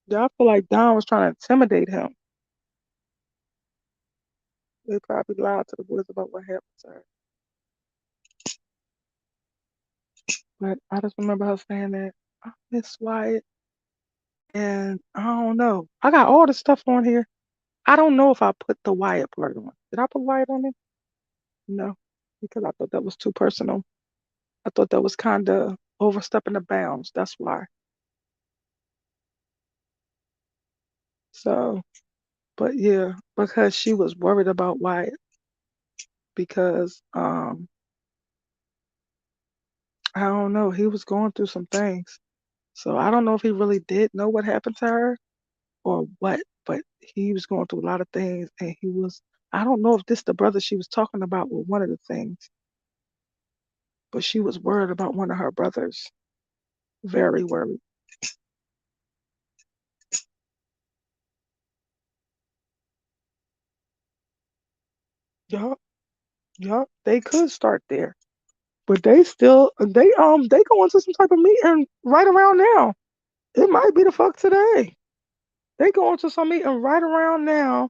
Yeah, I feel like Don was trying to intimidate him. They probably lied to the boys about what happened to her. But I just remember her saying that I miss Wyatt. And I don't know. I got all the stuff on here. I don't know if I put the Wyatt part on. Did I put Wyatt on it? No, because I thought that was too personal. I thought that was kind of overstepping the bounds. That's why. So, but yeah, because she was worried about Wyatt because I don't know, he was going through some things. So I don't know if he really did know what happened to her or what, but he was going through a lot of things and he was I don't know if this the brother she was talking about was one of the things, but she was worried about one of her brothers. Very worried. Yup, yup. They could start there. But they go into some type of meeting right around now. It might be the fuck today. They go into some meeting right around now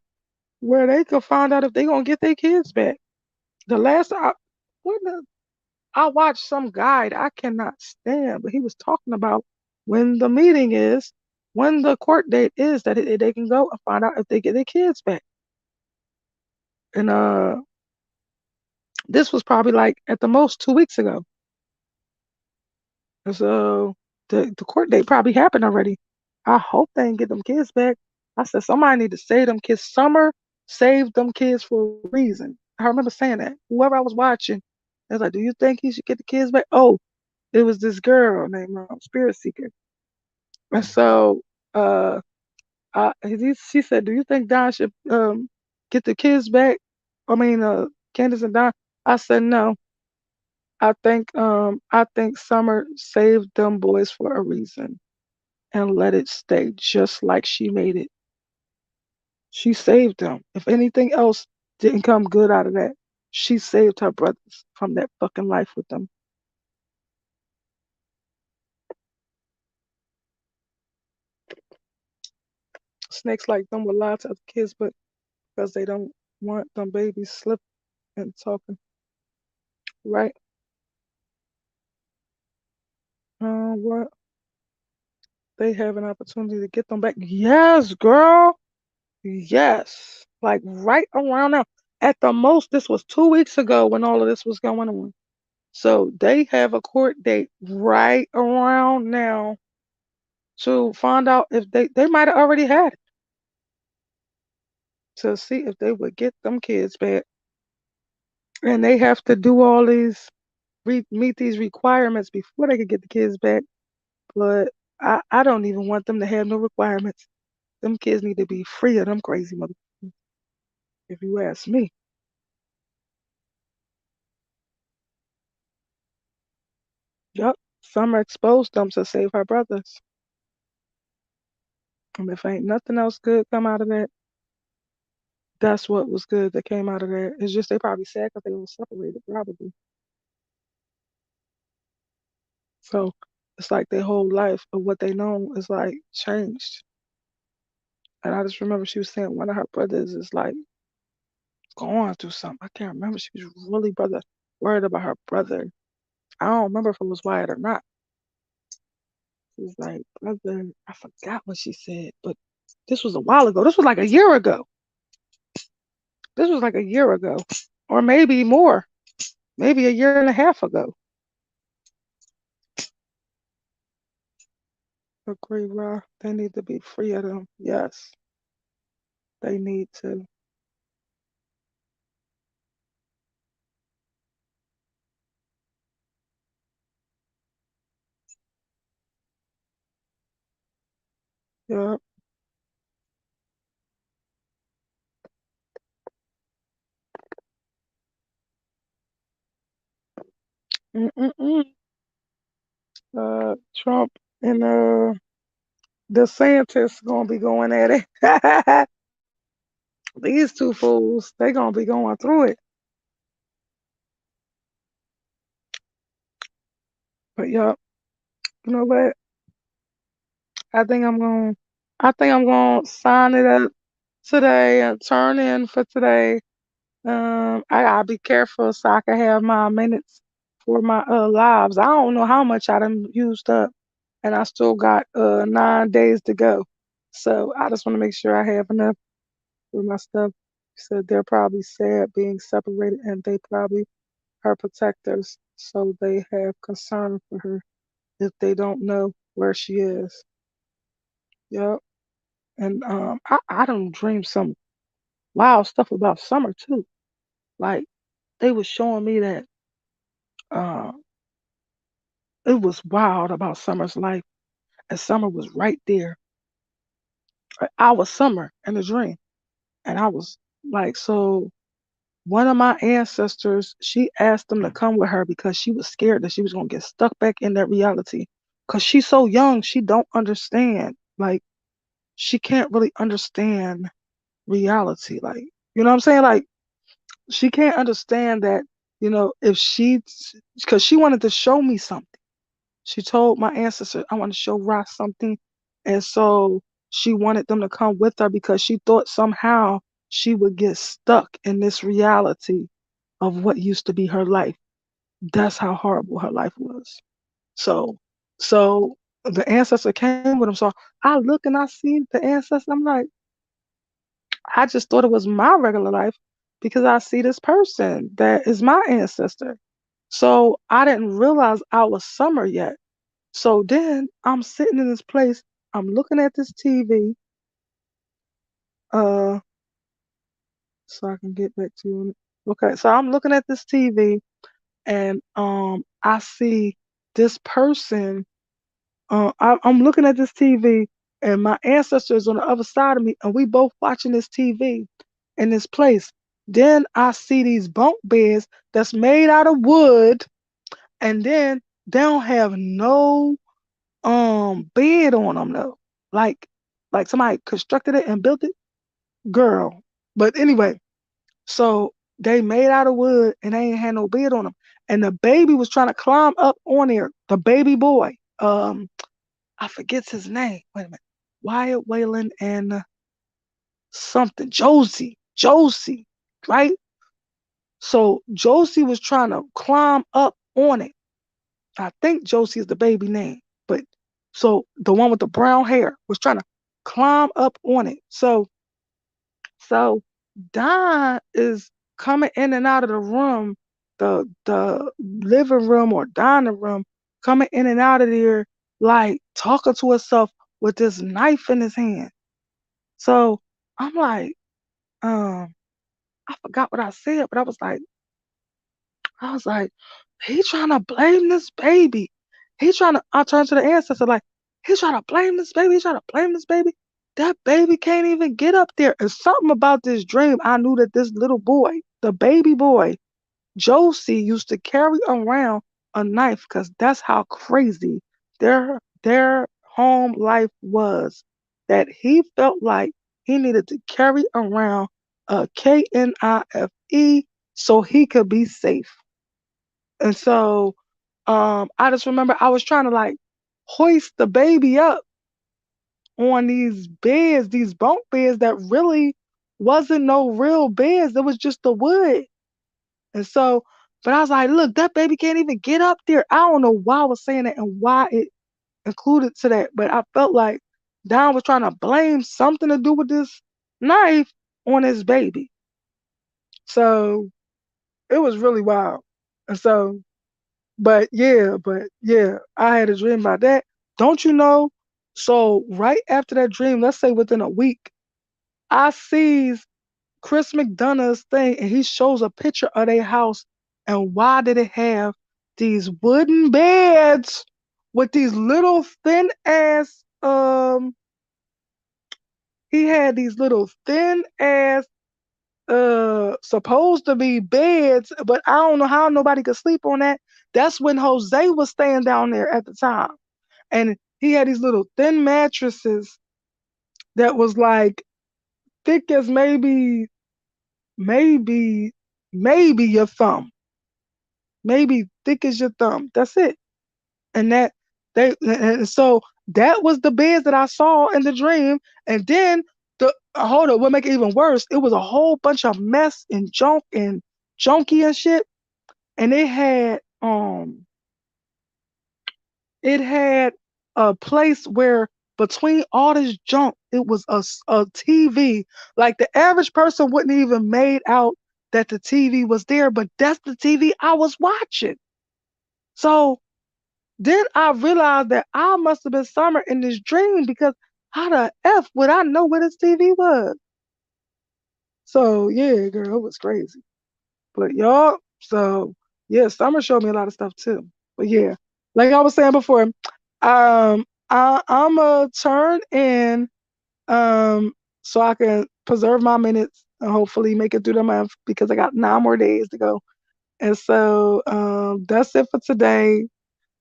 where they could find out if they gonna get their kids back. The last what the, I watched some guide I cannot stand, but he was talking about when the meeting is, when the court date is that they can go and find out if they get their kids back. And this was probably like at the most 2 weeks ago. And so the court date probably happened already. I hope they can get them kids back. I said somebody need to save them kids. Summer saved them kids for a reason. I remember saying that. Whoever I was watching, I was like, "Do you think he should get the kids back?" Oh, it was this girl named Spirit Seeker. And so she said, "Do you think Don should get the kids back?" I mean, Candace and Don. I said no. I think Summer saved them boys for a reason and let it stay just like she made it. She saved them. If anything else didn't come good out of that, she saved her brothers from that fucking life with them. Snakes like them will lie to other kids, but because they don't want them babies slip and talking, right? What? They have an opportunity to get them back. Yes, girl. Yes. Like right around now. At the most, this was 2 weeks ago when all of this was going on. So they have a court date right around now to find out if they might have already had it to see if they would get them kids back. And they have to do all these meet these requirements before they could get the kids back. But I don't even want them to have no requirements. Them kids need to be free of them crazy motherfuckers, if you ask me. Yup. Summer exposed them to save her brothers. And if ain't nothing else good come out of that, that's what was good that came out of that. It's just they probably sad because they were separated, probably. So it's like their whole life of what they know is like changed. And I just remember she was saying one of her brothers is like going through something. I can't remember. She was really worried about her brother. I don't remember if it was Wyatt or not. She was like, brother, I forgot what she said, but this was a while ago. This was like a year ago. This was like a year ago, or maybe more, maybe a year and a half ago. Agree, Ra. They need to be free of them. Yes, they need to. Yep. Mm-mm-mm. Trump and DeSantis gonna be going at it. These two fools, they gonna be going through it. But yep, you know what? I think I'm gonna, I think I'm gonna sign it up today and turn in for today. I gotta be careful so I can have my minutes for my lives. I don't know how much I done used up, and I still got 9 days to go. So I just want to make sure I have enough for my stuff. So they're probably sad being separated, and they probably her protectors, so they have concern for her if they don't know where she is. Yep. And I don't dream some wild stuff about Summer too. Like they was showing me that uh, it was wild about Summer's life, and Summer was right there. I was Summer in the dream, and I was like, so one of my ancestors, she asked them to come with her because she was scared that she was gonna get stuck back in that reality. Cause she's so young, she don't understand. Like she can't really understand reality. Like you know what I'm saying? Like she can't understand that. If because she wanted to show me something. She told my ancestor, I want to show Ross something. And so she wanted them to come with her because she thought somehow she would get stuck in this reality of what used to be her life. That's how horrible her life was. So, so the ancestor came with him. So I look and I see the ancestor. I'm like, I just thought it was my regular life because I see this person that is my ancestor. So I didn't realize I was Summer yet. So then I'm sitting in this place, I'm looking at this TV, uh, so I can get back to you. Okay, so I'm looking at this TV and I see this person, I'm looking at this TV and my ancestors on the other side of me, and we both watching this TV in this place. Then I see these bunk beds that's made out of wood, and then they don't have no bed on them though. Like somebody constructed it and built it, girl. But anyway, so they made out of wood and they ain't had no bed on them. And the baby was trying to climb up on there. The baby boy, I forget his name. Wait a minute, Wyatt Wayland and something Josie, right? So Josie was trying to climb up on it. I think Josie is the baby name, but so the one with the brown hair was trying to climb up on it. So Don is coming in and out of the room, the living room or dining room, coming in and out of there, like talking to herself with this knife in his hand. So I'm like, I forgot what I said, but I was like, he trying to blame this baby. I turned to the ancestor like, he's trying to blame this baby. He's trying to blame this baby. That baby can't even get up there. And something about this dream, I knew that this little boy, the baby boy, Josie, used to carry around a knife because that's how crazy their home life was. That he felt like he needed to carry around a KNIFE so he could be safe. And so I just remember I was trying to like hoist the baby up on these beds, these bunk beds that really wasn't no real beds. It was just the wood. And so, but I was like, look, that baby can't even get up there. I don't know why I was saying that and why it included to that, but I felt like Don was trying to blame something to do with this knife on his baby. So it was really wild. And so, but yeah, I had a dream about that. Don't you know? So right after that dream, let's say within a week, I sees Chris McDonough's thing and he shows a picture of their house. And why did it have these wooden beds with these little thin ass he had these little thin ass supposed to be beds, but I don't know how nobody could sleep on that. That's when Jose was staying down there at the time. And he had these little thin mattresses that was like thick as maybe, maybe your thumb. Maybe thick as your thumb. That's it. And and so that was the beds that I saw in the dream. And then hold up, what make it even worse, it was a whole bunch of mess and junk and junky and shit. And it had a place where between all this junk, it was a TV. Like the average person wouldn't even made out that the TV was there, but that's the TV I was watching. So then I realized that I must have been Summer in this dream because how the F would I know where this TV was? So yeah, girl, it was crazy. But y'all, so yeah, Summer showed me a lot of stuff too. But yeah, like I was saying before, I'm a turn in so I can preserve my minutes and hopefully make it through the month because I got 9 more days to go. And so that's it for today.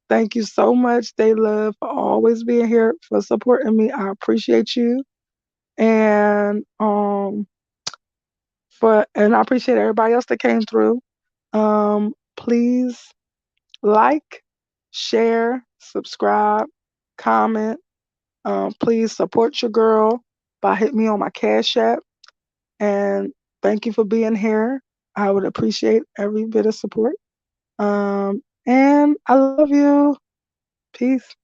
Thank you so much, Day Love, for always being here for supporting me. I appreciate you. And I appreciate everybody else that came through. Please like, share, subscribe, comment. Please support your girl by hitting me on my Cash App. And thank you for being here. I would appreciate every bit of support. And I love you. Peace.